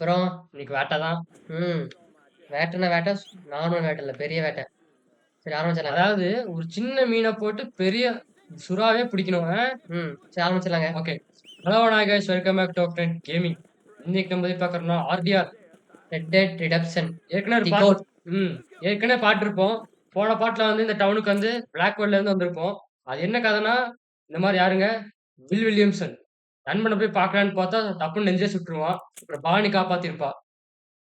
அப்புறம் இன்னைக்கு வேட்டை தான். ம். வேட்டைன்னா வேட்டை, நார்மல் வேட்டை இல்ல. பெரிய வேட்டை. சரி ஆரம்பிச்சிடலாங்க. அதாவது ஒரு சின்ன மீன போட்டு பெரிய சுறாவே பிடிக்கணும். சரி ஆரம்பிச்சிடலாங்க. Okay. Hello hi guys welcome back to offline gaming. இன்னைக்கு நம்ம எது பார்க்குறோம்னா ஆர்டிஆர். Red dead redemption. ஏற்கனவே ஒரு தி பாட்டு கோட். ம். ஏற்கனவே பார்த்துருப்போம். போன பாட்டுல வந்து இந்த டவுனுக்கு வந்து பிளாக்வேர்ட்ல இருந்து வந்திருப்போம். அது என்ன கதைன்னா, இந்த மாரி யாருங்க? Will Williamson. நண்பன போய் பார்க்கலான்னு பார்த்தா டப்புன்னு நெஞ்சே சுட்டுருவான். அப்புறம் பாவனி காப்பாத்திருப்பா.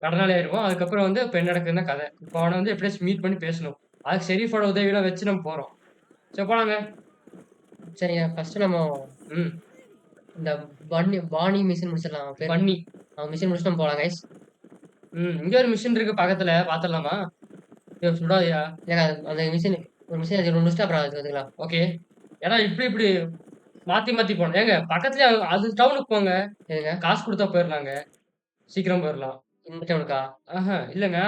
கடனாளி ஆயிருவான். அதுக்கப்புறம் வந்து இப்ப என்ன நடக்குதுன்னா கதை. இப்ப அவன வந்து எப்படியாச்சும் மீட் பண்ணி பேசணும். அதுக்கு ஷெரீஃபோட உதவியெல்லாம் வச்சு நம்ம போறோம். சரி போலாங்க. சரிங்க. ஃபர்ஸ்ட் நம்ம ம். இந்த பாணி மிஷின் முடிச்சிடலாம். அவன் பேரு. பன்னி. அவன் மிஷின் முடிச்சுட்டு நம்ம போலாம் கைஸ். இங்க ஒரு மிஷின் இருக்கு பக்கத்துல. பாத்துடலாமா? ஏய் சுடாதயா. ஏங்க அந்த மிஷின் ஒரு மிஷின் அது முடிச்சுட்டு அப்புறம் அதுக்கு வந்துக்கலாம். ஓகே. ஏன்னா இப்படி இப்படி மாத்தி மாத்தி போணும். ஏங்க பக்கத்துலயே அது டவுனுக்கு போங்க. எதுங்க? காசு குடுத்தா போயிரலாங்க. சீக்கிரம் போயிரலாம். இந்த டவுனுக்கா? இல்லங்க.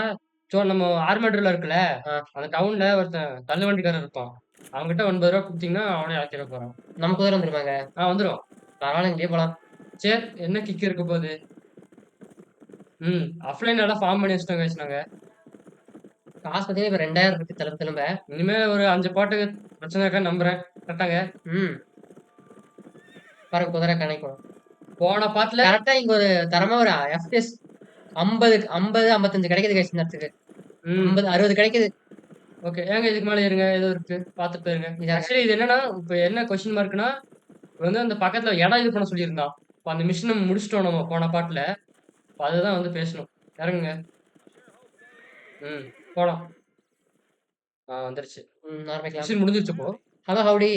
நம்ம ஆர்மேட்டூர்ல இருக்குல்ல, ஆ. அந்த டவுன்ல ஒருத்தன் தள்ளுவண்டிக்காரன் இருப்பான். அவன்கிட்ட ரூ. 90 குடுத்தீங்கன்னா, அவனே இறக்கிற போறான். நம்ம குதிரை வந்துருமாங்க? வந்துரும். பரவாயில்ல இங்கேயே போலாம். சரி, என்ன கிக் இருக்க போகுது? ஆஃப்லைன் எல்லாம் ஃபார்ம் பண்ணி வச்சுட்டோம் கைஸ் நாங்க. காசு பார்த்தீங்கன்னா இப்ப 2000 இருக்கு திரும்ப. இனிமே ஒரு 5 பாட்டுக்கு பிரச்சனை இருக்கான்னு நம்புறேன். கரெக்டாங்க? ம். பாருங்க குதிரை கணக்கும். போன பாட்டுல கரெக்ட்டா இங்க ஒரு தரமா ஒரு எஃப்பிஎஸ் 50, 55 கிடைக்குது கைஸ் இந்த இடத்துக்கு. ம். 50, 60 கிடைக்குது. ஓகே. ஏங்க இதுக்கு மேல இருங்க. ஏதோ இருக்கு. பாத்துட்டு போயிருங்க. ஆக்சுவலி இது என்னன்னா, இப்ப என்ன கொஸ்டின் மார்க்னா, வந்து அந்த பக்கத்துல இடம் இது பண்ண சொல்லியிருந்தான். இப்ப அந்த மிஷின முடிச்சுட்டோம் நம்ம போன பாட்டுல. இப்ப அதுதான் வந்து பேசணும். இறங்குங்க. போலாம். வந்துருச்சு. ஆரம்பிக்கலாம். மிஷின் முடிஞ்சிருச்சு இப்போ. Hello howdy.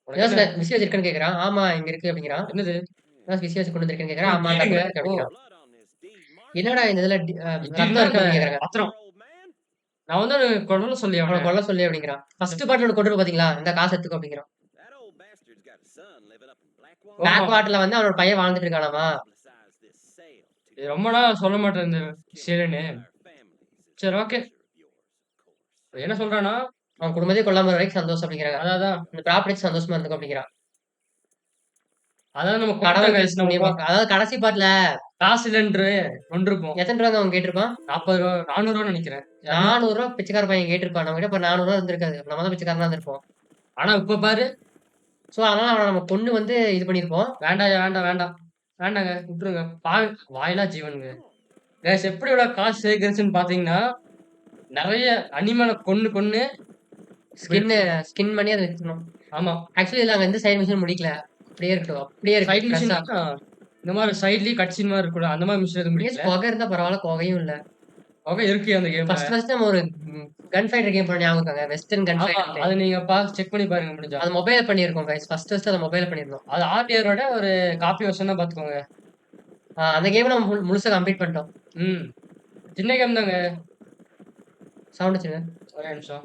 உனக்கு ஏதாச்சும் என்ன? விசியாஸ் இருக்கான்னு கேட்கறான். ஆமா இங்க இருக்கு அப்படிங்கிறான். என்னது? ஏதாச்சும் விசியாஸ் கொண்டு வந்திருக்கேன்னு கேட்கறான். ஆமா ஏங்க? இருக்கு ஓ! அப்படிங்கிறான். என்னடா இந்த இதுல ரத்தம் இதுதான் இருக்கு அந்த அப்படிங்கிறாங்க. பத்திரம். நான் வந்து கொல்ல சொல்லி அவனை அவன. கொல்ல சொல்லி அப்படிங்கிறான். ஃபர்ஸ்ட் பாட்டில் கொண்டு பாத்தீங்களா? இந்த காசு எடுத்துக்கோ அப்படிங்கிறான். பேக் வாட்டர்ல வந்து அவனோட பையன் வாழ்ந்துட்டு இருக்கானாமா. இது ரொம்ப நாள் சொல்ல மாட்டேன் இந்த சேலன்னு. சரி ஓகே. என்ன சொல்றான்னா, அவன் குடும்பத்தையே கொல்லாம வரைக்கும் சந்தோஷம் அப்படிங்கிறாங்க. அதான் இந்த ப்ராப்பர்ட்டி சந்தோஷமா இருந்துக்கும் அப்படிங்கிறான். அதான் நம்ம கடவுள் கைஸ் நம்ம அதாவது கடைசி பாட்டுல காசு இல்லன்று கொண்டிருப்போம். எத்தனை ரூபாங்க அவன் கேட்டிருப்பான்? ரூ. 40 ரூ. 400 நினைக்கிறேன். ரூ. 400 பிச்சைக்கார பையன் கேட்டிருப்பான். நம்ம கிட்ட இப்ப ரூ. 400 இருந்திருக்காது. நம்ம தான் பிச்சைக்காரனா இருந்திருப்போம். ஆனா இப்ப பாரு. சோ அதனால அவன நம்ம கொன்னு வந்து இது பண்ணிருப்போம். வேண்டாம்யா வேண்டாம். வேண்டாங்க. விட்டுருங்க. வாயிலா ஜீவனுங்க. கைஸ் எப்படி இவ்வளவு காசு சேகரிச்சுன்னு பாத்தீங்கன்னா, நெறைய அனிமல கொன்னு ஸ்கின் பண்ணி அத வித்துறணும். ஆமா. ஆக்சுவலி இதுல அங்க எந்த சைடு மிஷன் முடிக்கல. அப்படியே இருக்கட்டும். அப்படியே இருக்கு. சைடு மிஷின் இந்த மாதிரி சைட்லயே கட் சீன் மாதிரி இருக்கும்ல. அந்த மாதிரி மிஷின் எதுவும் முடியல. புகை இருந்தா பரவாயில்ல. புகையும் இல்ல. ஓகே இருக்கு அந்த கேம்ல. ஃபர்ஸ்ட் நம்ம ஒரு கன் ஃபைட்டர் கேம் பண்ண ஞாபகம் இருக்காங்க. வெஸ்டர்ன் கன் ஃபைட்டர். அது நீங்க செக் பண்ணி பாருங்க முடிஞ்சா. அது மொபைல்ல பண்ணியிருக்கோம் கைஸ். ஃபர்ஸ்ட் அத மொபைல்ல பண்ணிருந்தோம். அது ஆர்டிஆரோட ஒரு காப்பி வெர்ஷன் தான் பாத்துக்கோங்க. அந்த கேம் நம்ம முழுசா கம்ப்ளீட் பண்ணிட்டோம். சின்ன கேம் தாங்க. சவுண்ட் வச்சுங்க. ஒரே நிமிஷம்.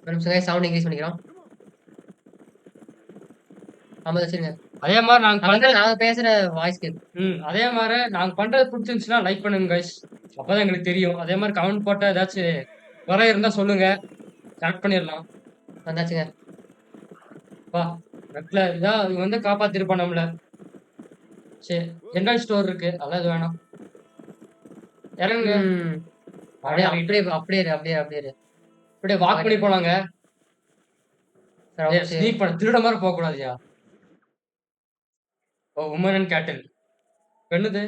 ஒரு நிமிஷம் கைஸ் சவுண்ட் இன்க்ரீஸ் பண்ணிக்கிறோம். ஆமா வச்சுருங்க. அதே மாதிரி நாங்க பேசுற வாய்ஸ் கேட்கும். அதே மாதிரி நாங்க பண்றது பிடிச்சிருந்துச்சுன்னா லைக் பண்ணுங்க கைஸ். அப்பதான் எங்களுக்கு தெரியும். அதே மாதிரி கமெண்ட் போட்டா ஏதாச்சும் குறை இருந்தா சொல்லுங்க. கரெக்ட் பண்ணிடலாம். வந்தாச்சுங்க. வா நெட்ல இதான் இவங்க வந்து காப்பாத்திருப்பான் நம்மள. சரி ஜெனரல் ஸ்டோர் இருக்கு. அதெல்லாம் இது வேணாம். இறங்குங்க. அப்படியே வாக் பண்ணி போலாங்க. ஸ்னீக் பண்ண திருட மாதிரி போக கூடாதுயா. Woman and cattle. என்னது?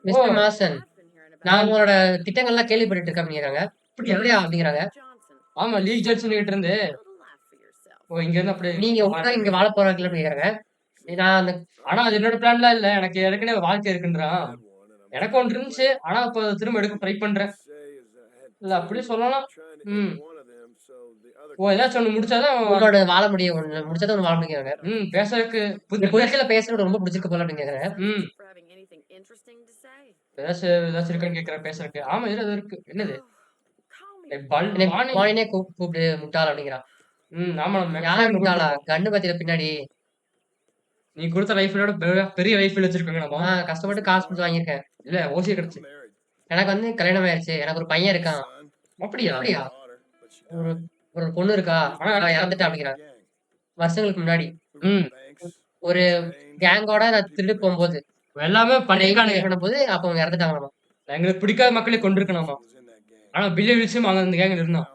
Mister Marston. நான் உங்களோட திட்டங்கள்லாம் கேள்விப்பட்டு இருக்கேன் அப்படிங்கிறாங்க. எப்படியா அப்படிங்கிறாங்க. ஆமா லீக் ஜட்ஜன் கிட்ட இருந்து. இங்க இருந்து அப்படியே நீங்க இங்க வாழ போறாங்களா அப்படிங்கிறாங்க. நான் ஆனா அது என்னோட பிளான்லாம் இல்ல. எனக்கு ஏற்கனவே வாழ்க்கை இருக்குன்றான். எனக்கு ஒன்று இருந்துச்சு. ஆனா இப்ப திரும்ப எடுக்க ட்ரை பண்றேன். இல்ல அப்படி சொல்லலாம். ஏதாச்சும் ஒண்ணு முடிச்சாதான் உங்களோட வாழ முடியும். முடிச்சாதான் ஒண்ணு வாழ முடியுங்க. பேசுறதுக்கு புதுசுல பேசுறது ரொம்ப பிடிச்சிருக்கு போல அப்படிங்கிறாங்க. ஏதாச்சும் இருக்கான்னு கேக்குறேன் பேசுறதுக்கு. ஆமா இது இருக்கு. என்னது? பாணினே கூப்பிடு முட்டாள் அப்படிங்கிறான். ஆமா யாரா முட்டாளா? கண்ணு பாத்திர பின்னாடி. நீ கொடுத்த ரைஃபிளோட பெரிய ரைஃபிள் வச்சிருக்கோங்க நம்ம. கஷ்டப்பட்டு காசு கொடுத்து வாங்கியிருக்கேன். இல்ல ஓசிய கிடைச்சு. எனக்கு வந்து கல்யாணம் ஆயிடுச்சு. எனக்கு ஒரு பையன் இருக்கான். அப்படியா? ஒரு பொண்ணு இருக்கா. இறந்துட்டா அப்படிங்கிறான். வருஷங்களுக்கு முன்னாடி ஒரு கேங்கோட நான் திருடு போகும்போது எல்லாமே ட்ரெயின் பண்ணியிருக்கானுங்க. கிராஷ் பண்ணும்போது அப்ப அவங்க இறந்துட்டாங்களாமா. எங்களுக்கு பிடிக்காத மக்களே கொண்டிருக்கணுமா. ஆனா பில்லி வில்லியம்ஸும் அங்க அந்த கேங்ல இருந்தான்.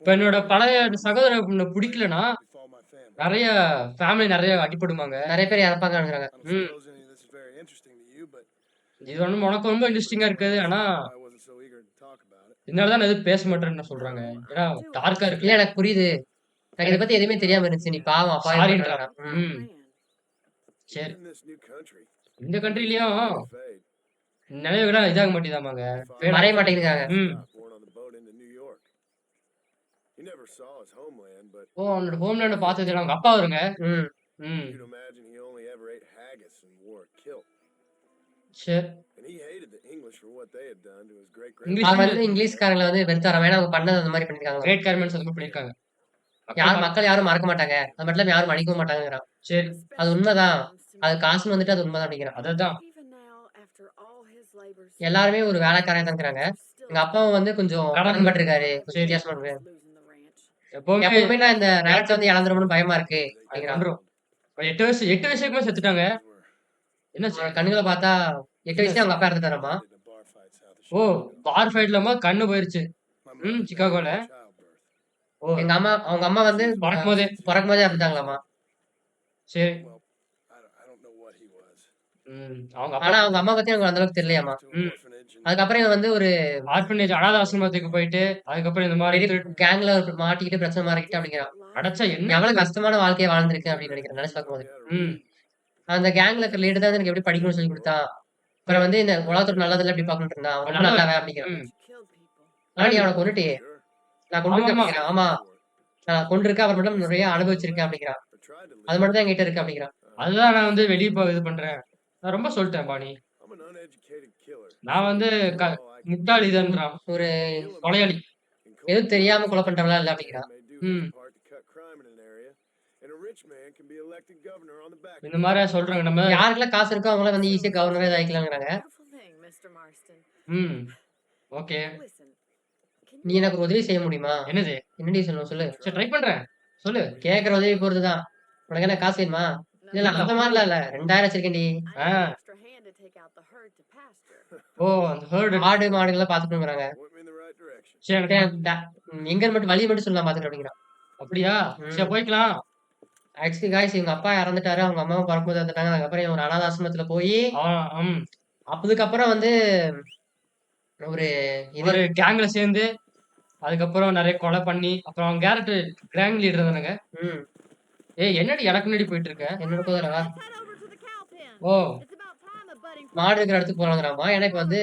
இப்ப என்னோட பழைய சகோதரர் பொண்ண பிடிக்கலன்னா, நெறைய ஃபேமிலி நெறைய அடிபடுமாங்க. நெறைய பேர் இறப்பாங்கங்கிறாங்க. ம். இது ஒண்ணும் உனக்கு ரொம்ப இன்ட்ரஸ்டிங்கா இருக்காது. ஆனா, இதனால தான் நான் எதுவும் பேச மாட்டேன்னு சொல்றாங்க. ஏன்னா டார்க்கா இல்ல இருக்குல்ல. எனக்கு புரியுது. எனக்கு இத பத்தி எதுவுமே தெரியாம இருந்துச்சு. நீ பாவம் சாரின்றான். அப்பாவின்றான். ம். ம். சரி. இந்த கண்ட்ரிலயும் நினைவுகள்லாம் இதாக மாட்டேங்குதாமாங்க. ஃபேட் மறைய ஆஃப் மாட்டேங்குதுங்கிறாங்க. ம். ஓ! அவனோட ஹோம்லேண்ட பார்த்தது இல்ல. அவங்க அப்பா வருங்க. ம். ம். சரி. அவன் இங்கிலீஷ்லயும் வந்து இங்கிலீஷ்காரங்கள வந்து வெறுத்தாராம். ஏன்னா அவங்க பண்ணது அந்த மாரி பண்ணியிருக்காங்களாமா. கிரேட் கார்மெண்ட்ஸ் அந்த மாரி பண்ணியிருக்காங்க. மக்கள் யாரும் மறக்க மாட்டாங்க. அது மட்டும் இல்லாம யாரும் மன்னிக்கவும் மாட்டாங்கங்கிறான். சரி. அது உண்மதான். அது காசுன்னு வந்துட்டு அது உண்மதான் அப்படிங்கிறான். அததான். எல்லாருமே ஒரு வேலைக்காரன் தான்ங்கிறாங்க. எங்க அப்பாவும் வந்து கொஞ்சம் கடன் பட்டுருக்காரு. கொஞ்சம் சரி. வித்தியாசமா இருக்கு. எப்பவுமே எப்பவுமே நான் இந்த ரேட்ஸ வந்து இழந்துருமோன்னு பயமா இருக்கு அது அப்படிங்கிறான். வந்துரும். 8 வயசுக்குமே செத்துட்டாங்க. என்னாச்சு? அவனோட கண்ணுகள பார்த்தா 8 வயசுலயே அவங்க அப்பா இறந்துட்டாராமா. ஓ! பார் ஃபைட்லமா கண்ணு போயிருச்சு. ம். சிக்காகோல. ஓ! அவங்க அம்மா வந்து பொறக்கும்போதே. பொறக்கும்போதே இறந்துட்டாங்களாமா. சரி. ம். அவங்க அப்பா ஆனா அவங்க அம்மா பத்தி எனக்கு அந்த அளவுக்கு தெரியலையாமா. ம். அதுக்கப்புறம் இவன் வந்து ஒரு ஆர்ஃபனேஜ் அனாத ஆசிரமத்துக்கு போயிட்டு, அதுக்கப்புறம் இந்த மாரி பெரிய கேங்ல மாட்டிக்கிட்டு பிரச்சனை மாறிக்கிட்டு அப்படிங்கிறான். அடைச்சா என்ன எவ்வளவு கஷ்டமான வாழ்க்கைய வாழ்ந்திருக்கேன் அப்படின்னு நினைக்கிறேன். நினைச்சு பார்க்கும்போது. ம். அந்த கேங்ல இருக்கிற லீடர் தான் எனக்கு எப்படி படிக்கணும்னு சொல்லிக் குடுத்தான். அப்புறம் வந்து இந்த உலகத்தோட நல்லதெல்லாம் எப்படி பார்க்கணும்னு இருந்தான். அவன் ரொம்ப நல்லவன் அப்படிங்கிறான். ம். ஆனா நீ அவன கொன்னுட்டியே. நான் கொன்றுருக்கேன் ஆமாமா. அப்படிங்கிறான். ஆமா. நான் கொன்றுருக்கேன். அப்புறம் மட்டும் நிறைய அனுபவிச்சிருக்கேன் அப்படிங்கிறான். அது மட்டும் தான் என்கிட்ட இருக்கு அப்படிங்கிறான். அதுதான் நான் வந்து வெளிய இது பண்றேன். நான் ரொம்ப சொல்ட்டேன் பாணி. நான் வந்து க முட்டாள் இதன்றான். ஒரு கொலையாளி. எதுவும் தெரியாம கொலை பண்றவன்லாம் இல்ல அப்படிங்கிறான். ம். இந்த மாரி சொல்றாங்க நம்ம. யாருக்கெல்லாம் காசு இருக்கோ அவங்கலாம் வந்து ஈஸியா கவர்னரா இதாயிக்கலாங்கிறாங்க. ம். ஓகே. நீ எனக்கு ஒரு உதவி செய்ய முடியுமா? என்னது? என்னடி சொல்லணும் சொல்லு. சரி ட்ரை பண்றேன். சொல்லு. கேட்கிற உதவி பொறுத்து தான். உனக்கு என்ன காசு வேணுமா? இல்ல அந்த மாரிலாம் இல்ல. 2000 வச்சிருக்கேன்டி. ஆ. ஓ! அந்த ஹெர்ட் ஆடு, மாடுகள்லாம் பார்த்துக்கணுங்கிறாங்க. சரி எனக்கு எங்கன்னு மட்டும் வழிய மட்டும் சொல்லலாம் பார்த்துட்டு அப்படிங்கிறான். அப்படியா? சரி ம். போய்க்கலாம். ஆக்சுவலி காய்ஸ் இவங்க அப்பா இறந்துட்டாரு. அவங்க அம்மாவும் பொறக்கும்போது இறந்துட்டாங்க. அதுக்கப்புறம் இவன் ஒரு அனாதை ஆசிரமத்துல போயி, ஆ, ம். அதுக்கப்புறம் வந்து ஒரு இது ஒரு கேங்ல சேர்ந்து, அதுக்கப்புறம் நெறைய கொலை பண்ணி, அப்புறம் அவன் கேரக்டர் கேங் லீடர் தானங்க? ம். ஏய் என்னடி எனக்கு முன்னாடி போயிட்டு இருக்க? என்னோட குதிரை ஓ! மாடு இருக்கிற இடத்துக்கு போலாங்கிறாமா. எனக்கு வந்து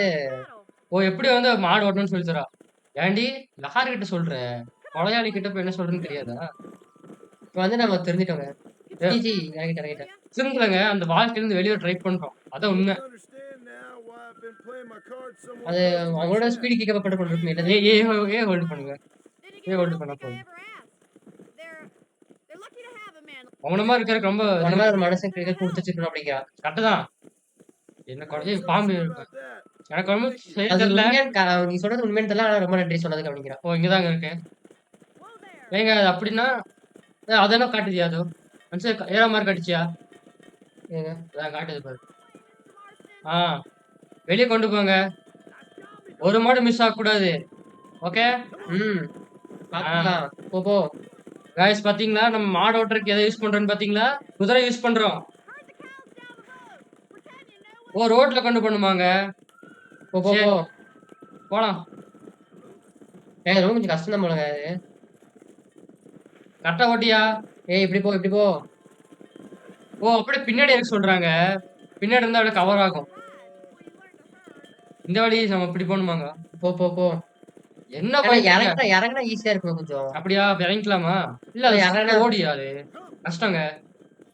ஓ! எப்படி வந்து மாடு ஓட்டணும்னு சொல்லி தரா? ஏன்டி யார்கிட்ட சொல்ற? கொலையாளி கிட்ட போய் என்ன சொல்றதுன்னு தெரியாதா? இப்ப வந்து நம்ம தெரிஞ்சுட்டோங்க. ஏ ஜி இறங்கிட்டேன், இறங்கிட்டேன். திருந்தலங்க அந்த வாழ்க்கையிலருந்து வெளிய ட்ரை பண்றோம். அதான் உண்மை. அது அவங்களோட ஸ்பீடு கீக்கப் பண்ண கொண்டிருக்கும் இல்ல. ஏ ஹோல்ட் பண்ணுங்க. ஏ ஹோல்ட் பண்ணா போதும். அவன மாரி இருக்கறதுக்கு ரொம்ப அந்த மாதிரி ஒரு மனுஷன் கிரிக்கெட் குடுத்து வச்சிருக்கணும் அப்படிங்கிறான். கரெக்ட்டு தான். என்ன கொலை பாம்பு இருக்கு. எனக்கு ரொம்ப செய்ய அது தெரியல. நீ சொல்றது உண்மைன்னு தெரியல. ஆனா ரொம்ப நன்றி சொன்னதுக்கு அப்படிங்கிறான். ஓ! இங்க தாங்க இருக்கு. ஏங்க அது அப்படின்னா, அது என்ன காட்டுதியா அது? மனுஷன் ஏற மாரி காட்டுச்சியா? ஏங்க. அதான் காட்டுது பாரு. ஆ. வெளிய கொண்டு போங்க. ஒரு மாடு மிஸ் ஆகக்கூடாது. ஓகே? ம். பார்த்துக்கலாம். போ, போ. காய்ஸ் பாத்தீங்களா? நம்ம மாடு ஓட்டுறதுக்கு எத யூஸ் பண்றோம்னு பாத்தீங்களா? குதிரை யூஸ் பண்றோம். ஓ! ரோட்ல கொண்டு போணுமாங்க? போ, போ, சரி. போ. போலாம். ஏங்க ரொம்ப கொஞ்சம் கஷ்டம் தான் போலங்க அது. கரெக்ட்டா ஓட்டியா? ஏய் இப்படி போ, இப்படி போ. ஓ! அப்படியே பின்னாடி இருக்க சொல்றாங்க. பின்னாடி இருந்தா அப்படியே கவர் ஆகும். இந்த வழி நம்ம இப்படி போணுமாங்க? போ, போ, போ. என்ன ஏன்னா பண்ணிட்டு இறங்குனா ஈஸியா இருக்கும் கொஞ்சம். அப்படியா? அப்ப இறங்கிக்கலாமா? இல்ல அது இறங்குனா ஓடியா அது? கஷ்டங்க.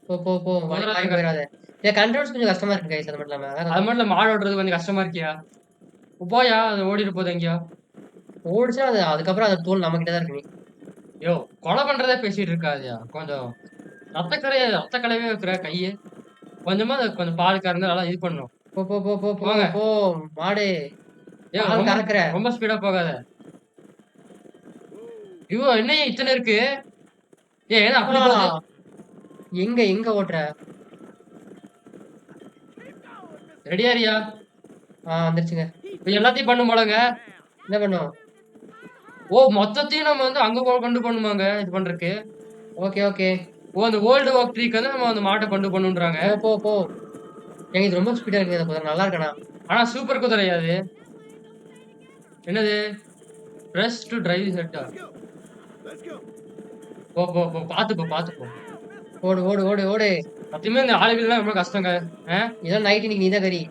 போ, போ, போ. வழி குதிரை மாறி தாங்க. போயிறாத. கண்ட்ரோல்ஸ் கொஞ்சம் கஷ்டமா இருக்கு கைஸ் அது மட்டும் இல்லாம. அதான் அது மட்டும் இல்ல மாடு ஓட்டுறது கொஞ்சம் கஷ்டமா இருக்கியா? போயா, அது ஓடிட்டு போகுது எங்கேயோ. ஓடுச்சுன்னா அதுக்கப்புறம் அது தோல் நம்ம கிட்ட தான் இருக்கு நீ. யோவ்! கொலை பண்றதே பேசிட்டு இருக்காதயா? கொஞ்சம் ரத்த கலவையா வைக்கிற கைய. கொஞ்சமா அத கொஞ்சம் பால் கறந்து நல்லா இது பண்ணணும். போ, போ, போ, போ, போ, போங்க. போ. மாடு. ஏய் பால் ரொம்ப கறக்குற. ரொம்ப ஸ்பீடா போகாத. ஐயோ! என்னய்யா இத்தன இருக்கு? ஏய் என்ன அப்படி போகுது? எங்க எங்க ஓட்டுற? ரெடியாரியா? வந்துருச்சுங்க. இப்ப எல்லாத்தையும் பண்ணும் போலங்க. என்ன பண்ணும்? ஓ! மொத்தத்தையும் நம்ம வந்து அங்க கொண்டு போணுமாங்க இது பண்றக்கு. Okay, okay. ஓ! அந்த ஓல்டு ஓக் ட்ரீக்கு வந்து நம்ம அந்த மாட்ட கொண்டு போணுன்றாங்க. போ, போ, போ. ஏங்க இது ரொம்ப ஸ்பீடா இருக்குங்க இந்த குதிரை. நல்லா இருக்காண்ணா. ஆனா சூப்பர் குதிரையா அது? என்னது? பிரஸ் டூ டிரைவ் செட்டா? போ, போ, போ. பாத்து போ, பாத்து போ. ஓடு, ஓடு, ஓடு, ஓடு. சத்தியமா இந்த ஆளுகளுக்குலாம் ரொம்ப கஷ்டங்க. ஆ? இதெல்லாம் நைட் இன்னைக்கு நீ தான் கறி.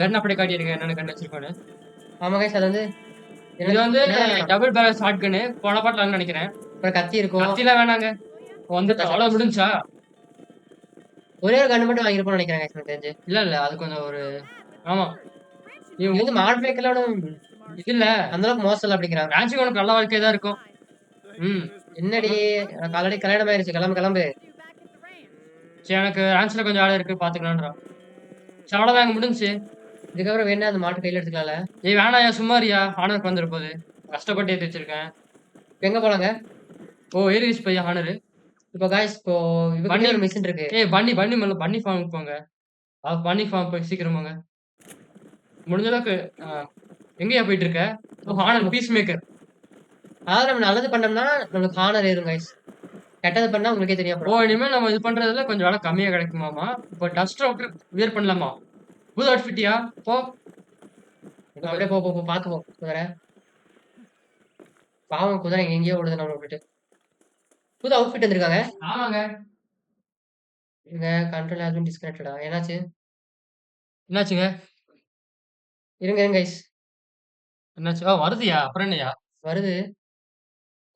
கன் அப்படியே காட்டிருங்க என்னென்ன கன் வச்சிருக்கோன்னு. ஆமா கைஸ் அது வந்து இது வந்து என்னன்னா டபுள் பேரல் ஷாட் கன்னு. போன பாட்டுல நெனைக்கிறேன். அப்புறம் கத்தி இருக்கும். கத்திலாம் வேணாங்க. வந்துட்டோம். அவ்வளவு முடிஞ்சுச்சா? ஒரே ஒரு கன்னு மட்டும் வாங்கிருப்போம்னு நினைக்கிறேன் கைஸ் எனக்கு தெரிஞ்சு. இல்ல, இல்ல. அது கொஞ்சம் ஒரு ஆமா. இது வந்து மாடிஃபைக்கெல்லாம் இது இல்ல. அந்த அளவுக்கு மோசம் இல்ல அப்படிங்கிறாங்க. ரான்சி உனக்கு நல்ல வாழ்க்கை தான் இருக்கும். ம். என்னடி எனக்கு ஆல்ரெடி கல்யாணம் ஆயிருச்சு. கிளம்பு, கிளம்பு. சரி எனக்கு ரான்சில கொஞ்சம் வேலை இருக்கு பாத்துக்கலான்றான். சரி அவ்வளவுதாங்க முடிஞ்சுச்சு. இதுக்கப்புறம் வேணா அந்த மாட்டு கையில எடுத்துக்கலாம்ல. ஏய் வேணாம்யா சும்மா இருயா. ஹானருக்கு வந்துற போகுது. கஷ்டப்பட்டு ஏத்தி வச்சிருக்கேன். இப்ப எங்க போலாங்க? ஓ ஏறிடுச்சு பையா ஹானரு. இப்போ கைஸ் இப்போ பன்னி இவகிட்ட ஒரு மிஷின் இருக்கு. ஏய் பன்னி முதல்ல பன்னி ஃபார்முக்கு போங்க. பன்னி ஃபார்ம் போய் சீக்கிரம் போங்க. முடிஞ்ச அளவுக்கு எங்கேயா போயிட்டு இருக்க? ஓ ஹானர் பீஸ் மேக்கர். அதாவது நம்ம நல்லது பண்ணோம்னா நம்மளுக்கு ஹானர் ஏறும் கைஸ். கெட்டது பண்ணா உங்களுக்கே தெரியும் ஓ அப்புறம். இனிமே நம்ம இது பண்றதுல கொஞ்சம் வேலை கம்மியா கிடைக்குமாமா. இப்போ டஸ்ட் அவுட் வியர் பண்ணலாமா? புது அவுட்ஃபிட்டியா? போ. அப்படியே போ, போ, போ. பாத்து போ குதிரை. பாவம் குதிரை எங்கேயோ ஓடுது நம்மளை விட்டுட்டு. புது அவுட்ஃபிட் வந்திருக்காங்க. ஆமாங்க. இங்க கண்ட்ரோல் ஹஸ் பீன் டிஸ்கனெக்டடா? என்னாச்சு? என்னாச்சுங்க? இருங்க, இருங்க கைஸ். என்னாச்சு? வருதுயா? அப்புறம் என்னய்யா? வருது.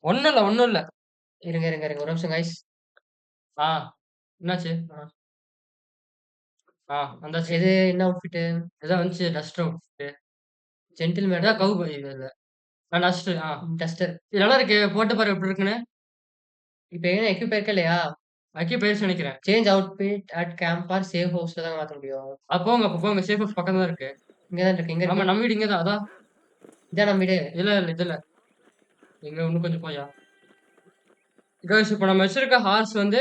ஒண்ணும் இல்ல, ஒண்ணும் இல்ல. இருங்க, இருங்க, இருங்க. ஒரு நிமிஷம் கைஸ். ஆ. என்னாச்சு? ஆ. வந்தாச்சு. எது என்ன அவுட்ஃபிட்? ஏதோ வந்துச்சு டஸ்ட் அவுட். ஜென்டில்மேன் ஏதோ கவுபாய் இது இல்ல. டஸ்ட். டஸ்டர். இது நல்லா இருக்கு. போட்டு பாரு எப்படி இருக்குன்னு. இப்ப என்ன எக்யூப் இருக்கா இல்லையா? அக்கி போயிருச்சு நெனைக்கிறேன். Change outfit at camp or safe ஹவுஸ்ல தான் மாத்த முடியும். அப்ப போங்க. சேஃப் ஹவுஸ் பக்கத்துல தான் இருக்கு. இங்க தான் இருக்கு. எங்க ஆமா இருக்கு? நம்ம வீடு இங்க தான். அதான். இதான் நம்ம வீடு. இல்ல, இல்ல. இது இல்ல. இங்க இன்னும் கொஞ்சம் போயா. காய்ஸ் இப்ப நம்ம வச்சிருக்க ஹார்ஸ் வந்து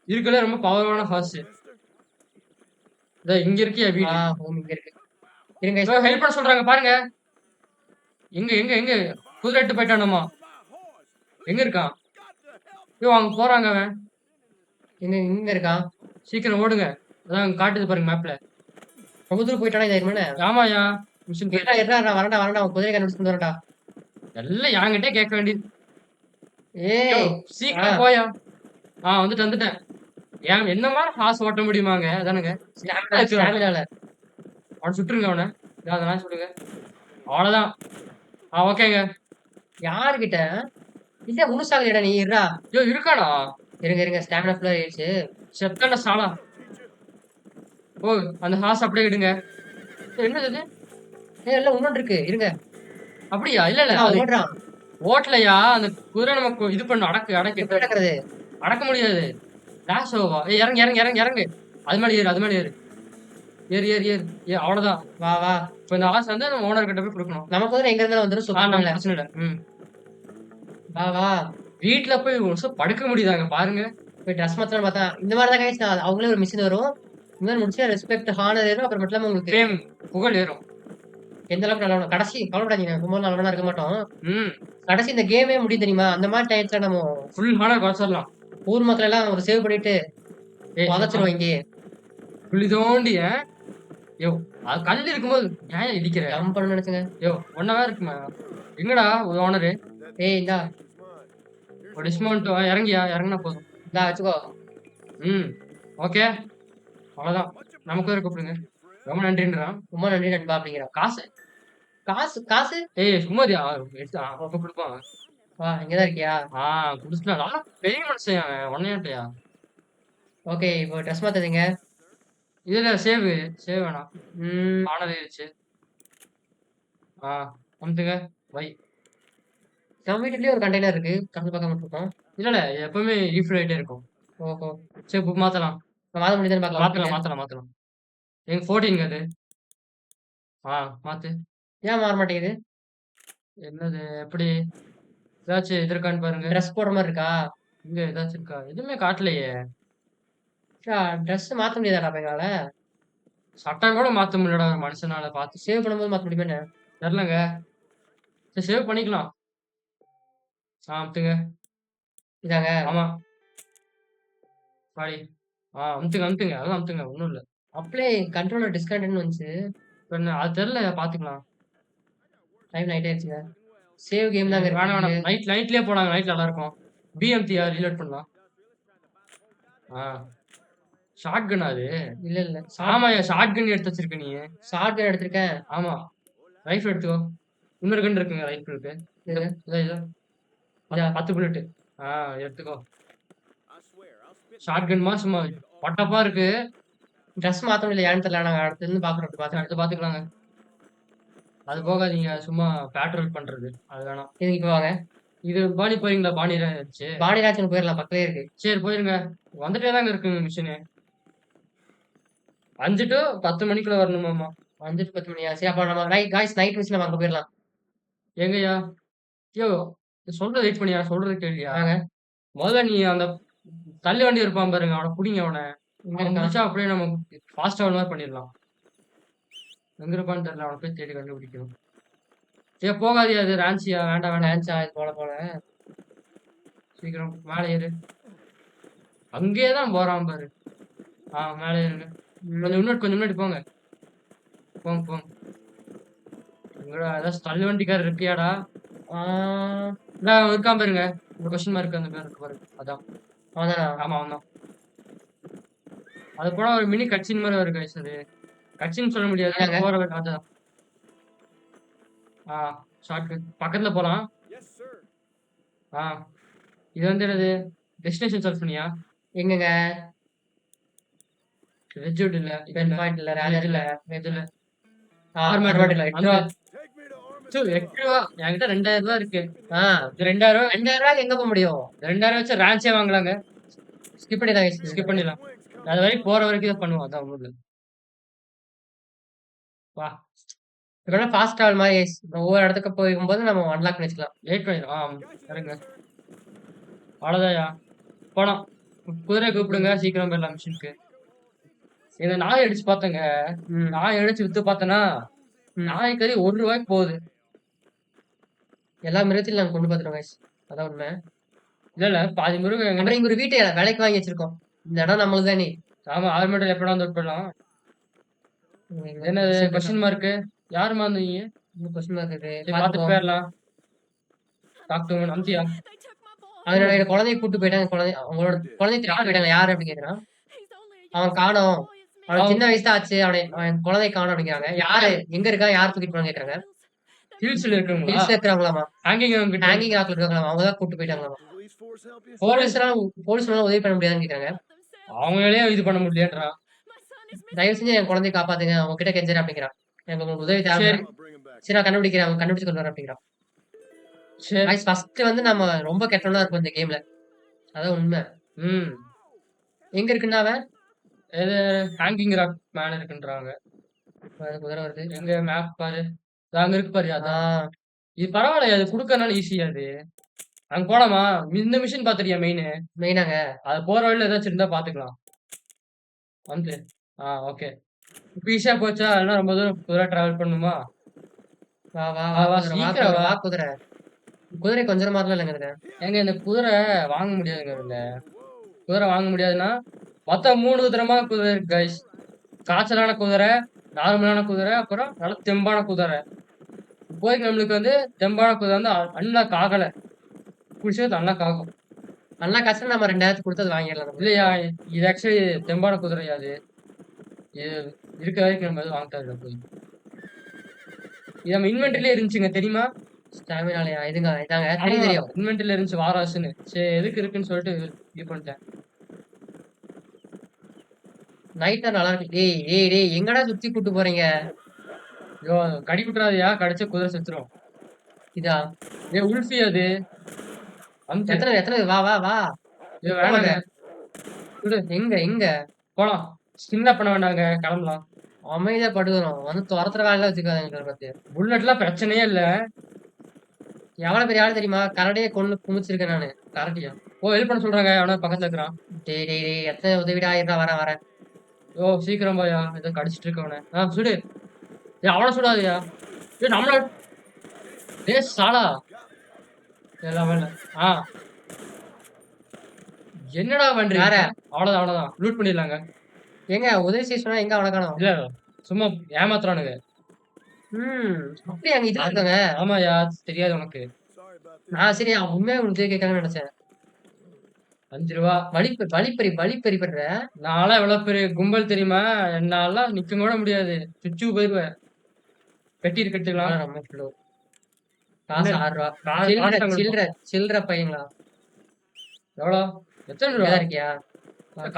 இருக்கறதுல ரொம்ப பவர்ஃபுல்லான ஹார்ஸ். இதோ இங்க இருக்கியா வீடு. ஹோம் இங்க இருக்கு. இருங்க guys. இதோ ஹெல்ப் பண்ண சொல்றாங்க பாருங்க. எங்க குதிரை எடுத்து போயிட்டானாமா. எங்க இருக்கான்? அங்க போறாங்க அவன். எங்க இங்க இருக்கான்? சீக்கிரம் ஓடுங்க. அதான் காட்டுது பாருங்க மேப்ல. ரொம்ப தூரம் போயிட்டானா இது இருமனே? ஆமாயா. மிஷின் இருடா, இருடா, நான் வரேன்டா, வரேன்டா. அவன் குதிரையை கண்டுபிடிச்சு கொண்டு வரேன்டா. எல்லாம் என்கிட்டயே கேட்க வேண்டியது. ஏய் சீக்கிரம் போயா. வந்துட்டேன். ஏன் என்ன மாதிரி ஹார்ஸ் ஓட்ட முடியுமாங்க? அதானுங்க. ஸ்டாமினால. அவன சுட்டுருங்க அவன. அதெல்லாம் சுடுங்க. அவ்வளவுதான். ஓகேங்க. யாருகிட்ட? இல்ல முழுசாகலடா நீ இருடா. இருக்காடா? இருங்க, இருங்க. ஸ்டாமினா ஃபுல்லா ஆயிடுச்சு. செத்தான்டா சாலா. ஓ அந்த ஹார்ஸ் அப்படியே விடுங்க. என்னது இது? இல்ல இன்னொன்று இருக்கு. இருங்க. அப்படியா? இல்ல, இல்ல. அவன் அது ஓடுறான். ஓட்டலையா? அந்த குதிரை நமக்கு இது பண்ணு எப்படி நடக்கிறது? அடக்க முடியாது. லாசோவா? இறங்கு. அது மேல ஏறு, அது மேல ஏறு. ஏறு. அவ்வளவுதான். வா, வா. இப்ப இந்த ஹார்ஸ் வந்து நம்ம ஓனர் கிட்ட போய் குடுக்கணும். நம்ம குதிரை எங்க இருந்தாலும் வந்துரும். நம்ம சுத்தம் பிரச்சனை இல்ல. வா, வா. வீட்ல போய் ஒரு நிமிஷம் படுக்க முடியுதாங்க பாருங்க. போய் ட்ரெஸ் மாத்தலாம்னு பார்த்தா, இந்த மாதிரி தான் கைஸ் அவங்களே ஒரு மிஷின் வரும். இந்த மாதிரி முடிச்சா ரெஸ்பெக்ட், ஹானர் ஏறும். அப்புறம் மட்டும் இல்லாம உங்களுக்கு ஃபேம் புகழ் ஏறும். எந்த அளவுக்கு நல்லவனா கடைசி கவலைப்படாதீங்க. ரொம்ப நல்லவனா இருக்க மாட்டோம். ம். கடைசி இந்த கேமே முடியும் தெரியுமா? அந்த மாதிரி டயத்துல நம்ம ஃபுல் ஹானர் குறைச்சிடலாம். ஊர் மக்கள் எல்லாம் ஒரு சேவ் பண்ணிட்டு புதைச்சிருவோம் இங்கேயே. குழி தோண்டி அது கல் இருக்கும்போது ஏன் இடிக்கிற? ஜம்ப் பண்ணணும்னு நினைச்சுங்க. ஒன்னவா இருக்குமா? எங்கடா ஓனரு? ஏய் இந்தா ஒரு டிஸ்மவுண்ட் இறங்குனா போதும். இந்தா வச்சுக்கோ. ஓகே. அவ்வளவுதான். நமக்கு வேற கூப்பிடுங்க. ரொம்ப நன்றின்றான். ரொம்ப நன்றி நண்பா அப்படிங்கிறான். காசு காசு காசு சும்மாதியா எடுத்து அப்ப கொடுப்பான். வா இங்கதான் இருக்கியா? குடிச்சிட்டா பெரிய மனுஷன் ஒன்னையாட்டையா. ஓகே இப்போ ட்ரெஸ் மாத்துறீங்க. இதுல சேவ் வேணாம். ஆனர் ஆயிடுச்சு. வந்துங்க வை. நம்ம வீட்டுலயே ஒரு கண்டெய்னர் இருக்கு. கடந்து பார்க்க இருக்கோம். இல்ல எப்பவுமே ரீஃபில் ஆயிட்டே இருக்கும். ஓஹோ சரி புக் மாத்தலாம். மாத்த முடியுதுன்னு பார்க்கலாம். மாத்தலாம். எங்க 14 அது. மாத்து. ஏன் மாற மாட்டேங்குது? என்னது எப்படி? ஏதாச்சும் இது இருக்கான்னு பாருங்க. ட்ரெஸ் போடுற மாதிரி இருக்கா? இங்க ஏதாச்சும் இருக்கா? எதுவுமே காட்டலையே. ட்ரெஸ் மாத்த முடியாதாடா எங்களால? சட்டம் கூட மாத்த முடியலடா ஒரு மனுஷனால பார்த்து. சேவ் பண்ணும்போது மாத்த முடியுமா என்ன? தெரியலங்க. சரி சேவ் பண்ணிக்கலாம். அமுத்துங்க. இதாங்க. ஆமா. சாரி. அமுத்துங்க, அமுத்துங்க. அதெல்லாம் அமுத்துங்க. ஒண்ணும் இல்ல. அப்படியே கண்ட்ரோலர் டிஸ்கனெக்ட்ன்னு வந்துச்சு. இப்ப என்ன அது தெரியல பார்த்துக்கலாம். டைம் நைட் ஆயிடுச்சுங்க. சேவ் கேம் தாங்க வேணாம், இருக்கு. வேணாம். நைட்லயே போலாங்க. நைட் நல்லாருக்கும். பிஎம்டிஆ ரீலோட் பண்ணலாம். ஆ. ஷாட் கன்னா அது? இல்ல, இல்ல. ஆமாய்யா ஷாட் கன் எடுத்து வச்சிருக்க நீ. ஷார்ட் கன் எடுத்திருக்கேன். ஆமா. ரைஃபிள் எடுத்துக்கோ. இன்னொரு கன் இருக்குங்க ரைஃபிளுக்கு. இது. இதோ. இதா. 10 புல்லட். எடுத்துக்கோ. ஷாட் கன்மா சும்மா பட்டப்பா இருக்கு. ட்ரெஸ் மாத்த முடியல ஏன்னு தெரியல. நாங்க அடுத்ததுலருந்து பாக்குறோம். அடுத்து பார்த்துக்கலாங்க. அது போகாதீங்க. சும்மா பேட்ரோல் பண்றது. அது வேணாம். இதுக்கு இப்ப வாங்க. இது பாணி போறீங்களா? பாணி இருந்துச்சு. பாணிராஜன் போயிரலாம். பக்கத்திலேயே இருக்கு. சரி போயிருங்க. வந்துட்டே தாங்க இருக்குங்க மிஷினு. 5 to 10 மணிக்குள்ள வரணுமாமா. 5 to 10 மணியா? சரி அப்ப நம்ம காய்ஸ் நைட் மிஷின் நம்ம அங்க போயிரலாம். எங்கய்யா? யோவ்! சொல்றத வெயிட் பண்ணியா? சொல்றத கேளுயா? வாங்க. முதல்ல நீ அந்த தள்ளு வண்டி இருப்பான் பாருங்க. அவன புடிங்க அவன. இங்க அவன் இருக்கான். முடிச்சா அப்படியே நம்ம ஃபாஸ்ட் ட்ராவல் மாரி பண்ணிடலாம். எங்க இருப்பான்னு தெரியல. அவன போய் தேடி கண்டுபிடிக்கணும். ஏய் போகாதயா அது ரான்சியா? வேண்டாம், வேண்டாம். டான்ஸ் ஆகுது போல. சீக்கிரம் மேல ஏறு. அங்கேயே தான் போறான் பாரு. மேல ஏறுங்க. கொஞ்சம் முன்னாடி போங்க. போங்க, போங்க. எங்கடா ஏதாச்சும் தள்ளு வண்டிக்காரர் இருக்கியாடா? ஆ இந்தா அவன் இருக்கான் பாருங்க. இந்த கொஸ்டின் மார்க் அந்த பேர் இருக்கு பாருங்க. அதான். அவன்தானா? ஆமா அவன்தான். அது போனா ஒரு மினி கட்சின் மாரி வரும் கைஸ் அது. கட்சின்னு சொல்ல முடியாது. என்னங்க? போற வழி அதான். ஷார்ட்கட். பக்கத்துல போலாம். ஆ. இது வந்து என்னது? டெஸ்டினேஷன் சர்ச் பண்ணியா? எங்கங்க? ரெட்ஜூட் இல்ல. பென் பாயிண்ட் இல்ல. ரேலர் இல்ல. இதுல. ஆர்மேட் இல்ல. அந்த 8 ரூபா. என்கிட்ட 2000 ரூபா இருக்கு. ஆ 2000 2000 எங்க போக முடியும்? 2000 வச்சு ரான்ச்சே வாங்கலாங்க. ஸ்கிப் பண்ணிடலாம் guys. ஸ்கிப் பண்ணிடலாம். அது வரைக்கும் போற வரைக்கும் இதை பண்ணுவோம். அதான் ஒண்ணும் இல்ல. வா. இப்ப ஃபாஸ்ட் டிராவல் மாதிரி guys. ஒவ்வொரு இடத்துக்கு போகும்போது நம்ம அன்லாக் பண்ணி வச்சுக்கலாம். லேட் பண்ணிடும். இருங்க. அவ்வளோதான்யா. போனோம். குதிரை கூப்பிடுங்க. சீக்கிரம் போயிடலாம் மிஷினுக்கு. இந்த நாய் அடிச்சு பார்த்தேங்க. நாய் அடிச்சு வித்து பார்த்தேன்னா நாய் கறி 1 ரூபாய்க்கு போகுது. எல்லா மிருகத்தையும் நாங்க கொண்டு பார்த்துட்டோம் guys. அதான் உண்மை. இல்ல பாதி மிருகம் எங்க அப்புறம் இங்க ஒரு வீட்டை விலைக்கு வாங்கி வச்சிருக்கோம். இந்த இடம் நம்மளுக்கு தானே. ஆமா ஆர்மேட்டர் எப்படா வந்து போயிடலாம். என்னது கொஸ்டின் மார்க்கு? யாருமா நீங்க? கொஸ்டின் மார்க் இருக்கு. பார்த்துட்டு போயிடலாம். டாக்டர் அம்தியா? அவனோட குழந்தைய கூட்டு போயிட்டாங்க. அவங்களோட குழந்தைய திருப்பி போயிட்டாங்க. யாரு அப்படின்னு கேக்குறான். அவன் காணோம். அவன் சின்ன வயசு தான் ஆச்சு. அவன் குழந்தை காணோம் அப்படிங்கிறாங்க. யாரு எங்க இருக்கா? யார் தூக்கிட்டு போனான்னு கேக்குறாங்க. ஹில்ஸ்ல இருக்குங்களா? ஹில்ஸ்ல இருக்கிறவங்களாமா. ஹேங்கிங் ஹேங்கிங் ராக்ல இருக்காங்களாமா. அவங்க தான் கூட்டு போயிட்டாங்களாமா. போலீஸ்னால உதவி பண்ண முடியாதுன்னு கேக்குறாங்க. அவங்களே இது பண்ண முடியலன்றான். தயவு செஞ்சு என் குழந்தைய காப்பாத்துங்க. அவங்க கிட்ட கெஞ்சறேன் அப்படிங்கிறான். எனக்கு உங்களுக்கு உதவி தேவை. சரி நான் கண்டுபிடிக்கிறேன். அவங்க கண்டுபிடிச்சு கொண்டு வரேன் அப்படிங்கிறான். சரி ஃபர்ஸ்ட் வந்து நம்ம ரொம்ப கெட்டவனா இருப்போம் இந்த கேம்ல. அதான் உண்மை. எங்க இருக்குன்னா அவன் இது ஹேங்கிங் ராக் மேல இருக்குன்றாங்க. குதிரை வருது. எங்க மேப் பாரு. அங்க இருக்கு பாரு. அதான் இது பரவாயில்ல. அது குடுக்கறனால ஈஸியா அது. அங்க போலாமா? இந்த மிஷின் பாத்துட்டியா மெயினாங்க. அது போற வழியில ஏதாச்சும் இருந்தா பாத்துக்கலாம். வந்து ஓகே. இப்ப ஈஸியா போச்சா? இல்லைன்னா ரொம்ப தூரம் குதிரை டிராவல் பண்ணுமா? வா வா வா, வா சீக்கிரம் வா குதிரை. குதிரை கொஞ்சம் மாதிரிலாம் இல்லைங்க இதுல. ஏங்க இந்த குதிரை வாங்க முடியாதுங்க இதுல. குதிரை வாங்க முடியாதுன்னா மொத்தம் 3 விதமா குதிரை இருக்கு கைஸ். காய்ச்சலான குதிரை, நார்மலான குதிரை, அப்புறம் நல்ல தெம்பான குதிரை. இப்போதைக்கு நம்மளுக்கு வந்து தெம்பான குதிரை வந்து அன்லாக் ஆகல. குடிச்சது அன்லாக் ஆகும். அன்லாக் ஆச்சுன்னா நம்ம 2000 கொடுத்து அது வாங்கிடலாம். இல்லையா? இது ஆக்சுவலி தெம்பான குதிரையா அது. இது இருக்க வரைக்கும் நம்ம எதுவும் வாங்கிட்டாரு போய். இது நம்ம இன்வென்ட்ரிலே இருந்துச்சுங்க தெரியுமா? ஸ்டாமினாலயா? இதாங்க தெரியும். இன்வென்ட்ரில இருந்துச்சு வாராசுன்னு. சரி எதுக்கு இருக்குன்னு சொல்லிட்டு இது பண்ணிட்டேன். நைட் தான் நல்லா இருக்கு. டேய் எங்கடா சுத்தி கூட்டு போறீங்க? ஐயோ கடி குட்டுறாதயா. கடிச்ச குதிரை செத்துரும். இதா உல்ஃபி அது. எத்தனை வா வா வா. வேணாங்க. எங்க போலாம். ஸ்கின் பண்ண வேண்டாங்க. கிளம்பலாம். அமைதியா படுக்கிறோம். வந்து துரத்துற வேலை வச்சுக்காதீங்க பத்தி. புல்லட்லாம் பிரச்சனையே இல்ல. எவ்வளவு பெரிய ஆளு தெரியுமா? கரடியே கொண்டு குமிச்சிருக்கேன் நானு. கரடியா? ஹெல்ப் பண்ண சொல்றாங்க. அவன பக்கத்துல இருக்கிறான். டேய் எத்தனை உதவிடா? வரேன். சீக்கிரம் வாயா. ஏதோ கடிச்சிட்டு இருக்கு அவன. சுடு. அவன சுடாதயா. நம்மள சாலா. எல்லாமே இல்ல. ஆ. என்னடா பண்றீங்க? யார? அவ்வளவுதான், அவ்வளவுதான். லூட் பண்ணிடலாங்க. ஏங்க உதவி செய்ய சொன்னா எங்க அவன காணோம்? இல்ல, சும்மா ஏமாத்துறானுங்க. அப்படியாங்க இதுல இருக்காங்க? ஆமாயா, தெரியாது உனக்கு. நான் சரி அவன் உண்மையா உனக்கு கேட்கறாங்கன்னு நினைச்சேன். ரூ. 5 வழிப்பறி பண்ற? நான்லாம் எவ்வளவு பெரிய கும்பல் தெரியுமா? என்னாலாம் நிக்க கூட முடியாது. சுச்சு போயிருவேன். பெட்டி இருக்கட்டுங்களா? ரொம்ப slow. காசு ரூ. 6. சில்லற பையங்களா? எவ்வளோ? எத்தனை ரூபா? இங்கதான் இருக்கியா?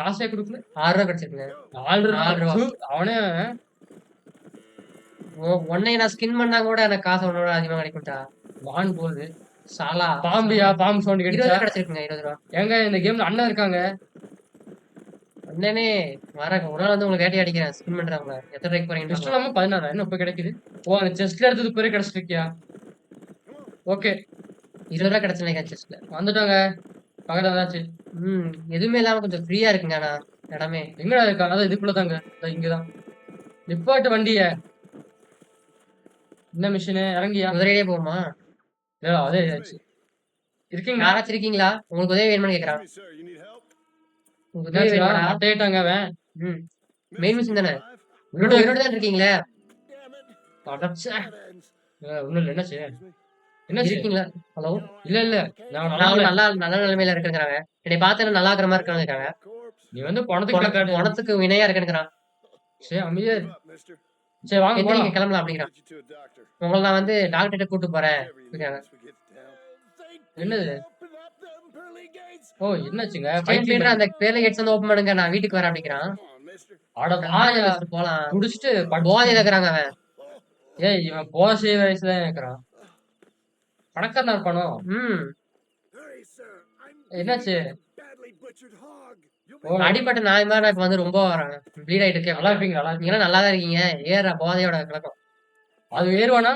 காசே கொடுக்கல. ரூ. 6 கிடைச்சிருக்குங்க. 4 ரூபா. அவனே உன்னை நான் ஸ்கின் பண்ணா கூட எனக்கு காசு உன்னோட அதிகமா கிடைக்கும்டா. வான் போகுது. சாலா. பாம்பு சவுண்ட் 20 கிடைச்சா? கிடைச்சிருக்குங்க 20 ஏங்க இந்த கேம்ல அண்ணன் இருக்காங்க. அண்ணனே வரேன். ஒரு நாள் வந்து உங்களுக்கு வேட்டையை அடிக்கிறேன். ஸ்பின் பண்றவங்கள. எத்தனை ரூபாய்க்கு போறீங்க? டெஸ்ட் இல்லாம 16 என்ன இப்ப கிடைக்குது? அந்த செஸ்ட்ல எடுத்தது பேரே கிடைச்சிருக்கியா? ஓகே. 20 ரூபாய் கிடைச்சு நினைக்கிறேன் செஸ்ட்ல. வந்துட்டாங்க. பக்கத்துல வந்தாச்சு. எதுவுமே இல்லாம கொஞ்சம் ஃப்ரீயா இருக்குங்க ஆனா இடமே. எங்கடா இருக்கா? அதான் இதுக்குள்ளதாங்க. இங்கதான். நிப்பாட்டு வண்டிய. என்ன மிஷினு? இறங்கியா? குதிரையிலே போகுமா? அதே ஆச்சு. இருக்கீங்களா? யாராச்சும் இருக்கீங்களா? உங்களுக்கு உதவி வேணும்னு கேக்குறான். உங்களுக்கு உதவி வேணுமாடா? அட்டேட்டாங்க அவன். மெயின் மிஷின் தானே? உயிரோட தான் இருக்கீங்களே? ஒண்ணும் இல்ல. என்னாச்சு? என்னாச்சு? இருக்கீங்களா? ஹலோ? இல்ல. நான் நல்ல நிலைமையில இருக்கேங்கிறாங்க. என்னை பார்த்து நல்லா இருக்கிற மாதிரி இருக்காங்க. நீ வந்து பணத்துக்கு வினையா இருக்கேங்கிறான். சரி அமைதியா இரு. சரி வாங்க நீங்க போலாம். கிளம்பலாம் அப்படிங்கிறான். உங்களை நான் வந்து டாக்டர்கிட்ட கூட்டு போறேன் அப்படிங்கிறாங்க. என்னது? என்னாச்சுங்க? அந்த பேர்ல கேட்ஸ் வந்து ஓபன் பண்ணுங்க. நான் வீட்டுக்கு வரேன் அப்படிங்கிறான். அட வாயா போலாம். குடிச்சிட்டு போதையில இருக்கிறாங்க அவன். இவன் போசை வயசுல இருக்கிறான். பணக்காரனா இருப்பானோ? என்னாச்சு? அடிப்பட்ட நாய் மாதிரி இப்ப வந்து ரொம்ப ப்ளீட் ஆயிட்டு இருக்கேன். நல்லா இருப்பீங்க. நீங்க நல்லா தான் இருக்கீங்க. ஏற போதையோட கிடக்கும். அது ஏறுவானா?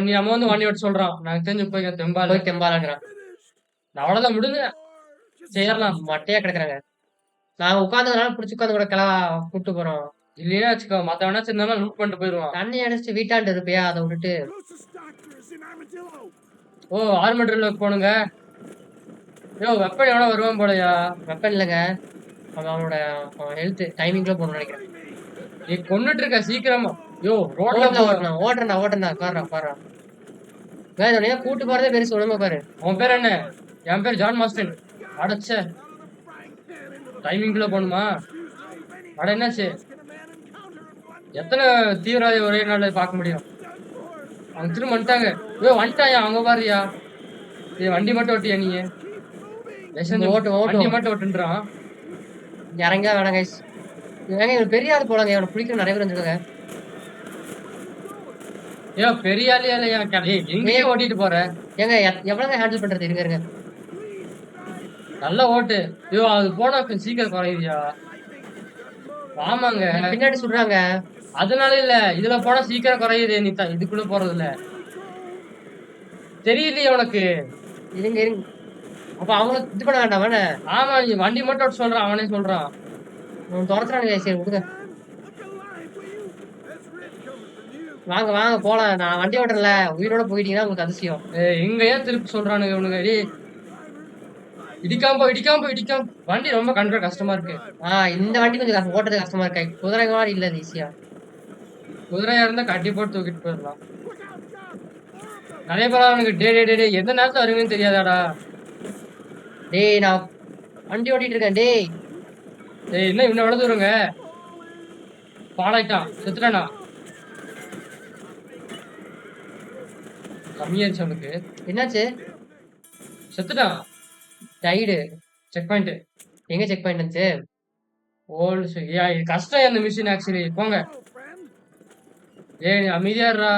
நீ நம்ம வந்து வண்டி ஓட்ட சொல்றான். நான் தெரிஞ்சு போய் தெம்பாலங்கிறான். நான் அவ்வளவுதான் முடிஞ்சு செய்யலாம். மட்டையா கிடக்குறாங்க. நான் உட்கார்ந்ததுனால புடிச்சு உட்கார்ந்து கூட கூட்டு போறோம். இல்லையா வச்சுக்கோ, மத்த வேணாச்சும் இருந்தாலும் லூட் பண்ணிட்டு போயிருவான். தண்ணி அடிச்சுட்டு வீட்டாண்டு இருப்பியா? அதை விட்டுட்டு ஆர்மெட்ரில போனுங்க. வெப்பன் எவ்வளவு வருவான் போலயா? வெப்பன் இல்லைங்க. அவனோட ஹெல்த் டைமிங்ல போகணும்னு நினைக்கிறேன். நீ கொண்டுட்டு இருக்க சீக்கிரமா. ஓட்டுறா பாரு. கூட்டு போறதே பெருசு. ஒழுங்கா பாரு. உன் பேர் என்ன? என் பேர் ஜான் மாஸ்டன். அடைச்ச டைமிங்ல போகணுமா? அட என்னாச்சு? எத்தனை தீவிரவாதி ஒரே நாள்ல பார்க்க முடியும்? அவங்க திரும்ப வந்துட்டாங்க. வந்துட்டாயா? அவங்க பாருயா. வண்டி மட்டும் ஓட்டியா நீ? வண்டி மட்டும் ஓட்டுன்றான். இறங்க வேணாங்க. பெரிய ஆள் போலாங்க. அவனை பிடிக்கிற நிறைய பேர் வந்துருக்காங்க. பெரிய ஆளு இல்லையா? எங்கேயே ஓட்டிட்டு போற? எவ்வளவு ஹேண்டில் பண்றது? இருங்க நல்ல ஓட்டு. அது போனா சீக்கிரம் குறையுதியா? ஆமாங்க, பின்னாடி சொல்றாங்க. அதனால இல்ல, இதுல போனா சீக்கிரம் குறையுது. நீ இதுக்குள்ள போறது இல்ல. தெரியலையே உனக்கு? இருங்க அப்ப அவங்களுக்கு இது பண்ண வேண்டாம். ஆமா, நீ வண்டி மட்டும் சொல்றான். அவனே சொல்றான். துரத்துறானுங்க. சரி விடுங்க. வாங்க போலாம். நான் வண்டி ஓட்டுறல. உயிரோட போயிட்டீங்கன்னா உங்களுக்கு அதிசயம். எங்க ஏன் திருப்பி சொல்றானுங்க இவனுங்க? இடிக்காம வண்டி ரொம்ப கண்ட்ரோல் கஷ்டமா இருக்கு. இந்த வண்டி கொஞ்சம் ஓட்டுறது கஷ்டமா இருக்கு. குதிரை மாதிரி இல்ல ஈஸியா. குதிரையா இருந்தா கட்டி போட்டு தூக்கிட்டு போயிடலாம். நிறைய பேர் அவனுக்கு டே எந்த நேரத்துல வருவீங்கன்னு தெரியாதாடா? நான் வண்டி ஓட்டிட்டு இருக்கேன். என்ன இன்னும் எவ்வளவு தூரங்க? பாலாயிட்டான். செத்துட்டானா? கம்மியாச்சு அவனுக்கு. என்னாச்சு? செத்துட்டான். டைடு. செக் பாயிண்ட் எங்க? செக் பாயிண்ட் இருந்துச்சு. இது கஷ்டம் அந்த மிஷின். ஆக்சுவலி போங்க. அமைதியாடுறா.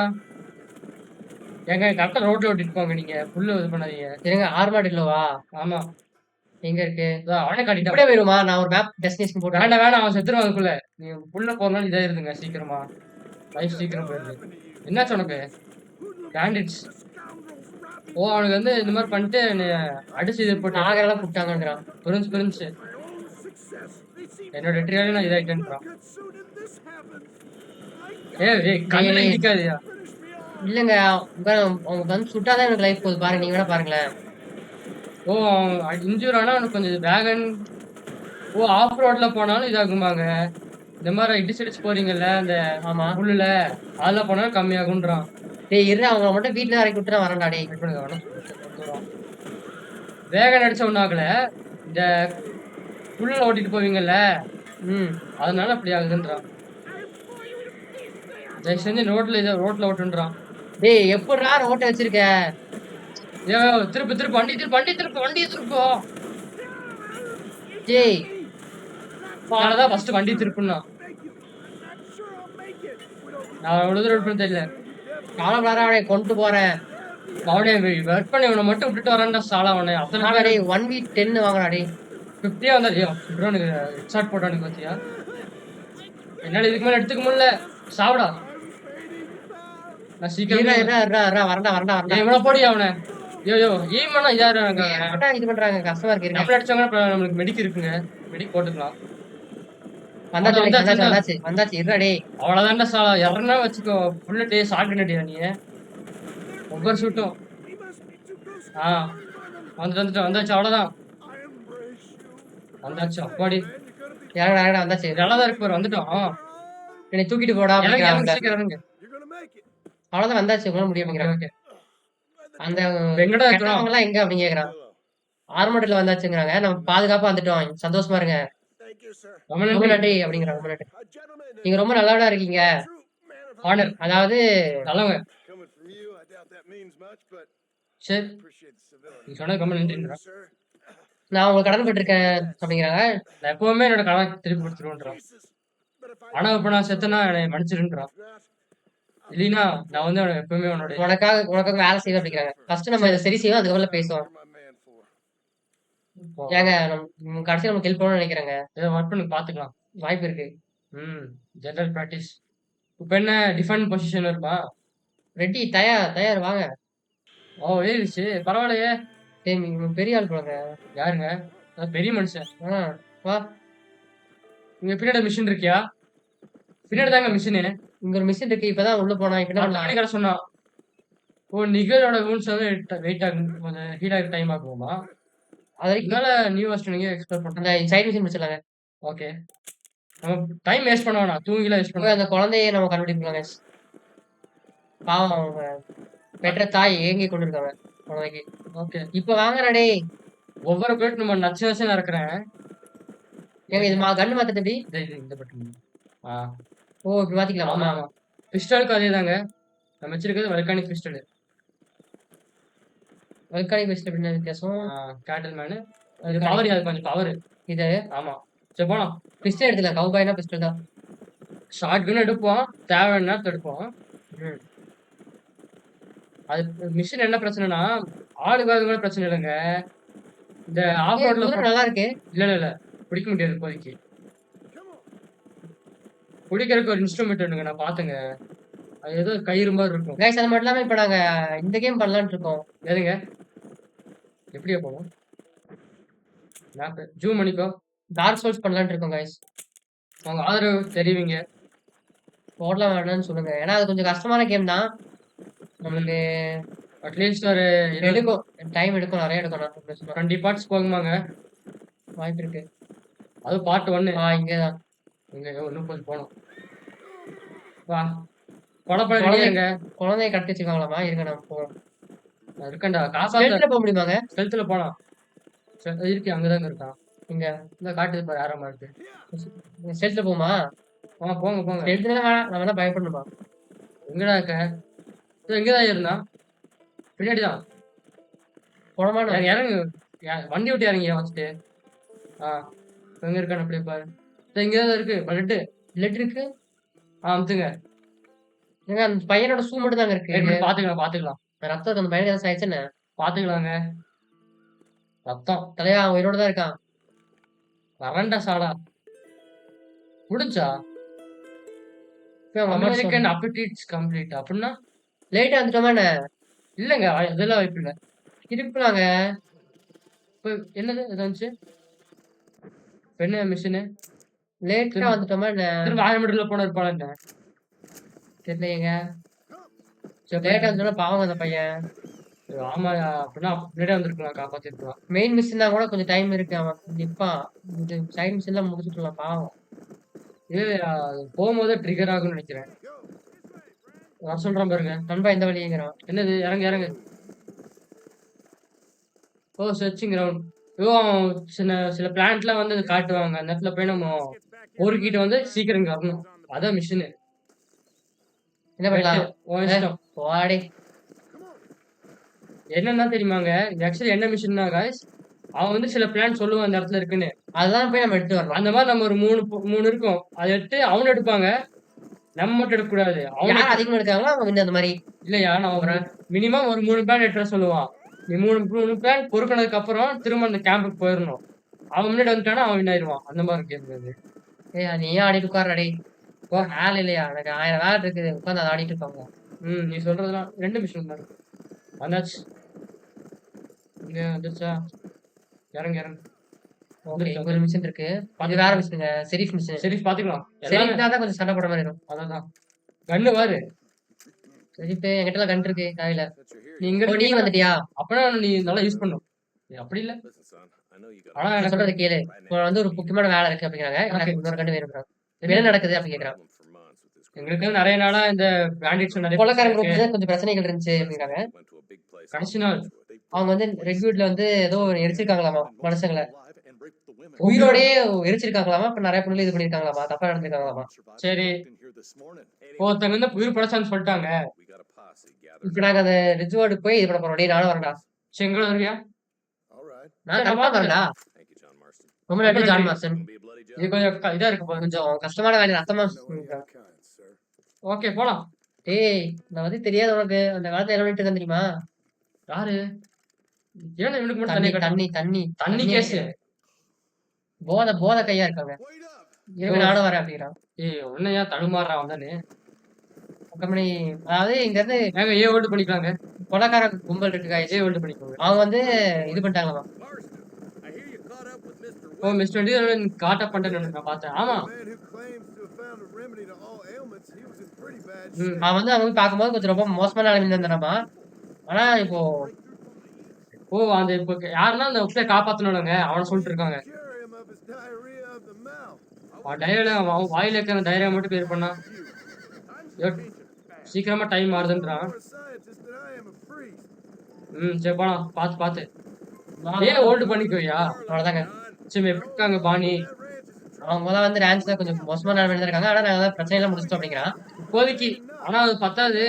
எங்க கரெக்டா ரோட்ல ஓட்டிட்டு போங்க. நீங்க புல்லு இது பண்ணாதீங்க. எங்க ஆர்மாட் இல்லவா? ஆமா. எங்க இருக்கு? அவனே காட்டிட்டான். அப்படியே வருமா? நான் ஒரு மேப் டெஸ்டினேஷன் போட்டு. வேண்டாம் அவன் செத்துருவான். அதுக்குள்ள நீ புல்ல போறனால இதா இருந்துங்க. சீக்கிரமா லைஃப் சீக்கிரம் போயிருது. என்னாச்சு உனக்கு? பேண்டிட்ஸ். அவனுக்கு வந்து இந்த மாதிரி பண்ணிட்டு அடிச்சு இது போட்டு ஆகரெல்லாம் கூப்பிட்டாங்கன்றான். புரிஞ்சு. என்னோட வெற்றியாலே நான் இதாயிட்டேன்றான். ஏய் டேய் கண்ணுல டேய் இடிக்காதயா. இல்லங்க. அவங்க வந்து சுட்டா தான் எனக்கு லைஃப் போகுது பாருங்க. நீங்க வேணா பாருங்களேன். ஓ இன்ஜூர் ஆனா அவனுக்கு கொஞ்சம் வேகன். ஓ ஆஃப் ரோட்ல போனாலும் இதாகுமாங்க. இந்த மாதிரி இடிச்சு போறீங்கல்ல அந்த ஆமா. புல்லுல அதெல்லாம் போனாலும் கம்மியாகுன்றான். டேய் இருடா அவங்கள மட்டும் வீட்ல இறக்கி விட்டு நான் வரேன்டா டேய். வெயிட் பண்ணுங்க வேணா வந்துடும். வேகன் அடிச்ச ஒன்றும் ஆகல. இந்த புல்லுல ஓட்டிட்டு போவீங்கல்ல ம். அதனால அப்படி ஆகுதுன்றான். தயவு செஞ்சு ரோட்ல ஓட்டுன்றான். டேய் எப்புட்றா ரோட்ட வச்சிருக்க? ஏ திருப்பு வண்டி திருப்பு. டேய் அதனாலதான் ஃபர்ஸ்ட் வண்டி திருப்புனா. நான் அவ்வளவு தூரம் பண்ண தெரியல. கவலைப்படாத அவனை கொண்டு போறேன். அவனே ஒர்க் பண்ணி இவனை மட்டும் விட்டுட்டு வரான்டா சாலா அவனை. அத்தனை ஆனா பேர் டேய் 1v10 வாங்குடா டேய். 50 வந்தா எனக்கு ஹெட்ஷாட் போட்டானுங்க பாத்தியா. என்னால இதுக்கு மேல எடுத்துக்க முடியல. சாவுடா. நான் சீக்கிரம் வரேன்டா. இவனை போடி அவனை. ஐயோ ஈமனா இதாரு ஏன்டா இது பண்றாங்க? கஷ்டமா இருக்கு. இருங்க. நம்மள அடிச்சாங்கன்னா நம்மளுக்கு மெடிக் இருக்குங்க. மெடிக் போட்டுக்கலாம். வந்தாச்சு. இருடா டேய். அவ்வளவுதான்டா சாலா. யாருன்னா வச்சுக்கோ. புல்லட்டே ஷாட் கண்ணடியா நீ. ஒவ்வொரு ஷூட்டும். வந்தாச்சு அவ்வளவுதான். வந்தாச்சு அப்பாடி. இறங்கடா வந்தாச்சு. நல்லாதான் இருக்கு பாரு வந்துட்டோம். என்னை தூக்கிட்டு போடா இறங்க. அவ்வளவுதான் வந்தாச்சு. உங்களால முடியும். ஓகே. அந்த எங்கடா கெட்டவங்க எல்லாம் எங்க அப்படின்னு கேக்குறான். ஆர்மட்ல வந்தாச்சுங்கிறாங்க. நம்ம பாதுகாப்பா வந்துட்டோம். சந்தோஷமா இருங்க. ரொம்ப நன்றி அப்படிங்கிறாங்க. ரொம்ப நன்றி. நீங்க ரொம்ப நல்லவனா இருக்கீங்க. ஆனர் அதாவது நல்லவங்க. சரி நீ சொன்னது ரொம்ப நன்றின்றா. நான் உங்களுக்கு கடன் பட்டிருக்கேன் அப்படிங்கிறாங்க. நான் எப்பவுமே என்னோட கடன் திருப்பி கொடுத்துருவேன்றான். ஆனா இப்ப நான் செத்தனா என்னை மன்னிச்சிருன்றான். இல்லைன்னா நான் வந்து எப்பவுமே உனக்காக வேலை செய்வேன் அப்படிங்கிறாங்க. ஃபர்ஸ்ட் நம்ம இதை சரி செய்வோம், அதுக்கப்புறம் பேசுவோம். ஏங்க கடைசியில் நமக்கு ஹெல்ப் பண்ணணும்னு நினைக்கிறேங்க. இதை ஒர்க் பண்ணி பாத்துக்கலாம். வாய்ப்பு இருக்கு. General practice. இப்ப என்ன டிஃபெண்ட் பொசிஷன் இருப்பா. ரெட்டி தயார் வாங்க. ஓ ஏறிச்சு பரவாயில்லையே. பெரிய ஆள் போங்க. யாருங்க? பெரிய மனுஷன். வா. இங்க பின்னாடி மிஷின் இருக்கியா? பின்னாடி தாங்க மிஷினு. இங்க ஒரு மிஷின் இருக்கு. இப்பதான் உள்ள போனா இப்ப சொன்னா. ஓ நிகழோட ஊன்ஸ் வந்து வெயிட் ஆகும் கொஞ்சம் ஹீட் ஆக டைம் ஆகுமா? அதனால நியூ வெர்ஷன் நீங்க எக்ஸ்ப்ளோர் பண்றோம். அந்த சைடு மிஷின் முடிச்சிடலாங்க. ஓகே. நம்ம டைம் வேஸ்ட் பண்ண வேணாம். தூங்கிலாம் வேஸ்ட் பண்ண. அந்த குழந்தையை நம்ம கண்டுபிடிக்கலாங்க. பாவம் அவங்க பெற்ற தாய் ஏங்கி கொண்டு இருக்காங்க குழந்தைக்கு. ஓகே இப்ப வாங்குறா டேய். ஒவ்வொரு பிளேட் நம்ம நச்சு நடக்கிறேன். ஏங்க இது கண்ணு மாத்தட்டு எப்படி? இந்த பட்டன். ஓ இப்படி மாத்திக்கலாம். ஆமா ஆமா. பிஸ்டலுக்கு அதே தாங்க. நம்ம வச்சிருக்கிறது வல்கானிக் பிஸ்டல். வல்கானிக் பிஸ்டல் என்ன வித்தியாசம்? கேட்டல் மேனு. அது பவர் அது கொஞ்சம் பவர். இது ஆமா. சரி போலாம். பிஸ்டல் எடுத்துக்கலாம். கவுபாய்னா பிஸ்டல் தான். ஷார்ட் கன் எடுப்போம். தேவைன்னா எடுப்போம். அது மிஷின் என்ன பிரச்சனைனா ஆளுக்கு கூட பிரச்சனை இல்லைங்க. இந்த ஆஃப் ரோட்ல நல்லா இருக்கு. இல்ல பிடிக்க முடியாது இப்போதைக்கு. பிடிக்கிறதுக்கு ஒரு இன்ஸ்ட்ருமெண்ட் வேணுங்க. நான் பாத்துங்க. அது ஏதோ கயிறு மாதிரி இருக்கும். கைஸ் அது மட்டும் இல்லாம இப்ப நாங்க இந்த கேம் பண்ணலாம்னு இருக்கோம். எதுங்க? எப்படியா போவோம்? ஜூம் பண்ணிக்கோ. டார்க் சோல்ஸ் பண்ணலாம்னு இருக்கோம் கைஸ். உங்க ஆதரவு தெரிவிங்க. போடலாம் வேணாம்னு சொல்லுங்க. ஏன்னா அது கொஞ்சம் கஷ்டமான கேம் தான். நமக்கு அட்லீஸ்ட் ஒரு எடுக்கும். டைம் எடுக்கும். நிறைய எடுக்கும். 20 பார்ட்ஸ் போகுமாங்க? வாய்ப்பு இருக்கு. அது பார்ட் 1. இங்கதான். இங்க இன்னும் கொஞ்சம் போனோம். வா. குழந்தைய கடத்தி வச்சுக்காங்களாமா? இருங்க நம்ம போவோம். இருக்கண்டா. காசு போக முடியுமாங்க? ஸ்டெல்த்ல போலாம். இருக்கு அங்கதாங்க இருக்கான். இங்க இந்த காட்டுது பாரு ஆரமா இருக்கு. ஸ்டெல்த்ல போமா? போங்க. ஸ்டெல்த்ல வேணாம். நம்ம எல்லாம் பயப்படணுமா? எங்கடா இருக்க? எங்கதான் இருந்தா? பின்னாடிதான். போனமான இறங்கு. வண்டி விட்டு இறங்கி வச்சுட்டு. எங்க இருக்கான்னு அப்படியே பாரு. இங்கதான் இருக்கு. பிளட் இருக்கு. அமுத்துங்க. ஏங்க அந்த பையனோட ஷூ மட்டும் தாங்க இருக்கு. பாத்துக்கலாம். ரத்தம் அந்த பையனுக்கு ஏதாவது ஆயிடுச்சுன்னு பாத்துக்கலாங்க. ரத்தம் தலையா அவன் உயிரோட தான் இருக்கான். வரண்டா சாடா. முடிஞ்சா? அமெரிக்கன் அப்பீட்ஸ் கம்ப்ளீட் அப்படின்னா லேட்டா வந்துட்டோமா என்ன? இல்லங்க அதெல்லாம் வாய்ப்பு இல்லை. இருப்பாங்க. இப்போ என்னது வந்துச்சு? என்ன மிஷினு? லேட்டா திரும்ப வந்துட்டோமா என்ன? திரும்ப 1000 மீட்டர்ல போனா இருப்பானா என்ன? தெரியலையேங்க. சரி லேட்டா வந்துட்டோம்னா பாவம் அந்த பையன். ஆமாயா, அப்படின்னா முன்னாடியே வந்திருக்கலாம், காப்பாத்திருக்கலாம். மெயின் மிஷின்னா கூட கொஞ்சம் டைம் இருக்கு. அவன் நிப்பான். இந்த சைடு மிஷின்லாம் முடிச்சுட்டுலாம் பாவம். இல்லையா, போகும்போதே ட்ரிகர் ஆகும்னு நினைக்கிறேன். நான் சொல்றேன் பாருங்க. நண்பா இந்த வழியேங்கிறான். என்னது? இறங்கு இறங்கு. ஓ, சர்ச்சிங் கிரவுண்ட். ஐயோ, சில சில பிளான்ட்லாம் வந்து காட்டுவாங்க. அந்த இடத்துல போய் நம்ம பொறுக்கிட்டு வந்து சீக்கிரம் இங்க வரணும். அதான் மிஷினு. என்ன வெட்டு. பண்ணலாம்? உன் இஷ்டம். போடி. என்னன்னா தெரியுமாங்க? இது ஆக்சுவலி என்ன மிஷின்னா காய்ஸ், அவன் வந்து சில பிளான் சொல்லுவான் அந்த இடத்துல இருக்குன்னு. அதெல்லாம் போய் நம்ம எடுத்துட்டு வரணும். அந்த மாதிரி நம்ம ஒரு 3 இருக்கும். அத எடுத்து அவனும் எடுப்பாங்க. நம்ம மட்டும் எடுக்கக்கூடாது. யார் அதிகமா எடுக்காங்களோ அவங்க வின் அந்த மாரி. இல்லையா, நான் ஒரு மினிமம் ஒரு 3 பிளான் எடுத்துட்டு வர சொல்லுவான். நீ 3 பிளான் பொறுக்குனதுக்கு அப்புறம் திரும்ப அந்த கேம்புக்கு போயிரணும். அவன் முன்னாடி வந்துட்டானா அவன் வின் ஆயிருவான். அந்த மாதிரி கேம் அது. ஏய் நீ ஏன் ஆடிட்டு உட்கார்றா டேய். போ வேலை இல்லையா? எனக்கு 1000 வேலை இருக்குது. உட்கார்ந்து அத ஆடிட்டு இருப்பாங்க. நீ சொல்றதெல்லாம் 2 மிஷன் தான். வந்தாச்சு. இங்க வந்துருச்சா? இறங்கு இறங்கு. ஓகே. ஒரு மிஷன் இருக்கு. அது வேற மிஷனுங்க. Sheriff mission. சரி பாத்துக்கலாம். செரிஃப்னா தான் கொஞ்சம் சண்டை போடுற மாதிரி இருக்கும். அதான் கண்ணு பாரு. செரிஃப் என்கிட்டலாம் கன் இருக்கு கையில. நீ இங்க ஓ, நீ வந்துட்டியா? அப்பனா நீ நல்லா யூஸ் பண்ணும். அப்படி இல்ல. ஆனா நான் எனக்கு சொல்றத கேளு. இப்போ வந்து ஒரு முக்கியமான வேலை இருக்கு அப்படிங்கிறாங்க. எனக்கு இன்னொரு கன் வேணும்ன்றாங்க. என்ன நடக்குது அப்படின்னு கேக்குறான். எங்களுக்கு நிறைய நாளா இந்த பேண்டிட்ஸ் நிறைய கொலைக்காரன் குரூப்ல கொஞ்சம் பிரச்சனைகள் இருந்துச்சு அப்படிங்கிறாங்க. கடைசி நாள் அவங்க வந்து ரெட்வுட்ல வந்து ஏதோ எரிச்சிருக்காங்களாமா மனுஷங்களை. உயிரோடயே எரிச்சிருக்காங்களாமா. இப்ப நிறைய பொண்ணுல இது பண்ணிருக்காங்களாமா. தப்பா நடந்திருக்காங்களாமா. சரி, ஒருத்தங்க வந்து உயிர் படைச்சான்னு சொல்லிட்டாங்க. இப்ப நாங்க அந்த ரெட்வுட் போய் இது பண்ண போறோம். டேய் நானும் வரேன்டா. செங்கல் வருவியா? நான் கன்ஃபார்ம் வரேன்டா. ரொம்ப நன்றி ஜான் மார்சன். இது கொஞ்சம் இதா இருக்கு பாரு. கொஞ்சம் கஷ்டமான வேலை ரத்தமா. ஓகே போலாம். டேய் நான் வந்து தெரியாது உனக்கு. அந்த காலத்துல என்ன பண்ணிட்டு இருந்தேன் தெரியுமா? யாரு? ஏன் இவனுக்கு மட்டும் தண்ணி தண்ணி தண்ணி தண்ணி தண்ணி கேஸ்? போத கையா இருக்காங்க. இருங்க நானும் வரேன் அப்படிங்கிறான். ஏய், உன்னையா தடுமாறுறான் வந்தானே. கம்பெனி அதாவது இங்க இருந்து ஏங்க ஏ ஹோல்ட் பண்ணிக்கலாங்க. கொலைக்கார கும்பல் இருக்கு guys. ஏ ஹோல்ட் பண்ணிக்கோங்க. அவங்க வந்து இது பண்ணிட்டாங்களாமா. ஓ, மிஸ்டர் டி காட் அப் பண்ணிட்டேன்னு நான் பார்த்தேன். ஆமா. அவன் வந்து அவங்க பார்க்கும்போது கொஞ்சம் ரொம்ப மோசமான நிலைமையில இருந்தானாமா. ஆனா இப்போ ஓ, அந்த இப்ப யாருன்னா அந்த உப்பை காப்பாத்தணும்லங்க, அவனை சொல்லிட்டு இருக்காங்க. டயர்ல அவன் வாயில இருக்கிற டைரியா மட்டும் கிளியர் பண்ணா. சீக்கிரமா டைம் மாறுதுன்றான். சரி போலாம். பாத்து ஏன் ஹோல்டு பண்ணிக்கோயா? அவ்வளவுதாங்க. சரி, எப்படி இருக்காங்க பாணி? அவங்க முதல்ல வந்து ரேன்ஸ்ல கொஞ்சம் மோசமான நிலைமையில தான் இருக்காங்க. ஆனா நாங்க பிரச்சனை எல்லாம் முடிச்சிட்டோம் அப்படிங்கிறான். இப்போதைக்கு. ஆனா அது பத்தாது.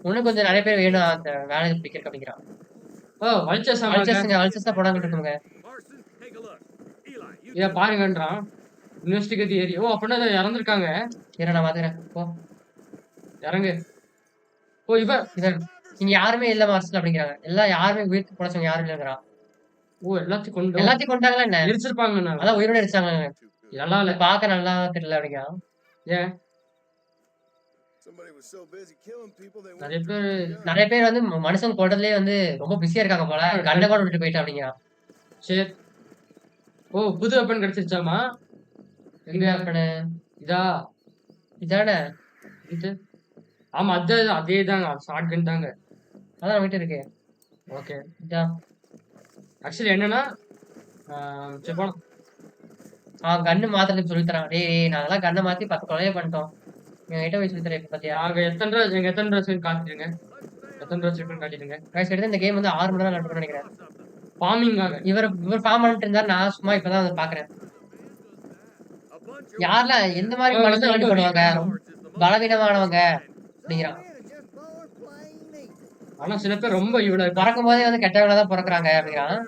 இன்னும் கொஞ்சம் நிறைய பேர் வேணும் அந்த வேலையை பிடிக்கிறதுக்கு அப்படிங்கிறான். ஓ, வல்ச்சர்ஸ் அல்சர்ஸ் தான் போடாம இருக்குங்க. இத பாருங்கன்றான். இன்வெஸ்டிகேட் ஏரி. ஓ, அப்படின்னா இறந்துருக்காங்க. இரு நான் பாத்துக்கிறேன். போ இறங்கு. ஓ, இவன் இங்க யாருமே இல்ல மாஸ்டர் அப்படிங்கிறாங்க. யாருமே உயிருக்கு பொழைச்சவங்க யாரும் இல்லைங்கிறான். ஓ, எல்லாத்தையும் கொண்டாங்களா என்ன? எரிச்சிருப்பாங்க. அதான் உயிரோட எரிச்சாங்க. நல்லா இல்ல. பாக்க நல்லா தெரியல அப்படிங்கிறான். ஏன் நிறைய பேர் வந்து மனுஷன் கொல்றதுலயே வந்து ரொம்ப பிஸியா இருக்காங்க போல. கண்ணை கூட விட்டுட்டு போயிட்டு அப்படிங்கிறான். சரி. ஓ, புது வெப்பன் கிடைச்சிருச்சாமா? எங்க வெப்பனு? இதானே இது? ஆமா, அதே தாங்க. ஷார்ட் கன் தாங்க. அதான் நம்ம கிட்ட இருக்கு. ஓகே. இதான் ஆக்சுவலி என்னன்னா, சரி போலாம். அவன் கண்ணு மாத்துறதுக்கு சொல்லி தரான். டேய் நாங்கெல்லாம் கண்ணை மாத்தி 10 கொலையே பண்ணிட்டோம். என்கிட்ட போய் சொல்லி தரேன் பாத்தியா? நாங்க எத்தனை ட்ரெஸ் காட்டிடுங்க. எத்தனை ட்ரெஸ் இருக்குன்னு காட்டிடுங்க. கிட்ட இந்த கேம் வந்து 6 மணி நேரம் நடக்கும்னு நினைக்கிறேன். ஃபார்மிங்காக. இவர் ஃபார்ம் பண்ணிட்டு இருந்தாரு. நான் சும்மா இப்பதான் அதை பாக்குறேன். யாரெல்லாம் எந்த மாதிரி மனுஷன் பண்ணுவாங்க? பலவீனமானவங்க அப்படிங்கிறான். ஆனா சில பேர் ரொம்ப இவ்வளவு பறக்கும் போதே வந்து கெட்டவங்களா தான் பிறக்குறாங்க அப்படிங்கிறான்.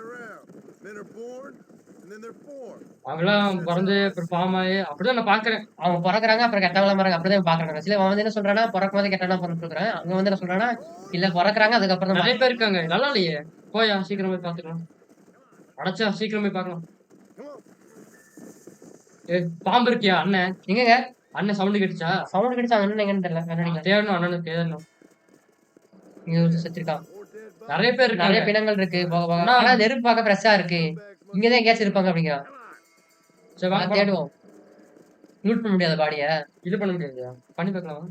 அவங்களாம் பிறந்து அப்புறம் ஃபார்ம் ஆகி அப்படிதான் நான் பாக்குறேன். அவங்க பிறக்குறாங்க அப்புறம் கெட்டவங்களா மாறாங்க. அப்படிதான் பாக்குறாங்க. சில அவன் வந்து என்ன சொல்றானா பிறக்கும் போதே கெட்டவனா பிறந்துருக்கான். அங்க வந்து என்ன சொல்றானா இல்ல பிறக்குறாங்க அதுக்கப்புறம் தான் நிறைய பேர் இருக்காங்க. நல்லா இல்லையே. போயா சீக்கிரம் போய் பாத்துக்கலாம். அடைச்சா சீக்கிரம் போய் பாக்கலாம். பாம்பு இருக்கியா அண்ணன்? எங்கங்க அண்ணன் சவுண்ட் கேட்டுச்சா? சவுண்ட் கிடைச்சா அண்ணன் எங்கன்னு தெரியல. கண்ணாடிங்க தேடணும், அண்ணனுக்கு தேடணும். இங்க ஒரு செத்துருக்கான். நிறைய பேர் நிறைய இருக்காங்க. பிணங்கள் இருக்கு. போக போக ஆனா நெருப்பு பார்க்க ஃப்ரெஷ்ஷா இருக்கு. இங்கதான் எங்கேயாச்சும் இருப்பாங்க அப்படிங்கிறான். சரி வாங்க போலாம். தேடுவோம். லூட் பண்ண முடியாத பாடிய. இது பண்ண முடியாதுயா? பண்ணி பார்க்கலாமா?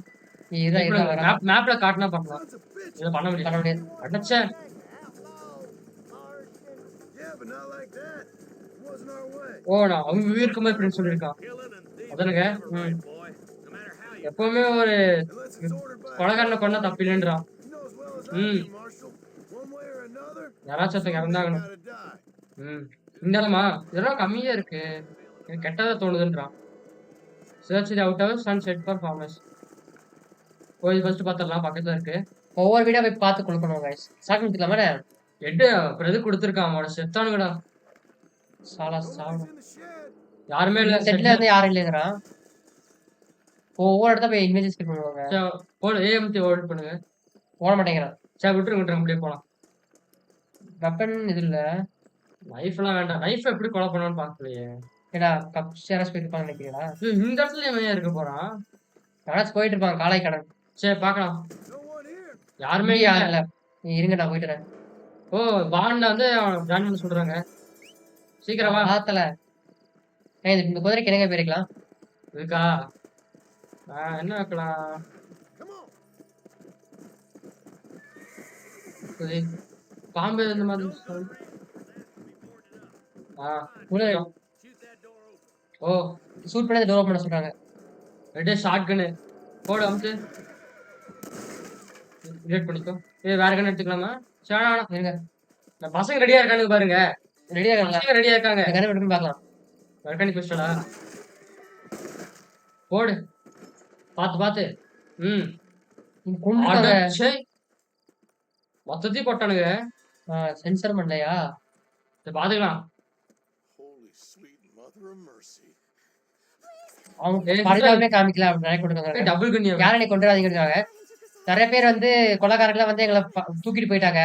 இருடா இப்ப இருடா வரேன். மேப்ல காட்டுனா பண்ணலாம். Sons of bitches. இத பண்ண பண்ண முடியாது. முடியாது. அடச்சே! Yeah, but not like that. It wasn't our way. ஓ நான் அவங்க இருக்கும்போது இப்படின்னு சொல்லியிருக்கான். அதானுங்க? ம். எப்பவுமே ஒரு Unless it's ordered by கொலைகாரனை கொன்னா தப்பில்லைன்றான். you know as well as I ம். do, Marshal. One way or another, யாராச்சும் ஒருத்தங்க somebody's இறந்தாகணும். gotta die. ம். இந்த இடமா? இதெல்லாம் கம்மியா இருக்கு. எனக்கு கெட்டதா தோணுதுன்றான். Search the outhouse and set for farmers. போய் ஃபர்ஸ்ட் பாத்துறலாம் பக்கத்துல இருக்கு. ஒவ்வொரு வீடா போய் பார்த்து கொடுக்கணும் கைஸ். ஸ்டார்ட் பண்ணிக்கலாமா? எட்டு அப்புறம் எது கொடுத்துருக்கான் அவனோட செத்தானுங்கடா. சாலா Nobody's சாவு. in the shed. யாருமே இல்ல. செட்ல இருந்து யாரும் இல்லைங்கிறான். ஒவ்வொரு இடத்த போய் இமேஜஸ் கிளிக் பண்ணுவாங்க. சரி, போடு ஏஎம்டி ஹோல்ட் பண்ணுங்க. ஓட மாட்டேங்கிறான். சரி விட்டுருங்க அப்படியே போலாம். வெப்பன் இது இல்ல. நைஃப் எல்லாம் வேண்டாம். நைஃப் எப்படி கொலை பண்ணணும்னு பாக்கலையே. ஏடா கப்ஸ் யாராச்சும் போயிருப்பான்னு நினைக்கிறீங்களா? இந்த இடத்துல இவன் ஏன் இருக்க போறான்? யாராச்சும் போயிட்டு இருப்பாங்க காலை கடன். சரி பார்க்கலாம். No one here. யாருமே இங்கே யாரும் இல்ல. இல்ல. நீ இருங்க நான் போயிட்டு வரேன். ஓ பாண்ட்ல வந்து அவன் ஜாயின் பண்ண சொல்றாங்க. சீக்கிரம் வா. ஆத்தல. இந்த குதிரைக்கு என்னங்க போயிருக்கலாம்? இருக்கா? என்ன வைக்கலாம்? Come on. இது பாம்பு இந்த மாதிரி சொல்லு. உள்ள ஓ சூட் பண்ணி டோர் ஓபன் பண்ண சொல்றாங்க. ரெட்டே ஷார்ட் கன்னு போடு அமுத்து. ரேட் பண்ணிக்கோ. வேற கன் எடுத்துக்கலாமா? சரி இருங்க. இந்த பசங்க ரெடியா இருக்கானுங்க பாருங்க. ரெடியா இருக்காங்களா? பசங்க ரெடியா இருக்காங்க. இந்த கண்ணை எடுத்து பார்க்கலாம். வர்க்கனி பிஸ்டலா? போடு. பாத்து. ம். கொண்டுட்டாங்க. அடச்சே. மொத்தத்தையும் போட்டானுங்க. சென்சர் பண்ணலையா? இத பாத்துக்கலாம். Holy sweet mother of mercy. அவங்க பரிதாபமே காமிக்கல அப்படின்னு நிறைய கொடுத்தாங்க. டபுள் கன்னியா? யாரை நீ கொண்டுறாதீங்கிறாங்க. நிறைய பேர் வந்து கொலைகாரங்கள வந்து எங்களை தூக்கிட்டு போயிட்டாங்க.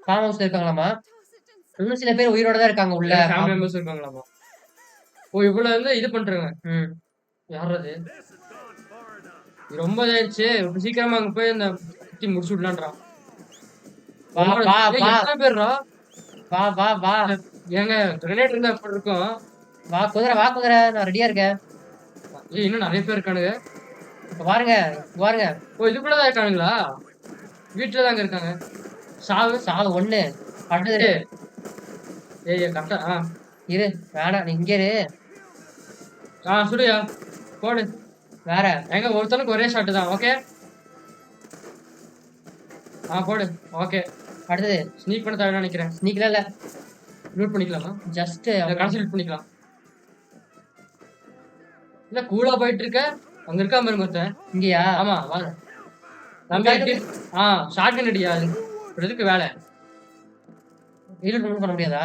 ஃபார்ம் ஹவுஸ்ல இருக்காங்களாமா. இன்னும் சில பேர் உயிரோட தான் இருக்காங்க உள்ள. Family members இருக்காங்களாமா. ஓ இவ்வளவு வந்து இது பண்றாங்க. ம். யார் அது? இது ரொம்ப இதாயிடுச்சு. சீக்கிரமா அங்க போய் அந்த குத்தி முடிச்சு விடலான்றான். வா வா வா எத்தனை பேர்ரா? வா வா வா ஏங்க கிரனேட் இருந்தா எப்படி இருக்கும்? வா குதிரை நான் ரெடியா இருக்கேன். இன்னும் நிறைய பேர் இருக்கானுங்க. இப்ப பாருங்க பாருங்க. ஓ இதுக்குள்ளதான் இருக்கானுங்களா? வீட்டுல தாங்க இருக்காங்க. சாவு ஒண்ணு அடுத்தது. ஏய் கரெக்டா? இரு வேணாம் நீ இங்க இரு. சுடுயா போடு. வேற எங்க ஒருத்தனுக்கு ஒரே ஷாட் தான். ஓகே போடு. ஓகே அடுத்தது. ஸ்னீக் பண்ண தேவை நினைக்கிறேன். ஸ்னீக்ல இல்ல. லூட் பண்ணிக்கலாமா? ஜஸ்ட் கடைசி லூட் பண்ணிக்கலாம். இல்ல கூலா போயிட்டு இருக்க. அங்க இருக்கா பாருங்க ஒருத்தன். இங்கயா? ஆமா வாங்க. நம்ம ஷார்ட் கன் அடியா? அது எதுக்கு வேலை? ரீலோட் பண்ண முடியாதா?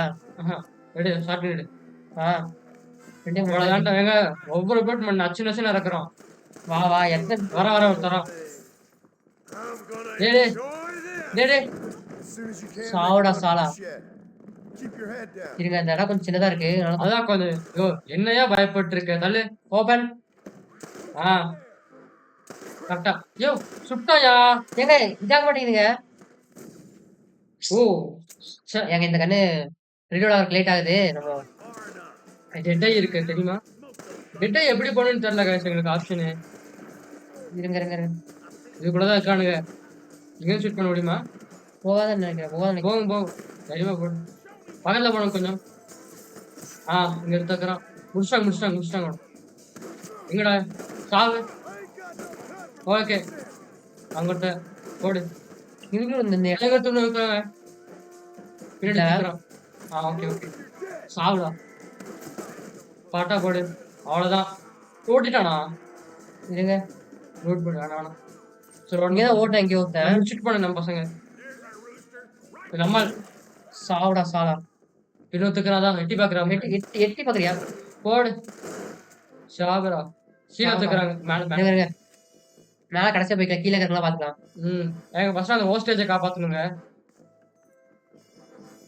எடு ஷார்ட் கன் எடு. ரெண்டையும் அவ்வளவுதான்டா. ஏங்க ஒவ்வொரு பேட் மண் நச்சு இறக்குறோம். வா வா எத்தனை வர ஒரு தரம். I'm gonna Did it? enjoy this. டேய் As soon as you can. சாவுடா சாலா. Shed. Keep your head down. இருங்க இந்த இடம் கொஞ்சம் சின்னதா இருக்கு. அதான் கொஞ்சம் யோ என்னையா பயப்பட்டு இருக்க? தள்ளு. ஓபன். கரெக்டா. யோ சுட்டாயா? ஏங்க இதாக மாட்டேங்குதுங்க. ஓ ஏங்க இந்த கண்ணு ரீலோட் ஆக லேட் ஆகுது. நம்ம டெட்டை இருக்கு தெரியுமா? டெட்டை எப்படி போகணும்னு தெரியல guys எங்களுக்கு ஆப்ஷனு. இருங்க. இதுக்குள்ளதான் இருக்கானுங்க. இங்கேயும் ஷூட் பண்ண முடியுமா? போகாதன்னு நினைக்கிறேன். போகும் தைரியமா போடு. பக்கத்துல போனோம் கொஞ்சம். இங்க எடுத்துக்கிறான். முடிச்சிட்டாங்க. எங்கடா சாவு? ஓகே அங்கிட்ட போடு. இதுக்கு இந்த எங்க துணி வைக்கிறாங்க. பின்னாடி இருக்கிறான். ஓகே சாவுடா. பாட்டா போடு. அவ்வளவுதான். ஓட்டிட்டானா? இருங்க. லூட் பண்ணு. வேணாம். சரி இங்க தான் ஓட்டேன் இங்கே ஓட்டேன். முடிச்சுட்டு போன நம்ம பசங்க. நம்ம சாவுடா சாலா. இன்னொத்துக்கிறாதான் எட்டி பாக்குறான். எட்டி பாக்குறியா? போடு. சாகுறா. கீழே தூக்குறாங்க. மேல இருங்க. நான் கடைசியா போய்க்கலாம். கீழே இருக்கிறதெல்லாம் பாத்துக்கலாம். ஏங்க ஃபர்ஸ்ட் அந்த ஹோஸ்டேஜை காப்பாத்தணுங்க.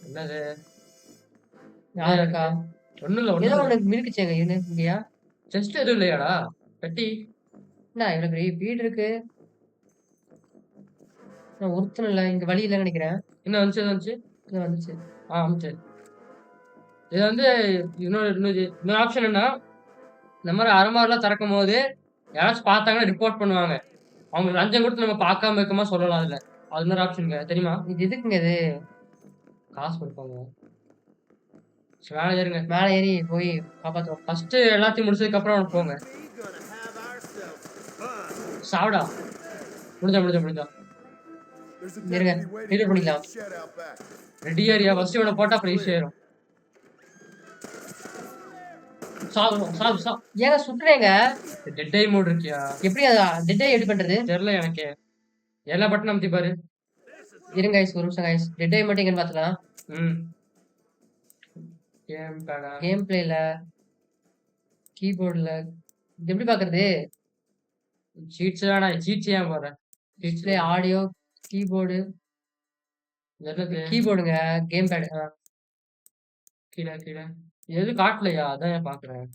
என்னது? யார் இருக்கா? ஒண்ணும் இல்ல. ஏதோ ஒண்ணு மினுக்குச்சேங்க. இங்கயா? செஸ்ட் எதுவும் இல்லையாடா? பெட்டி என்ன இவ்வளவு பெரிய வீடு இருக்கு? நான் ஒருத்தனும் இல்ல. இங்க வழி இல்லைன்னு நினைக்கிறேன். என்ன வந்துச்சு? வந்துச்சு. வந்துச்சு. இது வந்து இன்னொரு ஆப்ஷன் என்ன? இந்த மாதிரி அலமாரிலாம் திறக்கும்போது யாராச்சும் பார்த்தாங்கன்னா ரிப்போர்ட் பண்ணுவாங்க. அவங்களுக்கு லஞ்சம் குடுத்து நம்ம பார்க்காம இருக்கமா சொல்லலாம் அதுல. அது இன்னொரு ஆப்ஷன்ங்க தெரியுமா? இது எதுக்குங்க இது? காசு குடுப்பாங்க. சரி மேல ஏறுங்க. மேல ஏறி போய் காப்பாத்துவோம். ஃபர்ஸ்ட் எல்லாத்தையும் முடிச்சதுக்கு அப்புறம் போங்க. We gonna have ourselves fun. சாவுடா. முடிஞ்சா. There's a இருங்க. deputy waiting இது for you in பண்ணிக்கலாம். the shed out back. Ready area first இவன போட்டா அப்புறம் ஈஸியா ஏறும். சாவு. ஏங்க சுட்டுறேங்க. டெட் ஐ மோட் இருக்கியா? எப்படி அது டெட் ஐ எப்படி பண்றது? தெரியல எனக்கு. எல்லா பட்டனும் அமுத்தி பாரு. இருங்க கைஸ், ஒரு நிமிஷம் கைஸ். டெட் ஐ மட்டும் எங்கன்னு பாத்துக்கலாம். ம். கேம் பேடா. கேம் பிளேல, கீபோர்டுல இது எப்படி பாக்குறது? சீட்ஸ் வேணா. சீட்ஸ் ஏன் போற? டிஸ்ப்ளே, ஆடியோ, கீபோர்டு, என்னது? கீபோர்டுங்க, கேம் பேட். கீழ. எது காட்டலையா? அதான் ஏன் பாக்குறேன்.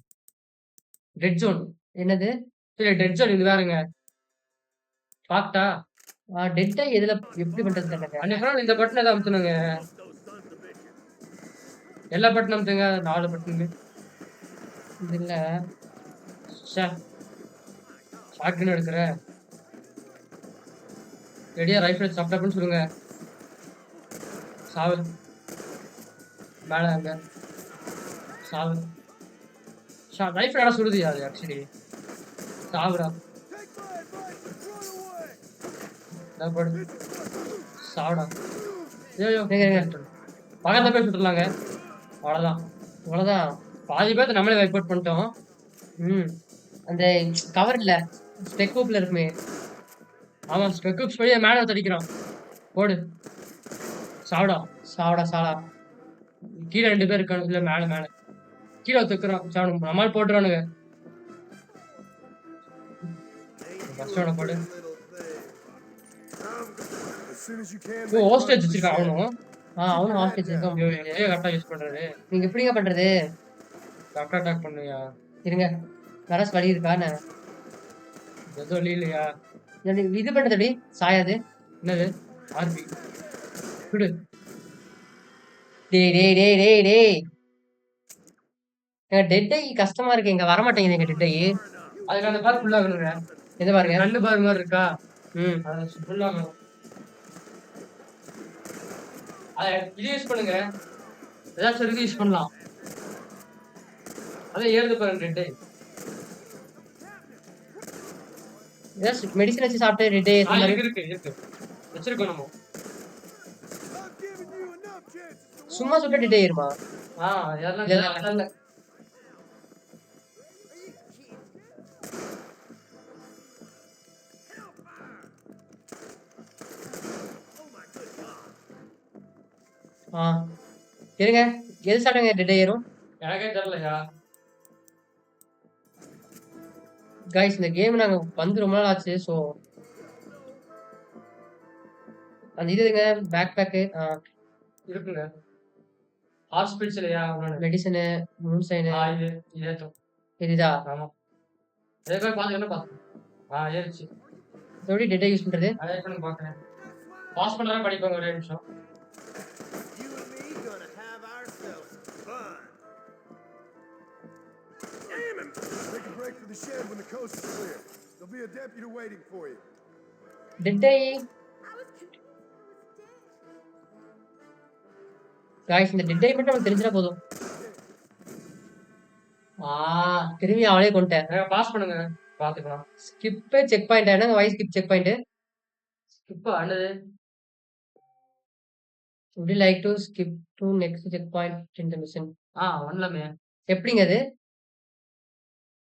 Dead zone. என்னது? இல்ல டெட் ஜோன் இது வேறங்க. பாத்தா? டெட் ஐ எதுல எப்படி பண்றது தெரியலங்க. அன்னைக்கு இந்த பட்டன் ஏதாவது அமுத்துனுங்க. எல்லா பட்டன் அமுத்துங்க. 4 பட்டனுங்க. இது இல்ல. ஷாட்கன் எடுக்கிற. ரெடியா ரைஃபிள் சாப்பிட்டாப்புன்னு சொல்லுங்க. சாவு. மேல அங்க. சாவு. ரைஃபிள் எல்லாம் சுடுதியா அது ஆக்சுவலி. சாவுடா. Take my advice and run away. போடு. சாவுடா. ஐயோ இருங்க. பக்கத்துல போய் சுட்டுலாங்க. அவ்வளவுதான். அவ்வளவுதான். பாதி பேர்த்த நம்மளே வைப் அவுட் பண்ணிட்டோம். ம். அந்த கவர் இல்ல, ஸ்பெக் இருக்குமே. ஆமா ஸ்பெக்குப்ஸ் போய் மேல தடிக்கிறான். போடு. சாவுடா. சாவடா. கீழே 2 பேர் இருக்கானு. இல்ல மேல. கீழே தூக்குறான். சாவணும். நம்மால் போட்டுறானுங்க. ஃபர்ஸ்ட் ஒன் போடு. As soon as you can. ஓ ஹோஸ்டேஜ் வச்சிருக்கான் அவனும். அவனும் ஹாஸ்டேஜ் இருக்கான். ஐயோ எங்க கரெக்டா யூஸ் பண்றது. நீங்க எப்படிங்க பண்றது? கரெக்டா அட்டாக் பண்ணுயா. இருங்க. வேற வழி இருக்கா என்ன? எதுவும் வழி இல்லையா? இது பண்றது எப்படி? சாயாது. என்னது? ஆர்பி. விடு. டேய். டெட் ஐ கஷ்டமா இருக்கு. இங்க வர மாட்டேங்குது எங்க டெட் ஐ. அதுக்கு அந்த பார் ஃபுல்லா ஆகணுங்க. எது பாருங்க. கண்ணு பார் மாதிரி இருக்கா? ம். அது ஃபுல்லா ஆகணும். அத இது யூஸ் பண்ணுங்க. ஏதாச்சும் இருக்கு யூஸ் பண்ணலாம். அதே ஏறுது பாருங்க டெட் ஐ. மெடிசன் வச்சு சாப்பிட்டு டெட் ஐ ஏத்த மாதிரி இருக்கு. வச்சிருக்கோம் நம்ம. I'm giving you enough chances. சும்மா சுட்டு டெட் ஐ ஏறுமா? இதெல்லாம் இருங்க. எது சாப்பிடுங்க டெட் ஐ ஏறும்? எனக்கே தெரியலையா. கைஸ் இந்த கேம் நாங்க வந்து ரொம்ப நாள் ஆச்சு. ஸோ அந்த இதுங்க பேக் பேக்கு, இருக்குங்க. ஹாஸ்பிட்டல்ஸ் இல்லையா? மெடிசனு, மூன் சைனு, இது இதேதான். இதுதா. ஆமா. இதே போய் பாத்துக்கணும் பாத்து. ஏறிச்சு. எப்படி டெட் ஐ யூஸ் பண்றது? அதே பண்ணி பாக்குறேன். பாஸ் பண்றேன் படிப்பாங்க ஒரே நிமிஷம். You and me gonna have ourselves fun. Damn him! Take a break for the shed when the coast is clear. There'll be a deputy waiting for you. Dead eye guys இந்த dead eye மட்டும் நமக்கு தெரிஞ்சா போதும். திரும்பி அவளே கொண்டேன். Pass பண்ணுங்க பாத்துக்கலாம். Skip check point. என்னங்க வாய்ஸ் ஸ்கிப் செக் பாயிண்ட்? இப்ப என்னது? would you like to skip to next checkpoint in the mission? ஒண்ணுமே. எப்படிங்க அது?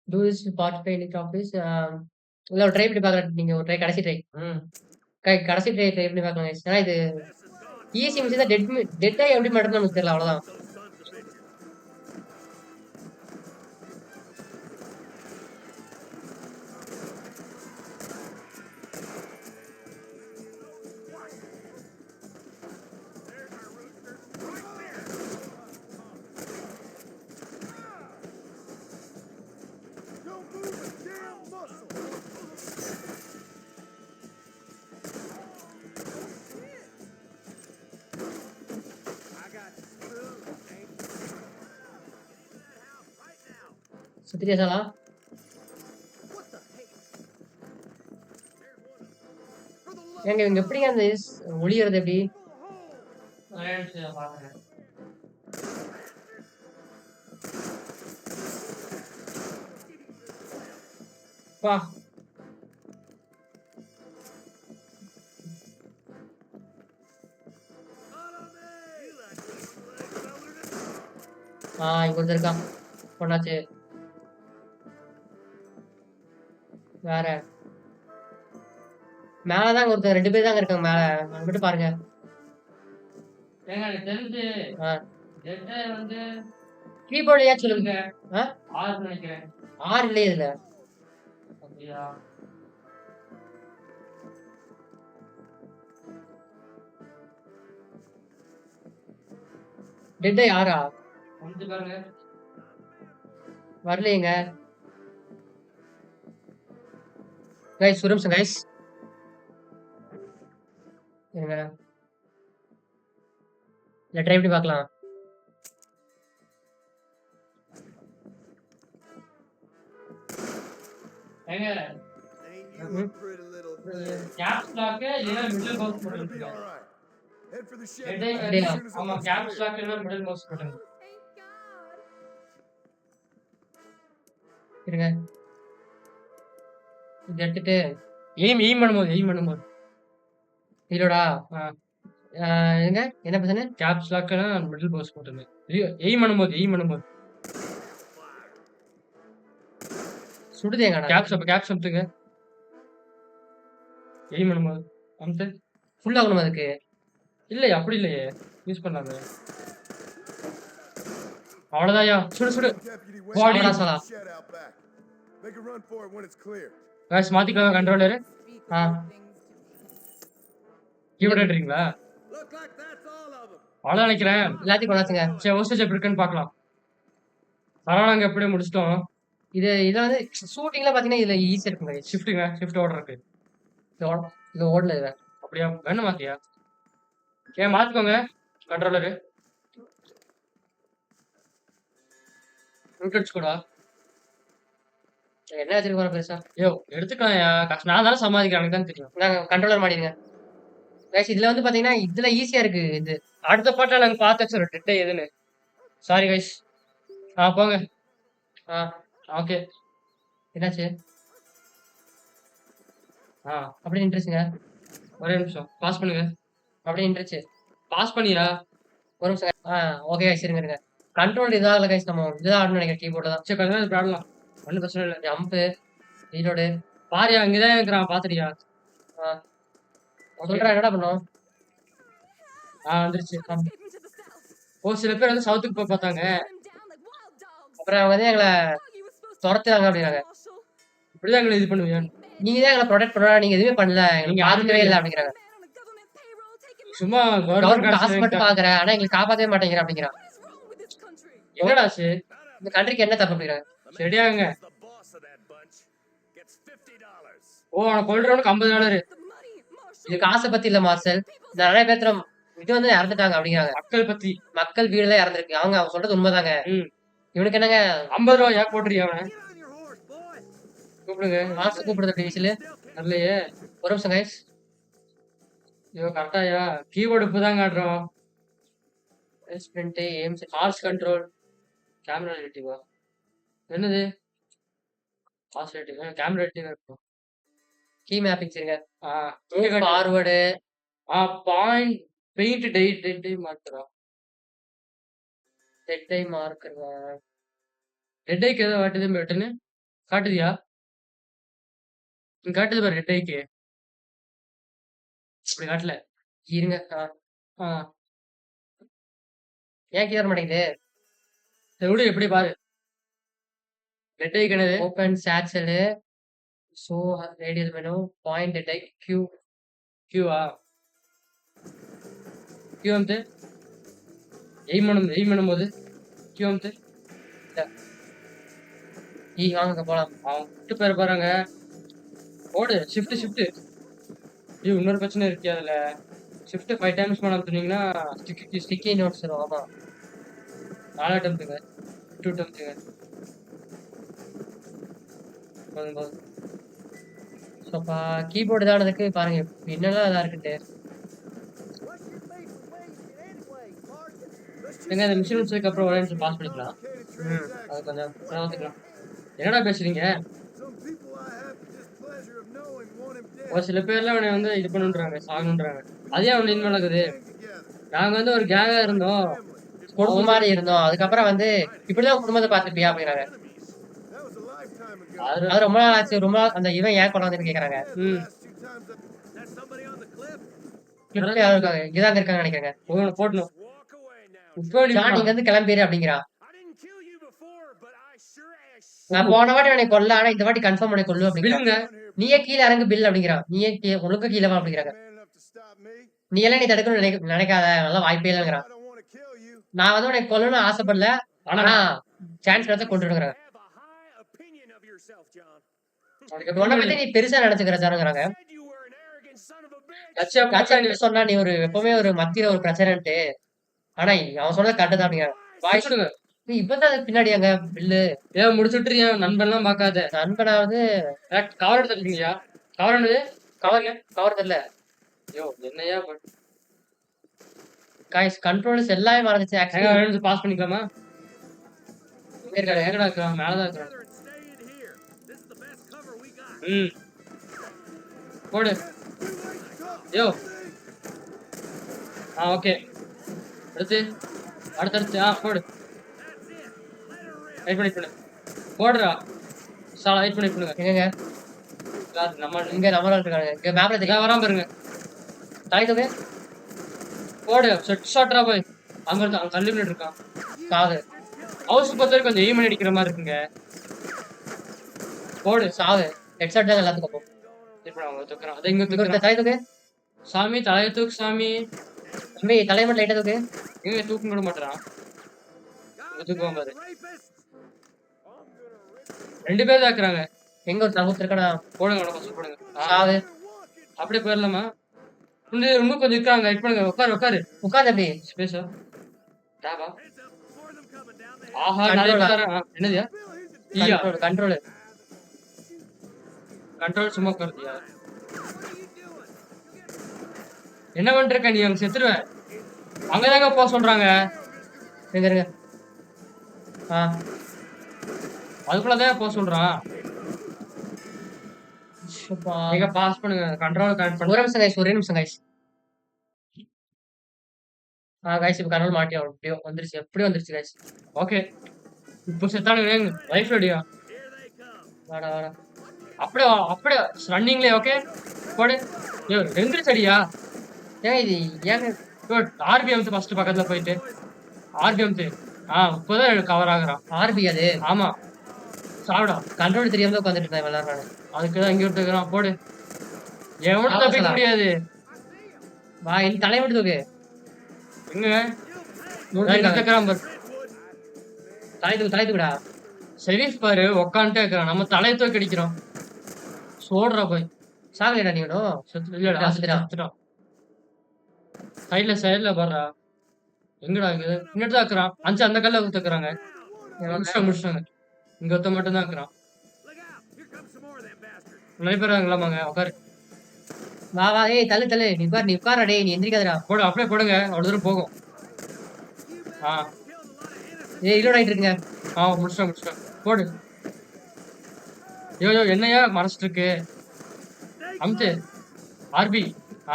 do this to participate in the office. இல்ல ஒரு ட்ரை பண்ணி பார்க்கலாம். நீங்க ஒரு ட்ரை கடைசி ட்ரை. கடைசி ட்ரை பண்ணி பார்க்கலாம். ஏன்னா இது ஈஸி மிஷன் தான். டெட் ஐ எப்படி மட்டும் நமக்கு தெரியல. அவ்வளவுதான். Don't move a damn muscle. I got the smooth, ain't you? சுத்திரியா சாலா? ஏங்க இவங்க எப்படிங்க அந்த ஒளியறது எப்படி? ஒரே நிமிஷம் பாக்குறேன். அப்பா! இங்க ஒருத்தன் இருக்கான். பொண்ணாச்சு. வேற. மேலதான் ஒருத்தன் 2 பேர் தாங்க இருக்காங்க மேல. அங்கிட்டு பாருங்க. ஏங்க எனக்கு தெரிஞ்சு ஆ. டெட்டை வந்து கீபோர்ட்லயா சொல்லுங்க. ஆ? 6 நினைக்கிறேன். 6 இல்லையே இதுல. அப்படியா? டெட் 6ஆ? வந்து பாருங்க. வரலையேங்க. கைஸ் ஒரு நிமிஷம் கைஸ். இருங்க. இல்ல ட்ரை பண்ணி பார்க்கலாம். ஏங்க Ain't you a pretty little thing? Caps lock இல்லைன்னா middle mouse You're gonna be போட்டுருங்க. all right. Head for the shed. டெட்டை அப்படியா? as soon as it ஆமா looks கேப்ஸ் clear. லாக் இல்லைன்னா மிடில் மவுஸ் போட்டுருங்க. இருங்க. இது எடுத்துட்டு எய்ம் பண்ணும்போது இதோடா ஆ, எங்க என்ன பிரச்சனை? கேப்ஸ் லாக்னா மிடில் மவுஸ் போட்டுருங்க. எய்ம் பண்ணும்போது சுடுதேங்க கேப்ஸ் அமுத்துங்க. எய்ம் பண்ணும்போது அமுத்து. ஃபுல் ஆகணும் அதுக்கு. இல்லையே அப்படி இல்லையே யூஸ் பண்ணலாமே. அவ்வளோதான்யா. சுடு Deputy Body. waiting Sola. for the shed out back. Make a run for it when it's clear. Guys மாத்திக்கலாம் கண்ட்ரோலரு. ஆ. கீபோர்டுன்றீங்களா? Look like that's all of them. அவ்வளோ நினைக்கிறேன். எல்லாத்தையும் கொண்டாச்சுங்க. சரி ஹோஸ்டேஜ் எப்படி இருக்குன்னு பார்க்கலாம். பரவாயில்லங்க எப்படியே முடிச்சிட்டோம். இதுல வந்து ஷூட்டிங்ல பாத்தீங்கன்னா இதுல ஈஸியா இருக்குங்க. ஷிஃப்ட் ஓர்டர் இருக்கு. இது ஓடல இது. அப்படியா வேணும் மாத்தியா? ஏன் மாத்திக்கோங்க கண்ட்ரோலரு. இன்ட்ரெஸ்ட் கூட என்ன வச்சிருக்கோம் பெருசா? எடுத்துக்கலாம்யா. நான் தானே சமாளிக்கிறேன் எனக்கு தான் தெரியும். நாங்க கண்ட்ரோலர் மாட்டிடுங்க. கைஸ் இதுல வந்து பாத்தீங்கன்னா இதுல ஈஸியா இருக்கு இது. அடுத்த பாட்டில் நாங்கள் பார்த்து சார் டெட்டை எதுன்னு. Sorry guys. போங்க. ஓகே. என்னாச்சு? அப்படி நின்றுச்சுங்க. ஒரே நிமிஷம் பாஸ் பண்ணுங்க. அப்படியே நின்றுச்சு. பாஸ் பண்ணியா? ஒரு நிமிஷம். ஓகே கைஸ் இருங்க. கண்ட்ரோல் இதாகல கைஸ். நம்ம இதுதான் ஆடணும் நினைக்கிறேன். கீபோர்டு தான். சரி கொஞ்ச நேரம் விளையாடலாம். ஒன்றும் பிரச்சனை இல்லை. ஜம்ப்பு ரீலோடு பாரியா இங்கதான் இருக்கிறான் பாத்துறியா? சொல்றேன் என்னடா பண்ணும். வந்துருச்சு. சில பேர் வந்து சவுத்துக்கு போய் பார்த்தாங்க. அப்புறம் அவங்க வந்து எங்களை துரத்துறாங்க அப்படிங்கிறாங்க. இப்படிதான் எங்களை இது பண்ணுவியா? நீங்க தான் எங்களை ப்ரொடெக்ட் பண்ணா, நீங்க எதுவுமே பண்ணல, நீங்க எங்களுக்கு யாருமே பாத்துக்கவே இல்லை அப்படிங்கிறாங்க. சும்மா கவர்மெண்ட் கவர்மெண்ட் காசு மட்டும் பாக்குறேன், ஆனா எங்களுக்கு காப்பாத்தவே மாட்டேங்கிற அப்படிங்கிறான். என்னடா ஆச்சு? இந்த கண்ட்ரிக்கு என்ன தப்பு அப்படிங்கிறாங்க. சரியாங்க. The boss of that bunch gets $50. அவனை கொல்றவனுக்கு $50. இது காசை பத்தி இல்ல மார்சல். நிறைய பேர் இது வந்து இறந்துட்டாங்க அப்படிங்கிறாங்க. மக்கள் பத்தி. மக்கள் வீடுலாம் இறந்துருக்கு. அவங்க சொல்றது உண்மைதாங்க. இவனுக்கு என்னங்க $50 ஏன் போட்டுறியா அவனை? Get on your horse, boy. கூப்பிடுங்க. மாசு கூப்பிடுறது அப்படி விசிலு. வரலையே. ஒரு நிமிஷம் கைஸ். கரெக்டாயா? கீபோர்டு இப்பதான் காட்டுறோம். Sprint aim horse control camera ரேட்டிவா? என்னது ஹார்ஸ் ரேட்டிவ்? கேமரா ரேட்டிவ் இருக்கும். கீ மேப்பிங்ஸ் இருங்க. இங்க ஃபார்வர்டு பாயிண்ட் பெயிண்ட் டேட் மாத்துறா. டெட் ஐ மார்க்கர் ரெட் ஐக்கு ஏதோ காட்டுது பட்டுன்னு காட்டுதியா? இங்க காட்டுது பாரு ரெட் ஐக்கு. இப்படி காட்டல. இருங்க. ஏன் கீழ வர மாட்டேங்குது? விடு எப்படி பாரு. ரெட் ஐ கிணது open satchel show radial menu point dead eye கியூவா? கியூ வந்து எய்ம் பண்ணும்போது கியூ வந்து வாங்க போலாம். அவன் விட்டு பேர் பாருங்க. ஓடு ஷிஃப்ட். இன்னொரு பிரச்சனை இருக்கு அதுல. ஷிஃப்ட் 5 டைம்ஸ் மேல அமுத்துனீங்கன்னா ஸ்டிக்கி நோட்ஸ் வரும். ஆமா 4 அட்டம்ப்ட்டுங்க 2 அட்டம்ப்ட்டுங்க. அப்பா கீபோர்டு இதானதுக்கு பாருங்க என்னெல்லாம் இதா இருக்குன்ட்டு. What's your beef with Williamson anyway, Martin? Let's ஏங்க just அந்த say மிஷின் he's முடிச்சதுக்கு அப்புறம் ஒரே a நிமிஷம் பாஸ் பண்ணிக்கலாம். complicated அது transaction. கொஞ்சம் பார்த்துக்கலாம். என்னடா பேசுறீங்க? Some people I have the displeasure of knowing want him ஒரு dead. சில பேர்லாம் அவன வந்து இது பண்ணுன்றாங்க, சாகணுன்றாங்க. அது ஏன் அவன இனிமேல் ஆகுது? Gang together. நாங்க வந்து ஒரு கேங்கா இருந்தோம். குடும்பம் மாரி இருந்தோம். அதுக்கப்புறம் வந்து இப்படிதான் குடும்பத்த பார்த்துப்பியா அப்படிங்கிறாங்க. That was a lifetime ago. அது அது ரொம்ப நாள் ஆச்சு. ரொம்ப நாள் அந்த இவன் ஏன் கொண்டாந்துன்னு கேக்குறாங்க. Yeah, the ம். last two times that's somebody on the cliff. கிளிப்ல யாரும் இருக்காங்க. இங்கதான் இருக்காங்க நினைக்கிறேங்க. போகணும், போடணும். Walk away now. இப்போ நீ ஜான் இங்க இருந்து கிளம்பிரு அப்படிங்கிறான். I didn't kill you before, but I sure as நான் போன வாட்டி உன்னை கொல்ல, ஆனா இந்த வாட்டி கன்ஃபார்ம் உன்னை கொல்லு அப்படிங்கிறான். விழுங்க. நீயே கீழ இறங்கு பில் அப்படிங்கிறான். நீயே ஒழுங்கா கீழ வா அப்படிங்கிறாங்க. man enough to stop me. நீ எல்லாம் நீ தடுக்கணும்னு நினைக்காத. நல்லா வாய்ப்பே இல்லைங்கிறான். I don't want to kill you. நான் வந்து உன்னை கொல்லணும்னு ஆசைப்படல. ஆனா சான்ஸ் கிடைச்சா கொண்டுடுங்கிறாங்க. Have a high opinion of yourself, John. உன்னை அதுக்கப்புறம் பத்தி நீ பெருசா நினைச்சுக்கிற சாருங்கிறாங்க. Said you were an arrogant son of a bitch. கட்சியா காட்சி எப்படி சொன்னா நீ ஒரு எப்பவுமே ஒரு மத்தியில ஒரு பிரச்சனைன்ட்டு. ஆனா அவன் சொன்னது கரெக்ட் தான் அப்படிங்கிறாங்க. வாய்ஸ் வாய்ச்சுடுங்க. நீ இப்பதான் பின்னாடி அங்க பில்லு ஏன் முடிச்சுட்டு என் நண்பன்லாம் பார்க்காத. நண்பனாவது கவர் எடுத்துருக்கீங்களா? கவர் என்னது? கவர் தெரியல. ஐயோ என்னையா காய்ஸ் கண்ட்ரோல்ஸ் எல்லாமே மறந்துச்சு ஆக்சுவலி. எங்க பாஸ் பண்ணிக்கலாமா? எங்க இருக்காரு? எங்கடா இருக்கிறான்? மேலதான் இருக்கிறான். Together and stay in here. This is the best cover we got. ம். போடு. யோ. ஓகே. அடுத்து போடு. வெயிட் பண்ணு. போடுறா. சாலா வெயிட் பண்ணுங்க. எங்கங்க நம்ம இங்க நம்மள இருக்காங்க. இங்க மேப்ல தெரியும். வராம பாருங்க. தாய்துக்கு போடு. செட் ஷாட்ரா போய். அங்க இருந்து அங்க தள்ளி நின்னு இருக்கான். சாவு ஹவுஸ் பொறுத்தவரைக்கும் கொஞ்சம் எய்ம் பண்ணி அடிக்கிற மாதிரி இருக்குங்க. போடு. சாவு ஹெட்செட் தான் எல்லாத்துக்கும் போ. இப்போ அவங்க தூக்குறான். அதை இங்க இங்க தூக்குறான். தாய்துக்கு சாமி தலையை தூக்கு சாமி. தம்பி தலைமை லைட்டா தூக்கு. எங்க தூக்க கூட மாட்டான். தூக்குவான் பாரு. ரெண்டு பேர் தாக்குறாங்க. எங்க ஒரு தகுத்து இருக்கடா. போடுங்க ஃபர்ஸ்ட் போடுங்க. சாவு அப்படியே போயிடலாமா? இன்னும் கொஞ்சம் இருக்காங்க. வெயிட் பண்ணுங்க. உட்காரு. உட்காந்து தம்பி. ஸ்பேஸா? டாபா. For them coming down there. ஆஹா நிறைய பேர் தரேன். என்னதியா? ஈயா. கண்ட்ரோல் கண்ட்ரோல் சும்மா உட்காருதியா? என்ன பண்ணிருக்க நீ? அங்க செத்துருவ. அங்கதாங்க போக சொல்றாங்க. இருங்க அதுக்குள்ளதான் போக சொல்றான். நீங்க பாஸ் பண்ணுங்க. கண்ட்ரோல் கனெக்ட் ஒரு பண்ணுங்க. நிமிஷம் கைஸ், ஒரே நிமிஷம் கைஸ். கைஸ் இப்போ கண்ட்ரோல் மாட்டியா? எப்படியோ வந்துருச்சு. எப்படி வந்துருச்சு கைஸ்? ஓகே. இப்போ செத்தானுங்க. லைஃப் ரெடியா? வாடா அப்படியே ரன்னிங்ல. ஓகே போடு. எந்திரிச்சு அடியா. ஏங்க இது ஏங்க ஆர்பிஎம் ஃபர்ஸ்ட் பக்கத்துல போயிட்டு ஆர்பிஎம் இப்போதான் கவர் ஆகுறான். ஆர்பி அது? ஆமா. சாப்பிடா. கண்ட்ரோல் தெரியாம தான் உட்காந்துட்டு இருந்தேன் விளையாடுறானு. அதுக்குதான் இங்க விட்டுக்கிறான். போடு. எவனும் தப்பிக்க முடியாது. வா என் தலை விட்டு தூக்கு. எங்க தக்கிறான் பாரு. தலை தூக்குடா. ஷெரீஃப் பாரு உக்காந்துட்டே இருக்கிறான். நம்ம தலையை தூக்கி அடிக்கிறோம். சோடுறா போய். சாகலைடா நீ விடும். இல்லடா செத்துட்டான். சைட்ல பாடுறா. எங்கடா இருக்குது? இங்கிட்டு தான் இருக்கிறான். அந்த கல்ல தக்குறாங்க. முடிச்சிட்டாங்க. இங்க ஒருத்த மட்டும் தான் இருக்கிறான். Look out. Here comes some more of them bastards. நிறைய பேர் வாங்கலாமாங்க. உட்காரு. வா ஏய் தள்ளு நீ உட்கார டேய், நீ எந்திரிக்காதடா. போடு. அப்படியே போடுங்க. அவ்வளவு தூரம் போகும். ஏய் ரீலோட் ஆயிட்டு இருக்குங்க. முடிச்சிட்டேன். போடு. யோ என்னையா மறைச்சிட்டு இருக்கு? அமுத்து. ஆர்பி.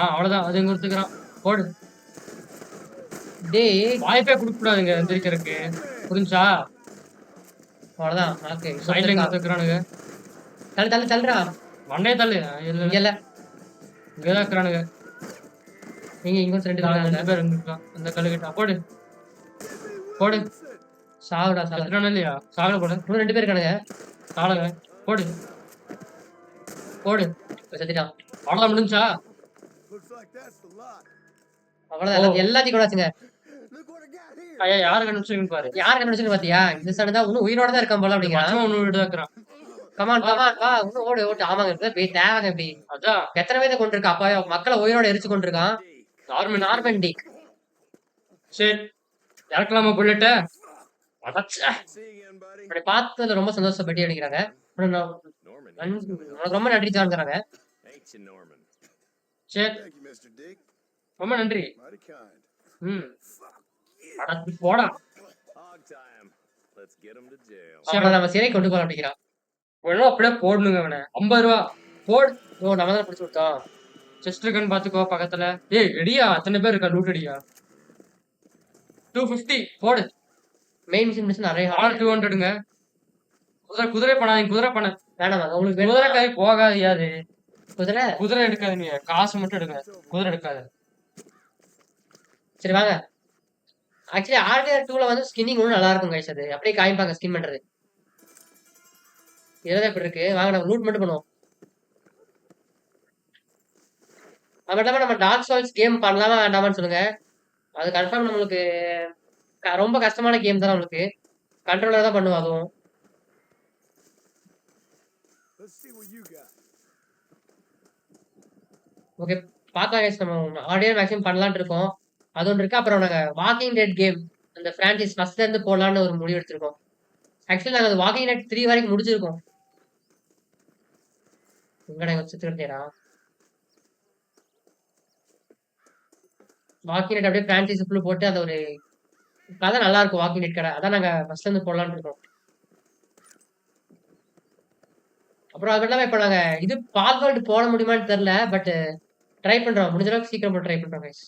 அவ்வளவுதான். அது எங்க ஒருத்துக்கிறான். போடு. டேய் வாய்ப்பே கொடுக்க கூடாதுங்க எந்திரிக்கிறதுக்கு. புரிஞ்சா? அவ்வளவுதான். ஓகே சைட்ல எங்க ஒருத்துக்கிறானுங்க. தள்ளுடா. மண்டையே தள்ளு. இங்க இல்ல. இங்கதான் இருக்கிறானுங்க. இங்க ரெண்டு பேர் இருக்கான். அந்த கல்லு கிட்ட போடு. சாவுடா. செத்துறானே இல்லையா? சாகல போடு. இன்னும் ரெண்டு பேர் இருக்கானுங்க. சாகல. போடு. செத்துட்டான். அவ்வளவுதான் முடிஞ்சா? Looks like that's the lot. அவ்வளவுதான். எல்லாத்தையும் கூட வச்சுங்க. Look what I got here. ஐயா யாரு கண்டுபிடிச்சிருக்குன்னு பாரு. யார் கண்டுபிடிச்சு பாத்தியா? இந்த சண்டை தான் இன்னும் உயிரோட தான் இருக்கான் போல அப்படிங்கிறான். மச்சம் ஒண்ணு வீடு இருக்கிறான். கமான் வா இன்னும் ஓடு. ஆமாங்க தேவைங்க இப்படி. அதான் எத்தனை பேரை கொண்டிருக்கா? அப்பா மக்களை உயிரோட எரிச்சு கொண்டிருக்கான். நார்மன் டீக். சரி இறக்கலாமா புல்லட்ட? See you again, buddy. அப்படி பார்த்ததுல ரொம்ப சந்தோஷப்பட்டு அடிக்கிறாங்க. Norman. உனக்கு ரொம்ப நன்றி சார்ங்கிறாங்க. meet you, Norman. சரி, Thank you, Mr. Dick. ரொம்ப நன்றி. Mighty kind. ம். அட போடா. Hog time. Let's get him to jail. அவன நம்ம சிறை கொண்டு போறோம் அப்படிங்கிறான். வேணா அப்படியே போடணுங்க அவன. 50 ரூபா. போடு. ஓ நம்ம தான் பிடிச்சு விட்டோம். செஸ்ட் இருக்கான்னு பாத்துக்கோ பக்கத்துல. ஏய் ரெடியா? அத்தனை பேர் இருக்கா லூட் அடியா? 250 போடு. மெயின் மிஷன் நிறைய ஆல் 200ங்க. குதிரை பண்ணாதீங்க, குதிரை பண்ண. வேணாம் உங்களுக்கு குதிரை வேணும் கை போகாதியா அது. குதிரை. குதிரை எடுக்காது நீ. காசு மட்டும் எடுங்க. குதிரை எடுக்காது. சரி வாங்க. ஆக்சுவலி ஆர்டிஆர் 2ல வந்து ஸ்கின்னிங் இன்னும் நல்லா இருக்கும் கைஸ். அது அப்படியே காமிப்பாங்க ஸ்கின் பண்றது. இதுதான் இப்படி இருக்கு. வாங்க நம்ம லூட் மட்டும் பண்ணுவோம். அது மட்டும் இல்லாம நம்ம டார்க் சோல்ஸ் கேம் பண்ணலாமா வேண்டாமான்னு சொல்லுங்க. அது கன்ஃபார்ம் நம்மளுக்கு ரொம்ப கஷ்டமான கேம் தான் நம்மளுக்கு. கண்ட்ரோலர் தான் பண்ணுவோம் அதுவும். Let's see what you got. Okay பார்க்கலாம் கைஸ். நம்ம ஆடியோ மேக்ஸிமம் பண்ணலாம்னு இருக்கோம். அது ஒன்று இருக்கு. அப்புறம் நாங்கள் வாக்கிங் டெட் கேம் அந்த ஃப்ரான்ச்சைஸ் ஃபர்ஸ்ட்ல இருந்து போடலான்னு ஒரு முடிவு எடுத்திருக்கோம். ஆக்சுவலி நாங்கள் அது வாக்கிங் டெட் 3 வரைக்கும் முடிச்சிருக்கோம். எங்கடா வச்சுருந்தேடா வாக்கிங் டெட் அப்படியே ஃப்ரான்ச்சைஸ் ஃபுல்லு போட்டு அந்த ஒரு கதை நல்லா இருக்கும். வாக்கிங் டெட் கடை அதான் நாங்கள் ஃபர்ஸ்ட்ல இருந்து போடலான்னு இருக்கோம். அப்புறம் அது மட்டும் இல்லாமல் இப்போ நாங்கள் இது பால் வேர்ல்டு போட முடியுமான்னு தெரில. பட் ட்ரை பண்ணுறோம். முடிஞ்ச அளவுக்கு சீக்கிரம் போட்டு ட்ரை பண்ணுறோம் கைஸ்.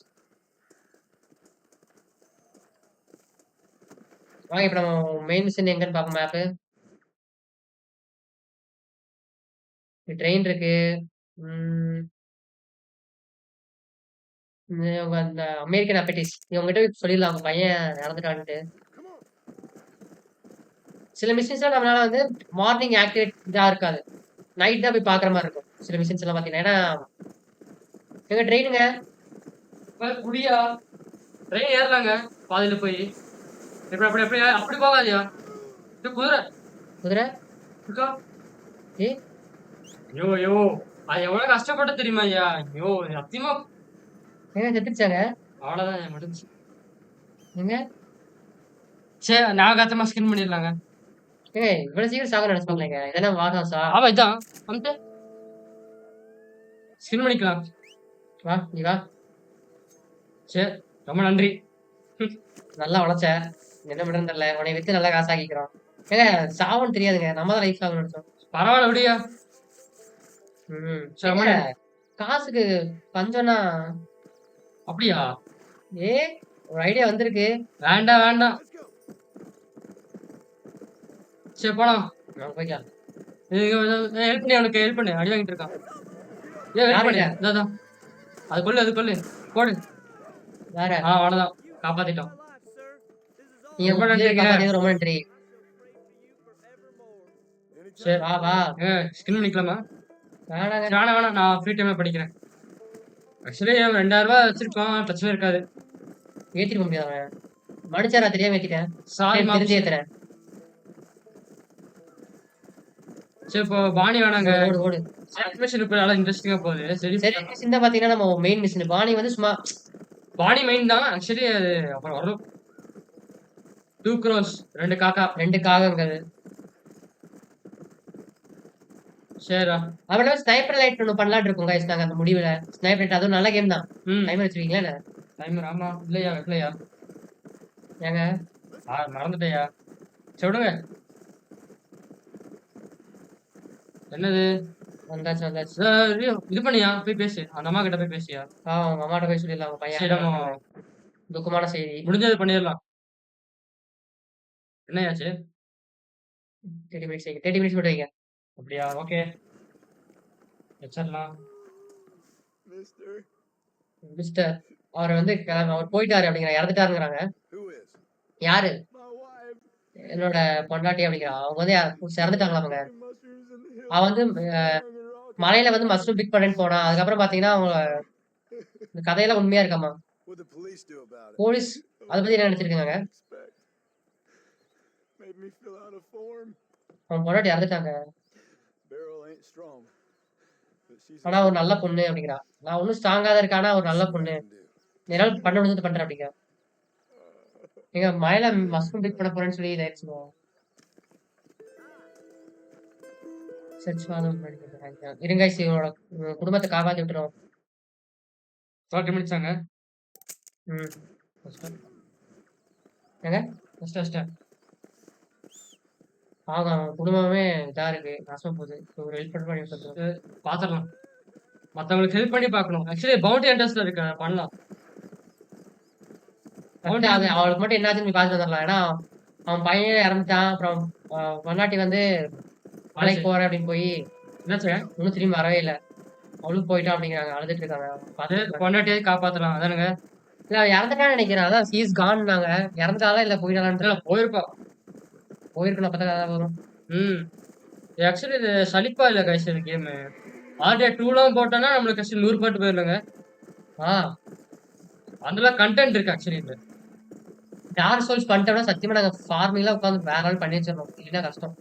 வாங்க இப்போ நம்ம மெயின் மிஷன் எங்கன்னு பார்ப்போம். மேப்பு ட்ரெயின் இருக்கு. இவங்க அந்த அமெரிக்கன் அப்பெட்டிஸ் இவங்ககிட்ட போய் சொல்லிடலாம் அவங்க பையன் இறந்துட்டான்ட்டு. Come on. சில மிஷின்ஸ்லாம் நம்மளால வந்து மார்னிங் ஆக்டிவேட் இதாக இருக்காது. நைட் தான் போய் பார்க்குற மாதிரி இருக்கும் சில மிஷின்ஸ் எல்லாம் பார்த்தீங்கன்னா. ஏன்னா எங்க ட்ரெயினுங்க குடியா ட்ரெயின் ஏறலாங்க பாதியில போய். எப்படி அப்படி அப்படி அப்படி போகாதியா? இது குதிரை குதிரை இருக்கா? ஏ ஐயோ ஐயோ அது எவ்வளவு கஷ்டப்பட்ட தெரியுமா ஐயா? ஐயோ சத்தியமா ஏங்க செத்துச்சாங்க அவ்வளவுதான் முடிஞ்சு. எங்க சரி ஞாபகத்தமா ஸ்கின் பண்ணிடலாங்க. ஏங்க இவ்வளவு சீக்கிரம் சாக நினைச்சுப்பாங்க. இதெல்லாம் வாகாசா? ஆமா இதான் வந்து ஸ்கின் பண்ணிக்கலாம். வா நீ வா. சரி ரொம்ப நன்றி. நல்லா உழைச்ச. என்ன பண்றேன்னு தெரியல. உன்னை வித்து நல்லா காசாக்கிக்கிறோம். ஏங்க சாவுன்னு தெரியாதுங்க. நம்ம தான் லைஃப் ஆகணும்னு நினைச்சோம். பரவாயில்ல விடியா. சரி, ஏங்க, காசுக்கு பஞ்சம்னா அப்படியா? ஏ ஒரு ஐடியா வந்திருக்கு. வேண்டாம் வேண்டாம். சரி போலாம். நம்ம போய்க்கலாம். ஹெல்ப் பண்ணி அவனுக்கு ஹெல்ப் பண்ணு. அடி வாங்கிட்டு இருக்கான். ஏன் ஹெல்ப் பண்ணு. இதான் அது கொள்ளு அது கொள்ளு போடு. வேற அவ்வளவுதான் காப்பாத்திட்டோம். நீங்க ரொம்ப நன்றிங்க. காப்பாத்தினது ரொம்ப நன்றி. சரி வா வா. ஸ்கின் பண்ணிக்கலாமா? வேணாங்க. வேணாம் வேணாம் நான் ஃப்ரீ டைம்ல படிக்கிறேன். ஆக்சுவலி 2000 ரூபாய் வச்சிருக்கோம். பிரச்சனை இருக்காது. ஏத்திட்டு போக முடியாது. மனுச்சாரா தெரியாம ஏத்திட்டேன். சாரி தெரிஞ்சு ஏத்துறேன். சரி இப்போ பாணி வேணாங்க. ஓடு ஓடு. அனிமேஷன் இப்போ நல்லா இன்ட்ரெஸ்டிங்கா போகுது. சரி சரி மிஷின் பாத்தீங்கன்னா நம்ம மெயின் மிஷின் பாணி வந்து சும்மா பாணி மைண்ட் தான் ஆக்சுவலி. அது அப்புறம் வரும் 2 crores 2 காக்கா 2 காகங்கள். சரிடா. அப்புறம் ஸ்னைப்பர் லைட் ஒன்று பண்ணலான்னு இருக்கோம் கைஸ். நாங்க அந்த முடிவுல ஸ்னைப்பர் லைட் அதுவும் நல்ல கேம் தான். டைமர் வச்சிருக்கீங்களா என்ன? டைமர் ஆமா இல்லையா இல்லையா ஏங்க மறந்துட்டேயா. சரி விடுங்க. என்னது வந்தாச்சு வந்தாச்சு. இது பண்ணியா போய் பேசு. அந்த அம்மா கிட்ட போய் பேசியா? அவங்க அம்மாட்ட போய் சொல்லிடலாம். அவங்க சரி நம்ம பையன் துக்கமான செய்தி. முடிஞ்சது பண்ணிடலாம். என்னையாச்சு? 30 மினிட்ஸ் 30 மினிட்ஸ் மட்டும் வைங்க. அப்படியா? ஓகே வச்சிடலாம். Mister. மிஸ்டர் அவர் வந்து அவர் போயிட்டாரு அப்படிங்கிற இறந்துட்டாருங்கிறாங்க. Who is? யாரு? My wife. என்னோட பொண்டாட்டி அப்படிங்கிறா. அவங்க வந்து இறந்துட்டாங்களா அவங்க. Mushrooms in the hills. அவ வந்து மலையில வந்து மஷ்ரூம் பிக் பண்ணேன்னு போனா. அதுக்கப்புறம் பாத்தீங்கன்னா அவங்க இந்த கதையெல்லாம் உண்மையா இருக்காமா. What the police do about it? Police அதை பத்தி என்ன நினைச்சிருக்காங்க? Expect. Made me fill out a form. அவங்க பொண்டாட்டி இறந்துட்டாங்க. Beryl ain't strong. But she's ஆனா ஒரு நல்ல பொண்ணு அப்படிங்கிறா. நான் ஒன்னும் ஸ்ட்ராங்கா தான் இருக்கேன். ஆனா ஒரு நல்ல பொண்ணு. என்னால பண்ண முடிஞ்சது பண்றேன் அப்படிங்க. எங்க மலையில மஷ்ரூம் பிக் பண்ண போறேன்னு சொல்லி இதாயிருச்சுங்க. சச்சிவாதம் இருங்க guys, இவனோட குடும்பத்தை காப்பாத்தி விட்டுரும். 40 மினிட்ஸாங்க. ம் ஏங்க ஃபர்ஸ்ட் அவங்க அவன் குடும்பமே இதா இருக்கு, நாசமா போகுது. ஒரு ஹெல்ப் பண்ணி விட்டுரும். பாத்துடலாம். மத்தவங்களுக்கு ஹெல்ப் பண்ணி பார்க்கணும். ஆக்சுவலி பவுண்டி ஹண்டர்ஸ்ல இருக்க பண்ணலாம். கரெக்டா அது அவளுக்கு மட்டும் என்னாச்சுன்னு போய் பார்த்துட்டு வந்துடலாம். ஏன்னா அவன் பையன் இறந்துட்டான். அப்புறம் பொண்டாட்டி வந்து மலைக்கு போறேன் அப்படின்னு போய் என்னாச்சுங்க? இன்னும் திரும்பி வரவே இல்லை. அவளும் போயிட்டான் அப்படிங்கிறாங்க, அழுதுட்டு இருக்காங்க. அது பொண்டாட்டியாவது காப்பாத்தலாம். அதானுங்க. இல்ல அவன் இறந்துட்டான்னு நினைக்கிறேன். அதான் சீஸ் கான்னாங்க. இறந்துட்டாலா இல்ல போயிட்டாலான்னு இல்ல போயிருப்பா. போயிருக்கணும், அப்பதான் கதை வரும். ஆக்சுவலி இது சலிப்பா இல்ல கைஸ் இந்த கேம். ஆர்டே 2லாம் போட்டோம்னா நம்மளுக்கு ஆக்சுவலி 100 பாட்டு போயிடலங்க. ஆ அதெல்லாம் கண்டென்ட் இருக்கு ஆக்சுவலி இது. டார்க் சோல்ஸ் பண்ணிட்டோம்னா சத்தியமா நாங்க ஃபார்மிங்லாம் உட்காந்து வேற நாள் பண்ணி வச்சிடணும். இல்லைன்னா கஷ்டம்.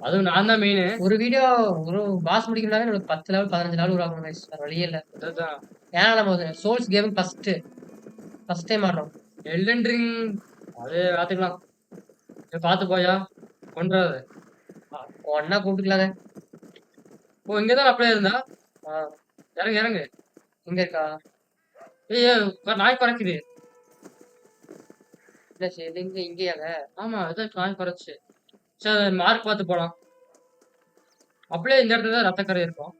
அதுவும் நான் தான் மெயின். ஒரு வீடியோ ஒரு பாஸ் முடிக்கணும்னாவே நம்மளுக்கு 10 லெவல் 15 லெவல் உருவாக்கணும் guys. வேற வழியே இல்ல. அதுதான் ஏன்னா நம்ம சோல்ஸ் கேம் ஃபர்ஸ்ட் டைம் ஆடுறோம். எல்டன் ரிங் அது பாத்துக்கலாம். பாத்து போயா கொன்றாது. ஒன்னா கூப்பிட்டுக்கலாங்க. ஓ இங்கதான் அப்படியே இருந்தா. ஆ, இறங்கு இறங்கு. இங்க இருக்கா? ஏய் நாய் பறக்குது. இல்ல சரி, இங்க இங்கேயாங்க? ஆமா இதான் நாய் பறச்சு. சரி மார்க் பார்த்து போலாம். அப்படியே இந்த இடத்துல தான் ரத்தக்கரை இருக்கும்.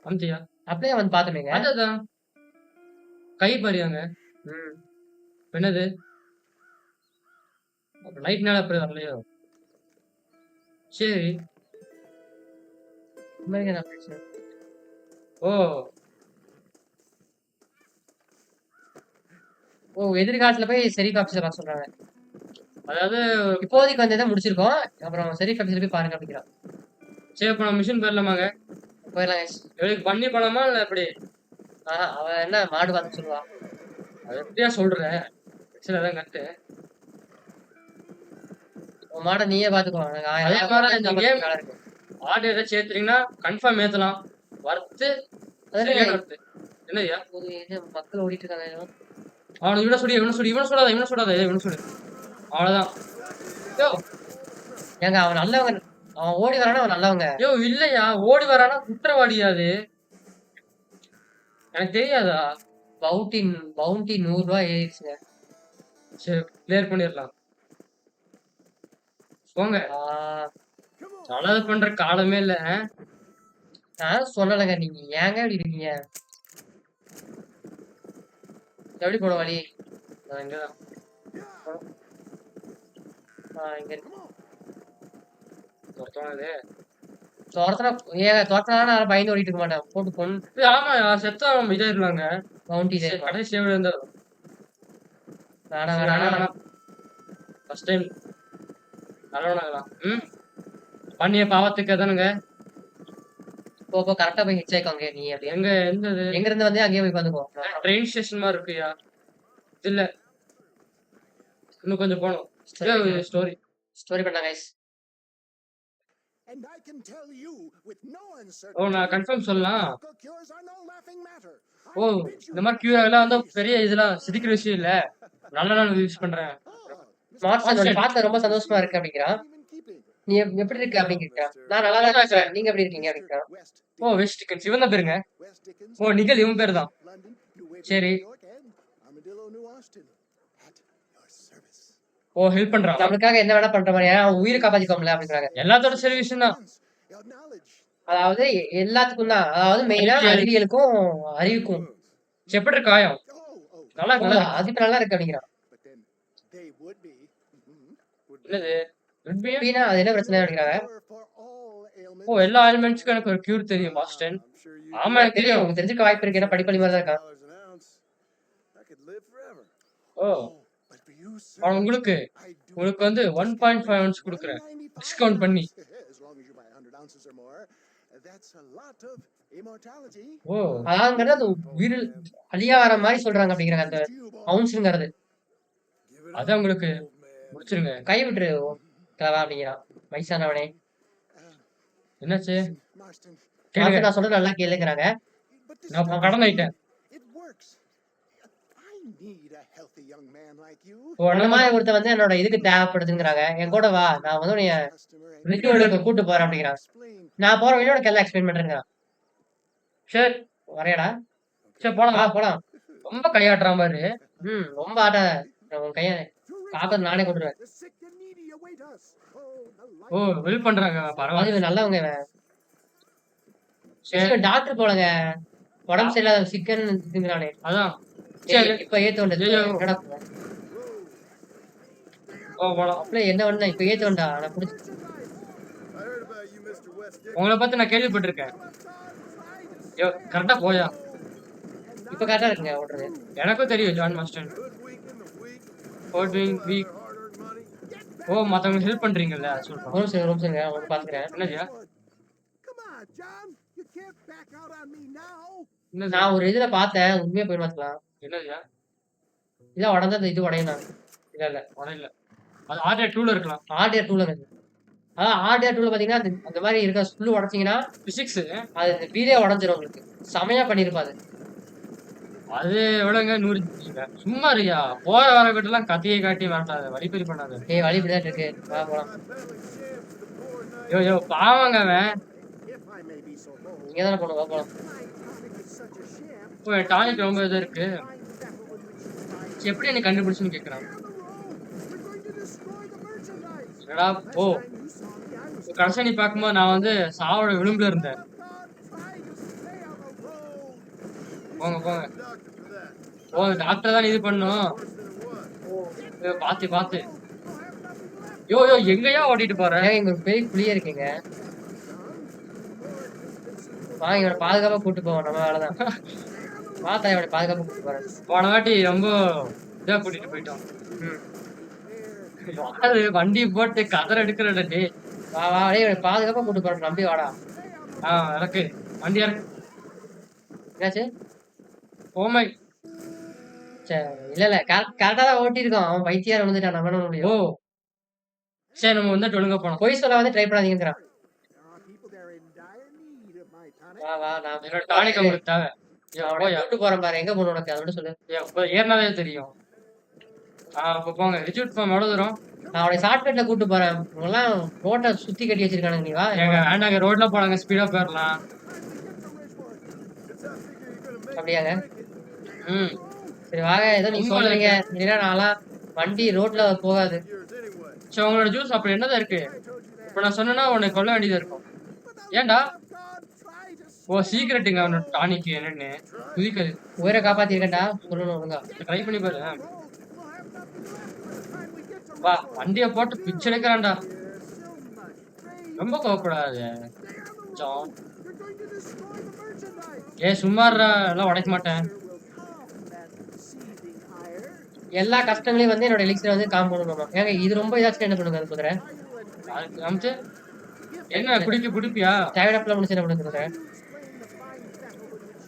அம்தியா அப்படியே வந்து பாத்துமேங்க. அதான் கை பறியாங்க. ம் என்னது லைட்னால அப்படி வரலையோ. சரி உண்மைங்க நான் பேசுறேன். ஓ ஓ எதிர்காலத்துல போய் செரிஃப் ஆஃபீஸர் வர சொல்றாங்க. அதாவது இப்போதைக்கு வந்து இதை முடிச்சிருக்கோம். அப்புறம் செரிஃப் ஆஃபீஸர் போய் பாருங்க அப்படிங்கிறான். சரி இப்போ நம்ம மிஷின் போயிடலாமாங்க? போயிடலாம் guys. எதுக்கு பண்ணி போலாமா இல்ல எப்படி? அவன் என்ன மாடு பார்த்து சொல்லுவான். அது எப்படியா சொல்றேன். சரி அதான் கட்டு. உன் மாடை நீயே பாத்துக்கோ. எனக்கு அதே மாதிரி இந்த game வேலை இருக்கு. ஆர்டர் ஏதாச்சும் சேர்த்துறீங்கன்னா கன்ஃபார்ம் ஏத்தலாம். வர்த்து சரியான வர்த்து. என்னய்யா ஒரு இது மக்கள் ஓடிட்டு இருக்காங்க. அவனை இவனை சுடி இவனை சுடாத. அவ்வளவுதான். யோ ஏங்க அவன் நல்லவங்க. அவன் ஓடி வரானா அவன் நல்லவங்க. யோ இல்லையா ஓடி வரானா குற்றவாளியா அது? எனக்கு தெரியாதா? பவுண்டி 100 ரூபாய் ஏறிடுச்சுங்க. சரி கிளியர் பண்ணிடலாம். போங்க. நல்லது பண்ற காலமே இல்ல. நான் சொல்லலைங்க, நீங்க ஏங்க இப்படி இருக்கீங்க? எப்படி போன வழி? நான் இங்கதான். இங்க இருக்கு. ஒருத்தவனது. துரத்தினா பயந்து ஓடிட்டு இருக்க மாட்டேன். போட்டு பொண்ணு ஆமா செத்தா நம்ம இதாயிருந்தாங்க. பவுண்டி கடைசி சேவல் இருந்தா வேணாம். ஃபர்ஸ்ட் டைம் நல்லவனாகலாம். பண்ணிய பாவத்துக்கு எதானுங்க. போ கரெக்டா போய் ஹிட் ஆயிக்கோங்க. நீ அப்படி எங்க எந்த எங்க இருந்து வந்து அங்கேயே போய் உட்காந்துக்கோ. ட்ரெயின் ஸ்டேஷன் மாதிரி இருக்குயா? இல்ல இன்னும் கொஞ்சம் போனோம். ஸ்டோரி பண்ணலாம் guys. And I can tell you with no uncertainty. ஓ நான் கன்ஃபார்ம் சொல்லலாம். Miracle cures are no laughing matter. ஓ இந்த மாதிரி கியூ எல்லாம் வந்து பெரிய இதெல்லாம் சிரிக்கிற விஷயம் இல்ல. நல்ல நாள் யூஸ் பண்றேன். மார்க்ஸ் பார்த்து ரொம்ப சந்தோஷமா இருக்கு அப்படிங்கிறான். நீ எப்படி இருக்க அப்படிங்கிறான். நான் நல்லா தான் இருக்கேன். நீங்க எப்படி இருக்கீங்க அப்படிங்கிறான். ஓ வெஸ்ட் டிக்கன்ஸ் இவன் தான் பேருங்க. ஓ நிகல் இவன் பேர் தான். சரி ஓ ஹெல்ப் பண்றான். நம்மளுக்காக என்ன வேணா பண்ற மாதிரி. அவன் உயிரை காப்பாத்திக்கோம்ல அப்படிங்கிறாங்க. எல்லாத்தோட சர்வீஸ் தான். அதாவது எல்லாத்துக்கும் தான். அதாவது மெயினா அறிவியலுக்கும் அறிவுக்கும். எப்படி காயம் நல்லா இருக்கு. அது இப்ப நல்லா இருக்கு அப்படிங்கிறான். என்னது எப்படின்னா அது என்ன பிரச்சனை அப்படிங்கிறாங்க. ஓ எல்லா ஆயில்மெண்ட்ஸ்க்கும் எனக்கு ஒரு கியூர் தெரியும் மாஸ்டர். ஆமா எனக்கு தெரியும். உங்களுக்கு தெரிஞ்சுக்க வாய்ப்பு இருக்கு. ஏன்னா படிப்படி மாதிரி தான் இருக்கான். ஓ உங்களுக்கு வந்து 1.5 ounce கொடுக்குறேன் டிஸ்கவுண்ட் பண்ணி. ஓ அதாங்கிறது அது உயிர் அழியா வர மாதிரி சொல்றாங்க அப்படிங்கிறாங்க. அந்த அவுன்ஸ்ங்கிறது அதான் உங்களுக்கு முடிச்சிருங்க. கை விட்டுரு கிளவா அப்படிங்கிறான் வயசானவனே. என்னாச்சு நான் சொல்றது நல்லா கேளுங்கிறாங்க. நான் கடன் ஆயிட்டேன். need a healthy young man like you. அந்த மாதிரி ஒருத்தன் வந்து என்னோட இதுக்கு தேவைப்படுதுங்கிறாங்க. என் கூட வா. நான் வந்து உன்னைய Customer and ரிச்சுவலுக்கு கூட்டு போறேன் அப்படிங்கிறான். explain. நான் போற வழியில உனக்கு எல்லாம் எக்ஸ்பிளைன் பண்றேங்கிறான். சரி வரையாடா? சரி போலாம் வா போலாம். ரொம்ப கையாட்டுறான் பாரு. ரொம்ப ஆட்டாத. உன் கைய காப்பாத்த நானே கொண்டுருவேன். The sick and needy await us. ஓ ஹெல்ப் பண்றாங்க பரவாயில்ல. இவன் நல்லவங்க இவன். சரி இவன் டாக்டர் போலங்க. உடம்பு சரியில்லாத சிக்கன் திங்கிறானே. அதான் சரி சரி இப்ப ஏத்த வேண்டியது. ஐயோ. என்னடா ஓ போலாம். அப்பல என்ன பண்ண இப்ப ஏத்த வேண்டா. நான் புடிச்சு I heard about you, Mr. West Dick. உங்களை பத்தி நான் கேள்விப்பட்டிருக்கேன். ஐயோ கரெக்டா போயா. இப்ப கரெக்டா இருக்குங்க ஓடுறது. எனக்கும் தெரியும் John master. Hoodwinking the weak, holding week. hard-earned money. ஓ மத்தவங்க ஹெல்ப் பண்றீங்கல்ல அது சொல்றோம். ரூம் சரிங்க உங்களுக்கு பாத்துக்கிறேன். என்னது Come on, John. You can't back out on me now. என்னது நான் ஒரு இதுல பார்த்தேன். உண்மையா போய் பார்த்துக்கலாம். என்னதுயா இதான் உடஞ்சா இந்த இது உடையும் நான். இல்ல உடையில அது ஆர்டர் 2ல இருக்கலாம். ஆர்டிஆர் 2ல இருக்கு. அதான் ஆர்டிஆர் 2ல பாத்தீங்கன்னா அந்த மாதிரி இருக்க ஸ்க்ரூ உடைச்சீங்கன்னா பிசிக்ஸ் அது இந்த வீடே உடஞ்சிரும் உங்களுக்கு. செமையா பண்ணிருப்பாது. அது எவ்வளவுங்க 100 சும்மா இருக்கியா போற வர கிட்டலாம் கத்தியை காட்டி மாட்டாத வழிப்பறி பண்ணாத. ஏய் வழி இப்படிதான் இருக்கு. வா போலாம். யோ யோ பாவங்க அவன். If I may be so bold, இங்க தானே போகணும். வா போலாம். my tonic is such a sham. ஓ டானிக் ரொம்ப இது இருக்கு. Find battle with which you fight. எப்படி நீ கண்டுபிடிச்சுன்னு கேக்குறான். Down the road. We're going to destroy the merchandise. என்னடா போ. Last time you saw me, I was கடைசியா நீ பார்க்கும்போது நான் வந்து சாவோட விளிம்புல இருந்தேன். God, try to stay on the road. போங்க போங்க. Doctor for that. ஓ டாக்டர் தான் இது பண்ணும். Worse than it was. ஏய், பாத்து பாத்து. யோ யோ எங்கயா ஓட்டிட்டு போற. ஏங்க இங்க ஒரு பெரிய புளியே இருக்கீங்க. வாங்க இவனை பாதுகாப்பா கூட்டு போவோம். நம்ம வேலைதான். பார்த்தா இவனை பாதுகாப்பா கூட்டு போறேன். போன வாட்டி ரொம்ப இதா கூட்டிட்டு போயிட்டோம். யாரு வண்டி போட்டு கதற எடுக்கிறடா டேய். வா வா டேய் இவனை பாதுகாப்பா கூட்டு போறேன். நம்பி வாடா. இறக்கு வண்டி இறக்கு. என்னாச்சு? ஓமை. சரி இல்ல கரெக்டா தான் ஓட்டியிருக்கோம். அவன் பைத்தியார் வந்துட்டான். நம்ம என்ன பண்ண ஓ முடியும்? சரி நம்ம வந்துட்டு ஒழுங்கா போனோம். பொய் சொல்ல வந்து try பண்ணாதீங்கிறான். People, they're in dire need of my tonic. வா வா நான் என்னோட டானிக் உங்களுக்கு தேவை. அவனை போயா. கூட்டு போறேன் பாரு. எங்க போகணும் உனக்கு? அதை மட்டும் சொல்லு. ஏறினாவே தெரியும். அப்ப போங்க. ரிஜூட் ஃபார்ம் எவ்வளவு தூரம்? நான் அவனை ஷார்ட்கட்ல கூட்டு போறேன். உங்கெல்லாம் ரோட்டை சுத்தி கட்டி வச்சிருக்கானுங்க. நீ வா. எங்க வேண்டாங்க ரோட்ல போனாங்க ஸ்பீடா போயிடலாம். அப்படியாங்க? ம் சரி வாங்க. ஏதோ நீங்க சொல்றீங்க. இல்லைன்னா நான்லாம் வண்டி ரோட்ல போகாது. Yours anyway. சரி உங்களோட ஜூஸ் அப்படி என்னதான் இருக்கு? இப்ப நான் சொன்னா உன்னை கொல்ல வேண்டியதா இருக்கும். ஏன்டா? ஓ சீக்ரெட்டுங்க அவனோட டானிக் என்னன்னு குதிக்காது. உயிரை காப்பாத்திருக்கேன்டா. சொல்லணும் ஒழுங்கா. ட்ரை பண்ணி பாரு. வா வண்டியை போட்டு பிச்சு எடுக்கிறான்டா. ரொம்ப கோவப்படாது ஜான். ஏ சும்மாறா எல்லாம் உடைக்க மாட்டேன். எல்லா கஷ்டங்களையும் வந்து என்னோட எலிக்ஸில் வந்து காம் பண்ணணும். ஏங்க இது ரொம்ப இதாச்சும் என்ன பண்ணுங்க குதிரை? அமிச்சு என்ன குடிப்பியா? டயர்டாப்ல முடிச்சு என்ன பண்ணுங்க குதிரை?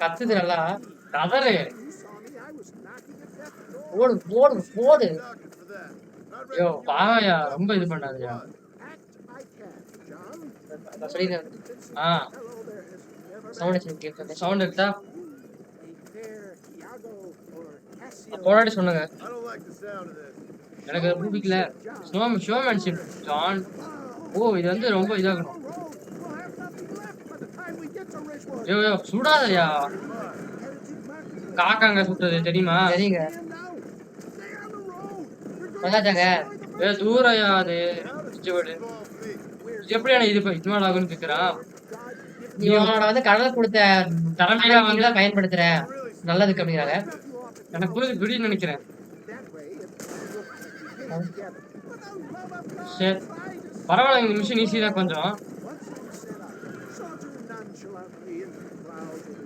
கத்துது நல்லா. கதறு. ஓடு ஓடு ஓடு. ஐயோ பாயா ரொம்ப இது பண்ணாதயா. நான் சொல்லிடுறேன். சவுண்ட் எடுத்தா போராடி சொன்னங்க. I don't like the sound of this. எனக்கு பிடிக்கல. ஷோமேன்ஷிப் ஜான். ஓ இது வந்து ரொம்ப இதாகணும். ஐயோ சுடாதயா. காக்காங்க சுட்டது தெரியுமா? சரிங்க வந்தாச்சாங்க. ஏ தூரையா அது எப்படி இது இது மேல ஆகும்னு கேக்குறான். நீ உன்னோட வந்து கடலை கொடுத்த தலைமையில வந்து பயன்படுத்துற நல்லதுக்கு அப்படிங்கிறாங்க. எனக்கு புரியுது புரியுதுன்னு நினைக்கிறேன். சரி பரவாயில்ல இந்த மிஷின் ஈஸி தான் கொஞ்சம்.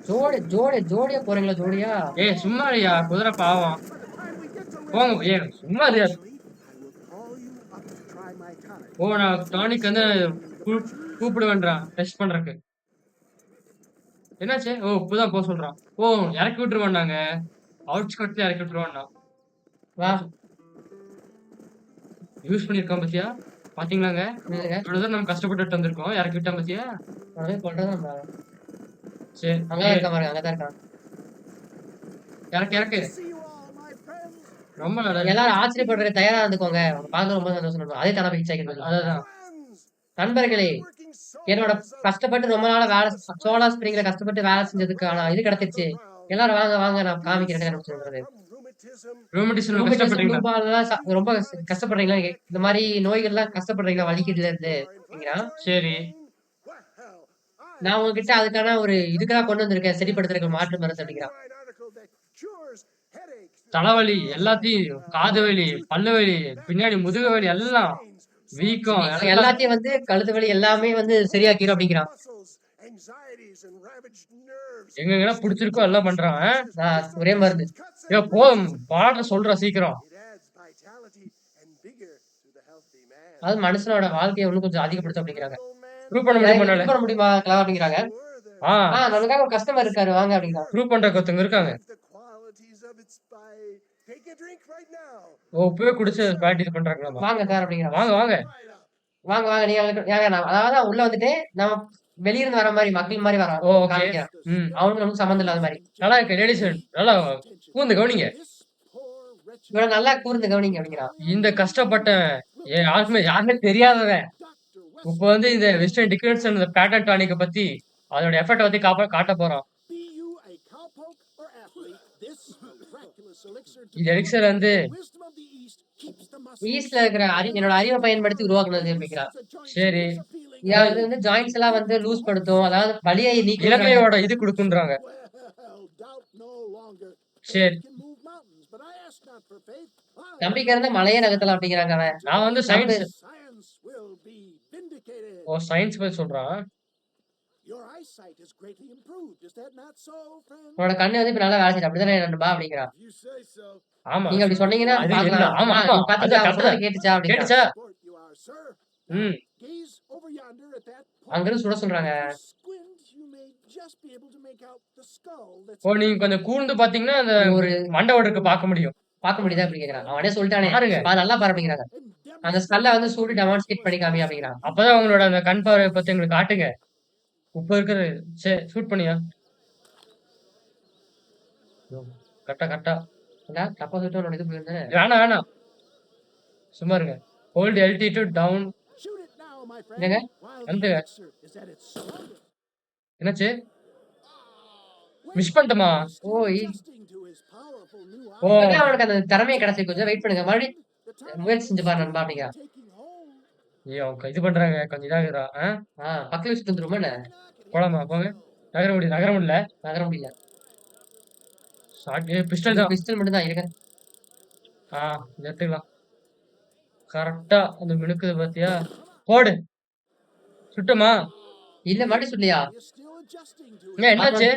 ஜோடியா போறீங்களா? ஜோடியா? ஏய் சும்மா இல்லையா குதிரை பாவம். போங்க ஏ சும்மா இல்லையா. ஓ நான் டானிக் வந்து கூப்பிடுவேன்றான் டெஸ்ட் பண்றதுக்கு. என்னாச்சு? ஓ இப்பதான் போக சொல்றான். ஓ இறக்கி விட்டுருவான். நாங்க அவுட்ஸ்கட்ல இறக்கி விட்டுருவான். வா யூஸ் பண்ணிருக்கோம் பத்தியா? பாத்தீங்களாங்க இவ்வளவுதான் நம்ம கஷ்டப்பட்டு வந்திருக்கோம். இறக்கி விட்டான் பத்தியா? சரி அங்கதான் இருக்கான் பாருங்க. அங்கதான் இருக்கான். இறக்கு இறக்கு. ரொம்ப நல்லா இருக்கு. எல்லாரும் ஆச்சரியப்படுறதுக்கு தயாரா இருந்துக்கோங்க. உங்கள பார்க்க ரொம்ப சந்தோஷம். அதே தானே ஹிட்ச் ஆகிருந்தது. அதுதான். Friends, நண்பர்களே, working so என்னோட hard, so கஷ்டப்பட்டு ரொம்ப நாளா சோலா ஸ்ப்ரிங்ல கஷ்டப்பட்டு வேலை செஞ்சதுக்கான இது கிடைச்சிருச்சு. எல்லாரும் வாங்க, வாங்க நான் காமிக்கிறேன்னு ஆரம்பிச்சுடுறது. from rheumatism. ரூமட்டிசம்ல ரூமட்டிசம், கஷ்டப்பட்டீங்களா? லூபால்லாம் ரொம்ப கஷ்டப்படுறீங்களா? இந்த மாரி நோய்கள்லாம் கஷ்டப்படுறீங்களா? வலிக்குதுல இருந்து அப்படிங்கிறான். சரி. Well, நான் உங்ககிட்ட அதுக்கான ஒரு இதுக்காக கொண்டு வந்திருக்கேன். சரிப்படுத்துறதுக்கு மாற்று மருந்து அப்படிங்கிறான். genuine article that cures headaches, தலைவலி எல்லாத்தையும், காது வலி, பல்லு வலி, பின்னாடி முதுகு வலி எல்லாம், வீக்கம் எல்லாம் எல்லாத்தையும் வந்து கழுத்து வலி எல்லாமே வந்து சரியாக்கிரும் அப்படிங்கிறான். muscles, anxieties, and ravaged nerves. எங்கெங்கெல்லாம் புடிச்சிருக்கோ எல்லாம் பண்றான். ஒரே மருந்து. ஏய் போதும் பாடுற சொல்றா சீக்கிரம். It adds vitality and vigor to the healthy man. அது மனுஷனோட வாழ்க்கையை இன்னும் கொஞ்சம் அதிகப்படுத்தும் அப்படிங்கிறாங்க. ப்ரூவ் பண்ண முடியுமா இது என்னால? பண்ண முடியுமா கிளவா அப்படிங்கிறாங்க. ஆ நமக்காக ஒரு கஸ்டமர் இருக்காரு வாங்க அப்படிங்கிறான். ப்ரூவ் பண்றதுக்கு ஒருத்தவங்க இருக்காங்க. The qualities of its by take a drink right now. ஓ இப்பவே குடிச்சு பிராக்டிஸ் பண்றாங்களாமா? வாங்க சார் அப்படிங்கிறான். வாங்க வாங்க. வாங்க வாங்க நீங்க ஏங்க அதாவது உள்ள வந்துட்டு நம்ம வெளியிருந்து வர மாதிரி மக்கள் மாதிரி வரோம். ஓ ஓகே. காமிக்கிறான். ம். அவனுக்கு நமக்கு சம்மந்தம் இல்லாத மாதிரி. நல்லா இருக்கு லேடிஸ் நல்லா கூர்ந்து கவனிங்க. இவ்வளவு நல்லா கூர்ந்து கவனிங்க அப்படிங்கிறான். இந்த கஷ்டப்பட்ட யாருமே தெரியாதவன் இப்ப வந்து இந்த வெஸ்டர்ன் டிக்கெட்ஸ் அந்த பேட்டன் டானிக்க பத்தி அதோட எஃபெக்ட் பத்தி காட்ட போறோம். Be you a cowpoke or athlete, this miraculous elixir இந்த எலிக்சர் வந்து wisdom of the East keeps the muscles. ஈஸ்ட்ல இருக்கிற என்னோட அறிவை பயன்படுத்தி உருவாக்குனது அப்படிங்கிறான். சரி இது வந்து ஜாயிண்ட்ஸ் எல்லாம் வந்து லூஸ் படுத்தும். அதாவது வலியை நீக்கி இலங்கையோட இது கொடுக்குன்றாங்க. Well, doubt no longer. சரி Can move mountains, but I ask not for faith. நம்பிக்கை இருந்தா மலையே நகர்த்தலாம் அப்படிங்கிறாங்க அவன். நான் வந்து science Science will be vindicated. ஓ சயின்ஸ் பத்தி சொல்றான். Your eyesight is greatly improved. Is that not so, friend? உன்னோட கண்ணு வந்து இப்ப நல்லா வேலை செய்யுது அப்படிதானே நண்பா அப்படிங்கிறான். You say so. ஆமா நீங்க அப்படி சொன்னீங்கன்னா அது பார்க்கலாம். என்ன? ஆமா, ஆமா. நீங்க பாத்தீங்களா? அதான் அவன் சொன்னது கரெக்ட் கேட்டுச்சா அப்படிங்கிறான். கேட்டுச்சா? Sport you are, sir. ம் Gaze over yonder at that point. அங்கிருந்து சுட சொல்றாங்க. If you squint, you may just be able to make out the skull that's ஓ நீங்க கொஞ்சம் கூர்ந்து பாத்தீங்கன்னா அந்த ஒரு மண்டவோடருக்கு பார்க்க முடியும். பார்க்க முடியுதா அப்படி கேக்குறான். அவனே சொல்லிட்டானே. பாருங்க. நல்லா பாரு அப்படிங்கிறாங்க. and அந்த ஸ்கல்ல வந்து சூடு டெமான்ஸ்ட்ரேட் பண்ணி காமி அப்படிங்கிறான். அப்பதான் உங்களோட அந்த கண் பார்வை பத்தி எங்களுக்கு காட்டுங்க. இப்ப இருக்கிற ஷூட் பண்ணியா? கரெக்டா கரெக்டா. ஏண்டா தப்பா சொல்லிட்டு உன்னோட இது போயிருந்தேன். வேணாம் சும்மா இருங்க. Hold altitude down. shoot it now, my friend. என்னங்க? While வந்து. the elixir is at its strongest. என்னாச்சு? மிஸ் பண்ணிட்டோமா? Oh Adjusting to his powerful new oh eye. அவனுக்கு அந்த திறமையை கிடைச்சி கொஞ்சம் வெயிட் பண்ணுங்க. மறுபடியும் The time முயற்சி செஞ்சு பாரு நண்பா அப்படிங்கிறான். taking hold. ஐயோ அவங்க இது பண்றாங்க கொஞ்சம் இதாகுதா? பக்கத்துல வச்சுட்டு வந்துருமா என்ன? போலாமா போங்க. நகர முடியல. நகர முடியல. ஷார்ட் பிஸ்டல் தான். பிஸ்டல் மட்டும் தான் இருக்கு. இதை எடுத்துக்கலாம். கரெக்டா அந்த மினுக்குது பாத்தியா? போடு சுட்டமா? இல்ல மறுபடியும் சொல்லியா? He is still adjusting to ஏன் என்னாச்சு?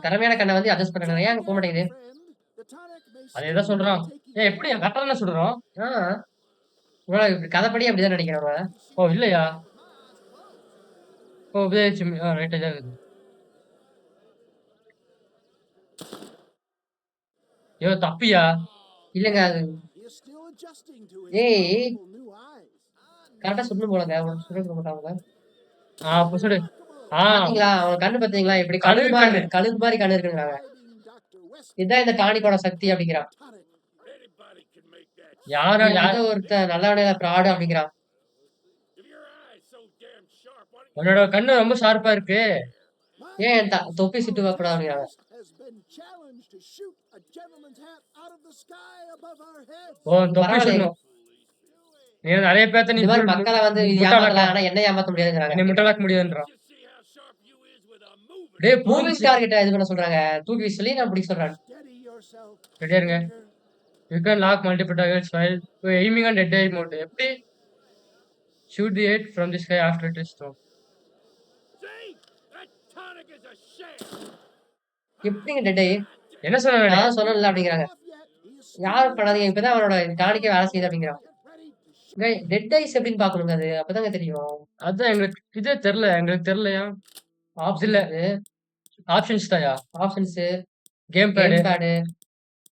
திறமையான கண்ணை வந்து அட்ஜஸ்ட் பண்றாங்க. ஏன் போக மாட்டேங்குது? friend. The tonic may அதேதான் சொல்றான். எப்படி கரெக்டா தானே சுடுறோம்? இப்படி கதைப்படி அப்படிதான் நினைக்கிறேன் அவன். ஓ இல்லையா? ஓ உபயோகிச்சு ரைட் இதாக இருக்குது. ஐயோ தப்பியா? இல்லங்க அது He is still adjusting to his ஏய் powerful new eyes. கரெக்டா சுடணும் போலங்க. சுட மாட்டாங்க. அப்ப சுடு. பாத்தீங்களா அவன் கண்ணு பாத்தீங்களா இப்படி கழுகு கழுகு மாதிரி கண்ணு இருக்குங்கிறாங்க. Guiding Dr. West இதுதான் இந்த டானிக்கோட சக்தி அப்படிங்கிறான். tonic. Anybody can make that. யாரா யாரோ ஒருத்தன் நல்லவனே பிராடு அப்படிங்கிறான். If your eye's so damn sharp, why don't உன்னோட கண்ணு ரொம்ப ஷார்ப்பா இருக்கு. ஏன் என் தொப்பி சுட்டு வைக்கூடாது அப்படிங்கிறாங்க. Has been challenged to shoot a gentleman's hat out of the sky above our heads. ஓ தொப்பி பரவாயில்லை. சுடணும். நீ நிறைய பேர்த்த நீ இந்த மாதிரி மக்களை வந்து ஏமாத்தலாம். ஆனா என்ன ஏமாத்த முடியாதுங்கிறாங்க. என்னை முட்டலாக்க முடியாதுன்றான். you see how sharp you is with a moving? டேய் மூவிங் மூவிங் ஸ்டார் கிட்ட இது பண்ண சொல்றாங்க. தூக்கி சொல்லி நான் பிடிக்க சொல்றாங்க. Steady yourself. ரெடியா இருங்க. You can lock multiple targets while aiming on dead eye mode. எப்படி? Shoot the hat from the sky after it is thrown. See? That tonic is a sham. எப்படிங்க டெட்டை என்ன சொன்ன? நான் சொல்லல அப்படிங்கிறாங்க. He is யாரும் பண்ணாதீங்க. இப்பதான் அவனோட டானிக்கே வேலை செய்யுது அப்படிங்கிறான். ready to shoot. Dead eyes எப்படின்னு பாக்கணுங்க. அது அப்பதாங்க தெரியும். அதான் எங்களுக்கு இதே தெரியல. எங்களுக்கு தெரியலையா? இல்ல ஆப்ஷன்ஸ் தாயா? Options game pad game pad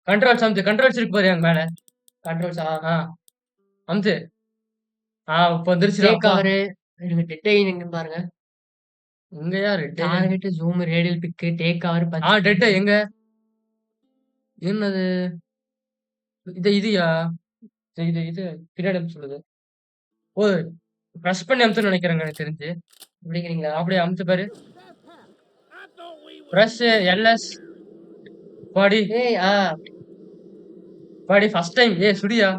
controls அமுத்து. கண்ட்ரோல்ஸ் இருக்கு பாரு அங்க மேல. கண்ட்ரோல்ஸ் அமுத்து. இப்ப வந்துருச்சு. டேக் கவர் இருங்க. டெட் ஐ எங்க பாருங்க. எங்கயா ரெட்? Target zoom radial pick take cover dead எங்க? என்னது? இதுயா? இது பின்னாடி அமுத்த சொல்லுது. ஓ! பிரஸ் பண்ணி அமுத்தணும்னு நெனைக்கிறேங்க எனக்கு தெரிஞ்சு. அப்படிங்கிறீங்களா? அப்படியே அமுத்து பாரு. I thought we were press LS body ஏய்! Body first time. ஏய் சுடியா.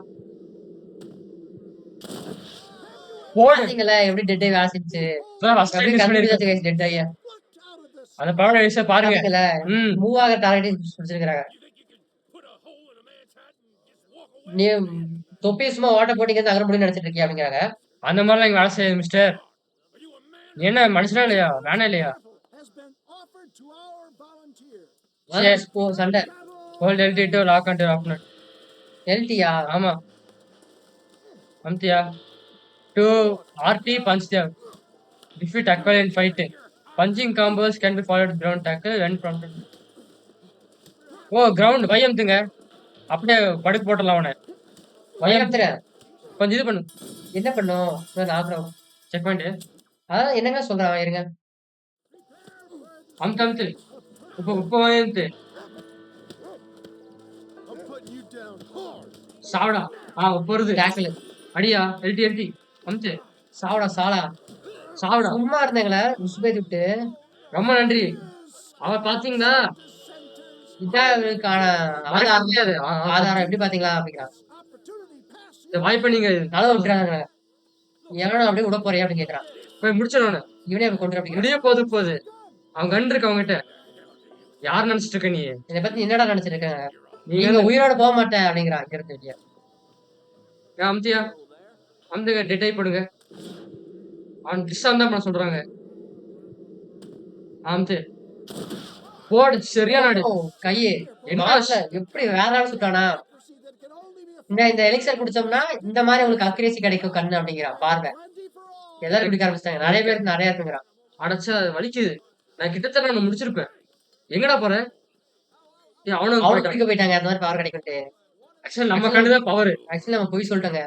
போடு. பாத்தீங்களா எப்படி டெட் ஆகி வேலை செஞ்சுச்சு? இப்பதான் ஃபர்ஸ்ட் டைம் அப்படியே யூஸ் பண்ணிருக்கேன். கண்டுபிடிச்சாச்சு கைஸ் டெட் ஆகியா. plucked out of the அந்த பவர் யூஸ பாருங்க. பாத்தீங்களா? ம். மூவ் ஆகுற டார்கெட்டையும் பிடிச்சிருக்காங்க. put a hole in a man's hat and just walk away. நீ தொப்பி சும்மா ஓட்ட போட்டு இங்க இருந்து நகர முடியும்னு நினைச்சிட்டு இருக்கியா அப்படிங்கிறாங்க. அந்த மாதிரிலாம் இங்க வேலை செய்யாது mister. Are you a man? நீ என்ன மனுஷனா இல்லையா? வேணா இல்லையா? Has been offered to our volunteers. Yes. சண்டை. Hold LT to lock and ஆப்னர். எல்டியா? ஆமா. அம்தியா. டு ஆர்டி பஞ்ச் தேவ். Defeat Aqua in fight. Punching combos can be followed ground tackle when prompted. Oh ground வையம்துங்க. அப்படியே படுக்கு போட்டலாம் அவனை. வையம் வையம்த்துறேன். கொஞ்சம் இது பண்ணு. என்ன பண்ணும்? ஆக்குறோம். செக் பண்ணிட்டு. அதான் என்னங்க சொல்றான் இருங்க. அமுத்து. இப்போ வையம்து. I'm putting you down hard. சாவடா. போறது. டேக்கிள். அடியா எல்டி. அமுத்து. சாவடா சாலா. சாவடா. சும்மா இருந்தீங்களா? உசுபேத்தி விட்டு. ரொம்ப நன்றி. அவ பாத்தீங்களா? இதான் இவருக்கான ஆதாரம். ஆதாரம் எப்படி பாத்தீங்களா அப்படிங்கிறான். Opportunity passed இந்த வாய்ப்பை நீங்க நல்லா விட்டுறாங்க. எவனும் அப்படியே விட போறியா அப்படின்னு கேக்குறான். போய் முடிச்சிடணும். இவனே அப்படி கொண்டு அப்படிங்கிறான். முடிய போகுது. அவன் கன் இருக்கு அவங்ககிட்ட. யார் நினைச்சிட்டு இருக்க நீ? இதை பத்தி என்னடா நினைச்சிட்டு இருக்க? நீங்க நீங்க உயிரோட போக மாட்டேன் அப்படிங்கிறான். இங்க இருந்து வெளியே. அம்தியா அம்துங்க டெட்டை போடுங்க. அவன் டிஸ்ஸான் தான் பண்ண சொல்றாங்க. அம்து போடு சரியா நாடு. ஓ, கையே என்ன மாஸ்ல எப்படி வேற ஆள் சுட்டானா? accuracy that can only be இந்த எலிக்சர் குடிச்சோம்னா இந்த மாதிரி உங்களுக்கு அக்யூரேசி கிடைக்கும் கண்ணு அப்படிங்கிறான். பாருங்க plenty for all. எல்லாரும் குடிக்க ஆரம்பிச்சிட்டாங்க. நிறைய பேருக்கு நிறைய இருக்குங்கிறான். அடைச்சா வலிக்குது. நான் கிட்டத்தட்ட நான் முடிச்சிருப்பேன். எங்கடா போற? அவனும் அவனுக்கு போயிட்டான். குடிக்க போயிட்டாங்க. அந்த மாதிரி பவர் கிடைக்கும்ட்டு. ஆக்சுவலி நம்ம கண்டுதான் பவர். ஆக்சுவலி நம்ம போய் சொல்லிட்டோங்க.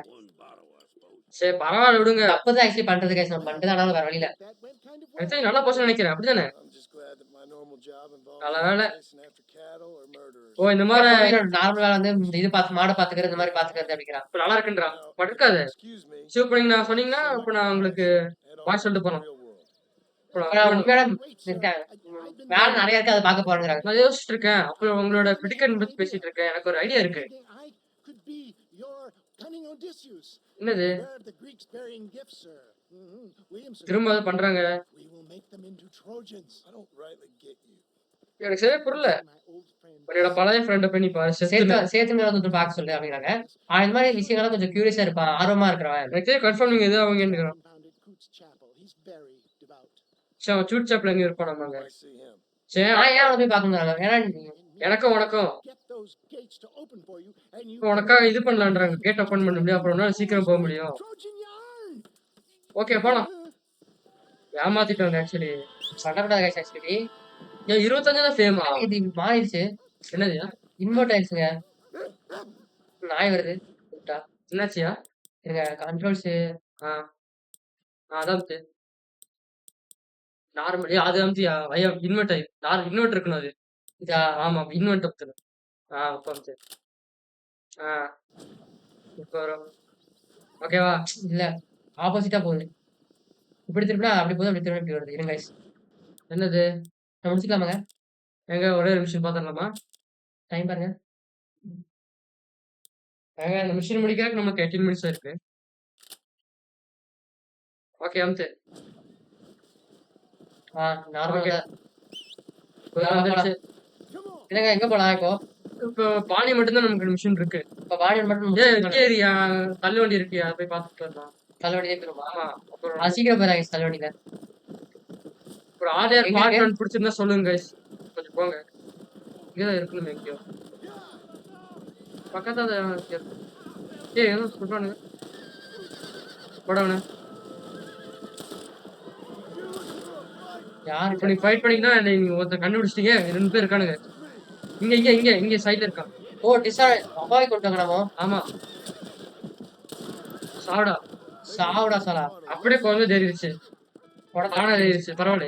சரி பரவாயில்ல விடுங்க. தப்புதான் ஆக்சுவலி பண்றது கைஸ். நம்ம பண்ணிட்டு ஆனாலும் வேற வழியில. That went kind of well. Actually நல்லா போச்சு நினைக்கிறேன். அப்படிதானே? I'm just glad that my normal job involves நல்ல வேலை. chasing after cattle or murderers. ஓ இந்த மாதிரி நார்மலா வந்து இந்த இது பார்த்து மாடை பாத்துக்கிறது இந்த மாதிரி பாத்துக்கிறது அப்படிங்கிறான். இப்ப நல்லா இருக்குன்றா. பட் இருக்காது. Excuse me. சேவ் பண்ணி நான் சொன்னீங்கன்னா இப்ப நான் உங்களுக்கு Head on வாட்ச் to சொல்லிட்டு the போறோம். real world. இப்ப அப்புறம் நான் உண்மையான வேலை நிறைய இருக்கு. அதை பார்க்க போறேங்கிறாங்க. நான் யோசிச்சுட்டு இருக்கேன். அப்புறம் உங்களோட பிடிக்கன் பத்தி பேசிட்டு இருக்கேன். எனக்கு ஒரு ஐடியா இருக்கு. I could be your cunning Odysseus. என்னது? Where are the Greeks burying gifts, sir? Williamson. திரும்ப அதை பண்றாங்க. We will make them into Trojans. I don't rightly get you. எனக்கு சரியா புரியல. My old friend. என்னோட பழைய ஃப்ரெண்ட போய் நீ பாரு. சேர்த்து வந்து பார்க்க சொல்லு அப்படிங்கிறாங்க. இந்த மாதிரி விஷயங்கள்லாம் கொஞ்சம் கியூரியஸா இருப்பான். ஆர்வமா இருக்கிறவன். எனக்கு கன்ஃபார்ம் நீங்க எது அவங்க கேட்கிறோம். Confounded Coots Chapel. He's very devout. சரி அவன் சூட் சாப்ல எங்க இருப்பான் நம்மங்க. I see him. சரி நான் ஏன் அவனை போய் பார்க்கணுங்கிறாங்க? ஏன்னா எனக்கும் உனக்கும் Get those gates to open for you, and you இப்போ உனக்காக இது பண்ணலான்றாங்க. கேட் ஓபன் பண்ண முடியும். அப்புறம் உன்னால சீக்கிரம் போக முடியும். Trojan yarn. ஓகே போலாம். ஏமாத்திட்டோங்க ஆக்சுவலி. சண்டை கைஸ் ஆக்சுவலி. ஏன் 25 தான் ஃபேமா? இது மாறிடுச்சு. என்னதுயா? இன்வெர்ட் ஆயிடுச்சுங்க. நாய் வருது. கூப்பிட்டா. என்னாச்சியா? இருங்க கண்ட்ரோல்ஸ். அதான் நார்மல். அது அம்தியா ஐயம் இன்வெர்ட் ஆயி இன்வெர்ட் இருக்கணும் அது. இதா ஆமா இன்வெர்ட் அப்து. இப்போ அம்தி. இப்போ வரும். ஓகேவா? இல்ல ஆப்போசிட்டா போகுது. இப்படி திருப்பினா அப்படி போகுது, அப்படி திரும்ப இப்படி வருது. இருங்க கைஸ். என்னது? நான் முடிச்சுக்கலாமாங்க? எங்க ஒரே ஒரு மிஷின் பாத்துடலாமா? டைம் பாருங்க. ஏங்க இந்த மிஷின் முடிக்கிறதுக்கு நமக்கு 18 மினிட்ஸ் இருக்கு. ஓகே அம்து. நார்மலா. வந்துருச்சு. இல்லங்க எங்க போலாம் இப்போ? இப்போ பானி மட்டும் தான் நமக்கு மிஷின் இருக்கு. இப்ப வாணியன் மட்டும் ஏரியா தள்ளு வண்டி இருக்கியா போய் பார்த்துட்டு வரலாம். தள்ளுவண்டியே போயிருமா? ஆமா அப்புறம் சீக்கிரம் போயிடாங்க தள்ளுவண்டியில. ஒரு ஆர்டர் எங்க பார்ட் ஒன் பிடிச்சிருந்தா சொல்லுங்க guys. கொஞ்சம் போங்க. இங்கதான் இருக்கணும் எங்கேயோ. பக்கத்துல ஏதோ சொல்றானுங்க. போடவன யாரு இப்போ நீ ஃபைட் பண்ணீங்கன்னா நீங்க ஒருத்தர் கண்டுபிடிச்சிட்டீங்க. 2 பேர் இருக்கானுங்க. இங்க சைடுல இருக்கான். ஓ டிசாய் அப்பாவை கொண்டாங்க நாமோ. ஆமா சாவடா. சாவுடா சாலா. அப்படியே குழந்தை தெரிவிச்சு ஆனா தெரிவிச்சு பரவாயில்ல.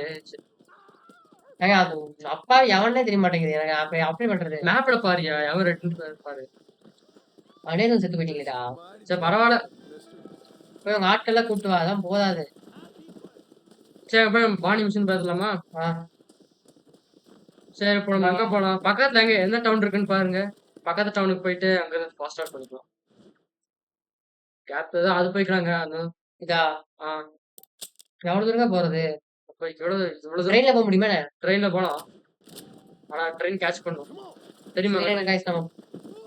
ஏங்க அது அப்பா எவனே தெரிய மாட்டேங்குது எனக்கு. அப்படி பண்றது மேப்ல பாரியா எவன் ரெண்டு பாரு. அநேகம் செத்து போயிட்டீங்களா? சரி பரவால்ல. போய் உங்க ஆட்கள்லாம் கூப்பிட்டு வா. அதெல்லாம் போதாது. சரி போய் பானி மிஷன் பார்த்துலாமா? ஆ. சரி இப்போ நம்ம எங்க போலாம்? பக்கத்துல எங்க எந்த டவுன் இருக்குன்னு பாருங்க. பக்கத்து டவுனுக்கு போயிட்டு அங்க இருந்து ஃபாஸ்ட் ஸ்டார்ட் பண்ணிக்கலாம். கேப் தான் அது போய்க்கலாங்க. அந்த இதா? ஆ எவ்வளவு தூரங்க போறது? அப்ப இவ்வளவு இவ்வளவு தூரம் ட்ரெயின்ல போக முடியுமா என்ன? ட்ரெயின்ல போலாம். ஆனா ட்ரெயின் கேட்ச் பண்ணும். தெரியுமா? சரி guys, நம்ம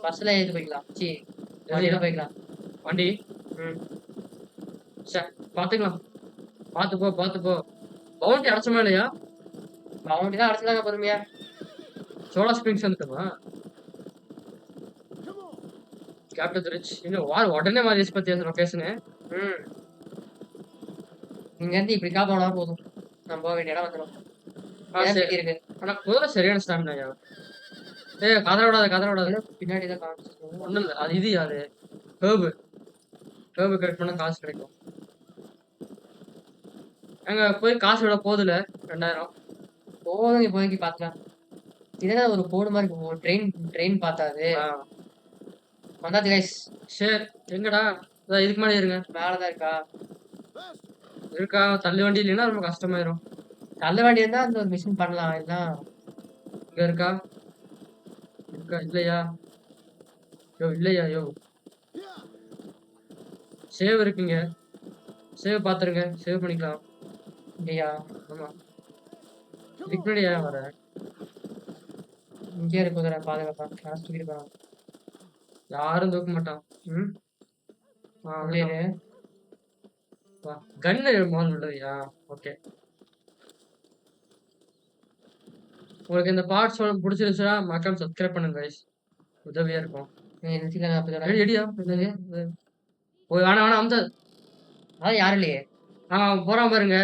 பஸ்ல ஏறி போய்க்கலாம். வண்டியில போய்க்கலாம். வண்டி ம். சரி பாத்துக்கலாம். பாத்து போ பாத்து போ. பவுண்டி அடைச்சமா இல்லையா? பவுண்டி தான் அடைச்சிடலாங்க பொறுமையா. சோலா ஸ்ப்ரிங்ஸ் வந்துட்டோமா? கேப்டன் ரிச் இன்னும் உடனே மாறிடுச்சு பத்தி அந்த லொகேஷனு. ம். இங்க இருந்து இப்படிக்கா போனா போதும். நம்ம போக வேண்டிய இடம் வந்துடும். சரி. இருக்கு. ஆனா குதிரை சரியான ஸ்டாமினாயா? கதற விடாத. பின்னாடி தான் காமிச்சு. ஒண்ணும் இல்ல. அது இது அது ஹேர்பு கரெக்ட் பண்ணா காசு கிடைக்கும். அங்க போய் காசு விட போதுல 2000. போதும் இப்போதைக்கு பாத்துக்கலாம். இதுதான் ஒரு போடு மாதிரி இருக்கும். ட்ரெயின் பார்த்தாது. வந்தாச்சு கைஸ். சரி எங்கடா? இதுக்கு மேலே இருங்க. மேலதான் இருக்கா? தள்ளு வண்டி இல்லைன்னா ரொம்ப கஷ்டமாயிரும். தள்ள வண்டி இருந்தா அந்த ஒரு மிஷின் பண்ணலாம். இதுதான் இங்க இருக்கா? இல்லையா? யோ சேவ் இருக்குங்க. சேவ் பாத்துருங்க. சேவ் பண்ணிக்கலாம். இல்லையா? ஆமா. இதுக்கு முன்னாடி ஏன் வர? இங்கே இருக்குதுடா பாதுகாப்பா. கிளாஸ் தூக்கிட்டு போறான். யாரும் தூக்க மாட்டான். ம் உள்ளே கன்னு முதல்ல உள்ளதையா? ஓகே. உங்களுக்கு இந்த பார்ட்ஸ் பிடிச்சிருந்துச்சுன்னா மறக்காம சப்ஸ்கிரைப் பண்ணுங்க guys. உதவியா இருக்கும். நிறுத்திக்கலாம் அப்படி எடியா ஓய் வேணாம் அம்சா. அதான் யாரும் இல்லையே. போறான் பாருங்க.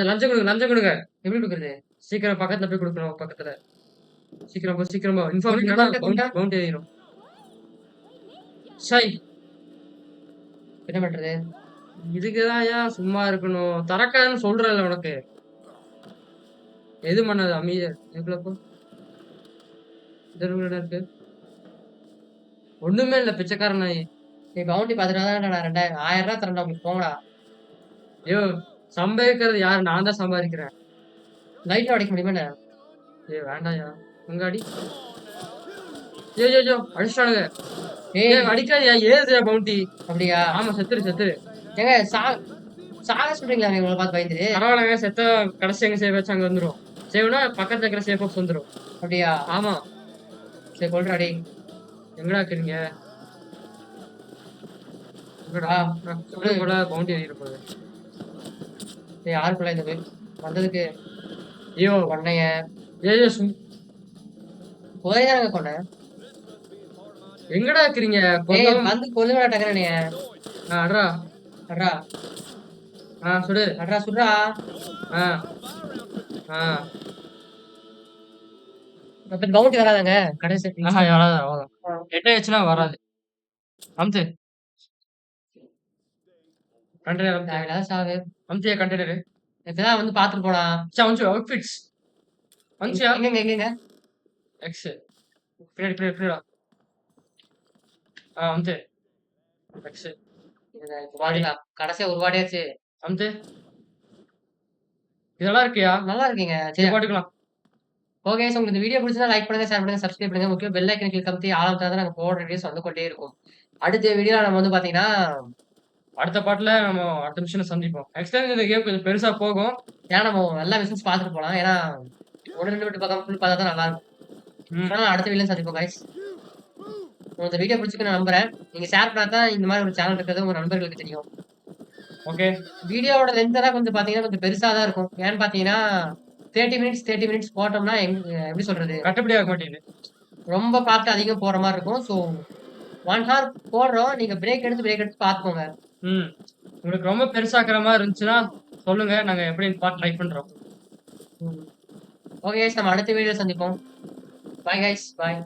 லஞ்சம் கொடுங்க. எப்படி கொடுக்குறது? சீக்கிரம் பக்கத்துல போய் கொடுக்கணும். பக்கத்துல சீக்கிரம் இன்ஃபார்ம் பவுண்ட் ஏறிடும். சை என்ன பண்றது? இதுக்குதான் ஏன் சும்மா இருக்கணும்? தரக்காதுன்னு சொல்றேன்ல உனக்கு. எது பண்ணது அமைதியா எவ்வளவு இருக்கு? ஒண்ணுமே இல்ல பிச்சைக்காரன் நாய். நீ பவுண்டி 10,000 நான் 2000 1000 ரூபா தரேன்டா உங்களுக்கு போங்கடா. ஐயோ சம்பாதிக்கிறது யாரு? நான் தான் சம்பாதிக்கிறேன். லைட்ல உடைக்க முடியுமா என்ன? வேண்டாயா உங்க அடி. ஐயோ அடிச்சிட்டானுங்க. அடிக்காதியா? ஏது பவுண்டி? அப்படியா? ஆமா செத்துரு. ஏங்க சாக சொல்றீங்களா உங்களை பார்த்து பயந்துரு? பரவாயில்லங்க. செத்த கடைசி எங்க சேவ் வச்சு அங்க வந்துரும். சேவ்னா பக்கத்துல இருக்கிற சேஃப் பாக்ஸ் வந்துரும். அப்படியா? ஆமா. சரி கொல்றாடி. எங்கடா இருக்கீங்க? பவுண்டி ஏறிட போகுது. யாருக்குள்ள இந்த வந்ததுக்கு ஐயோ கொண்டைய போதைதானங்க கொண்டேன். எங்கடா இருக்கிறீங்க? வந்து கொல்லுடா டக்குனே. அட்ரா அட்ரா சுடு. அட்ரா சுடுறா. பவுண்டி வராதாங்க கடைசி? வராது. எட்ட ஆச்சுன்னா வராது. அம்து கண்டெய்னர் சாவு அம்தியா கண்டெய்னர் இப்பதான் வந்து பாத்துட்டு போனா. அவுட்ஃபிட்ஸ் அம்சியா எங்க எக்ஸ் பின்னாடி அம்து எக்ஸ் வாடிலாம் கடைசியா ஒரு வாடியாச்சு. அம்து இதெல்லாம் இருக்கியா? நல்லா இருக்கீங்க. சரி போட்டுக்கலாம். ஓகே உங்களுக்கு இந்த வீடியோ பிடிச்சா லைக் பண்ணுங்க, ஷேர் பண்ணுங்க, சப்ஸ்கிரைப் பண்ணுங்க. முக்கியம் பெல் ஐக்கன் கிளிக் பண்ணி ஆல் தான் நாங்க போடுற வீடியோஸ் வந்து கொண்டே இருக்கும். அடுத்த வீடியோல நம்ம வந்து பாத்தீங்கன்னா அடுத்த பாட்டுல நம்ம அடுத்த மிஷனை சந்திப்போம். நெக்ஸ்ட் டைம் இந்த கேம் கொஞ்சம் பெருசா போகும். ஏன்னா நம்ம எல்லா மிஷன்ஸ் பார்த்துட்டு போலாம். ஏன்னா ஒன்று ரெண்டு விட்டு பார்க்காம ஃபுல் பார்த்தா தான் நல்லா இருக்கும். அடுத்த வீடியோ சந்திப்போம் கைஸ். இந்த வீடியோ பிடிச்சிக்க நான் நம்புறேன். நீங்க ஷேர் பண்ணா தான் இந்த மாதிரி ஒரு சேனல் இருக்கிறது உங்க நண்பர்களுக்கு தெரியும். ஓகே. வீடியோவோட லென்த் எல்லாம் கொஞ்சம் பாத்தீங்கன்னா கொஞ்சம் பெருசா தான் இருக்கும். ஏன்னு பாத்தீங்கன்னா 30 மினிட்ஸ் போட்டோம்னா எப்படி சொல்றது? கட்டுப்படி ஆக மாட்டேங்குது. ரொம்ப பார்த்து அதிகம் போற மாதிரி இருக்கும். ஸோ 1 ஹவர் போடுறோம். நீங்க பிரேக் எடுத்து பார்த்துக்கோங்க. உங்களுக்கு ரொம்ப பெருசாக்குற மாதிரி இருந்துச்சுன்னா சொல்லுங்க. நாங்க எப்படி பார்த்து ட்ரை பண்றோம். ஓகே நம்ம அடுத்த வீடியோ சந்திப்போம். Bye guys. பாய்.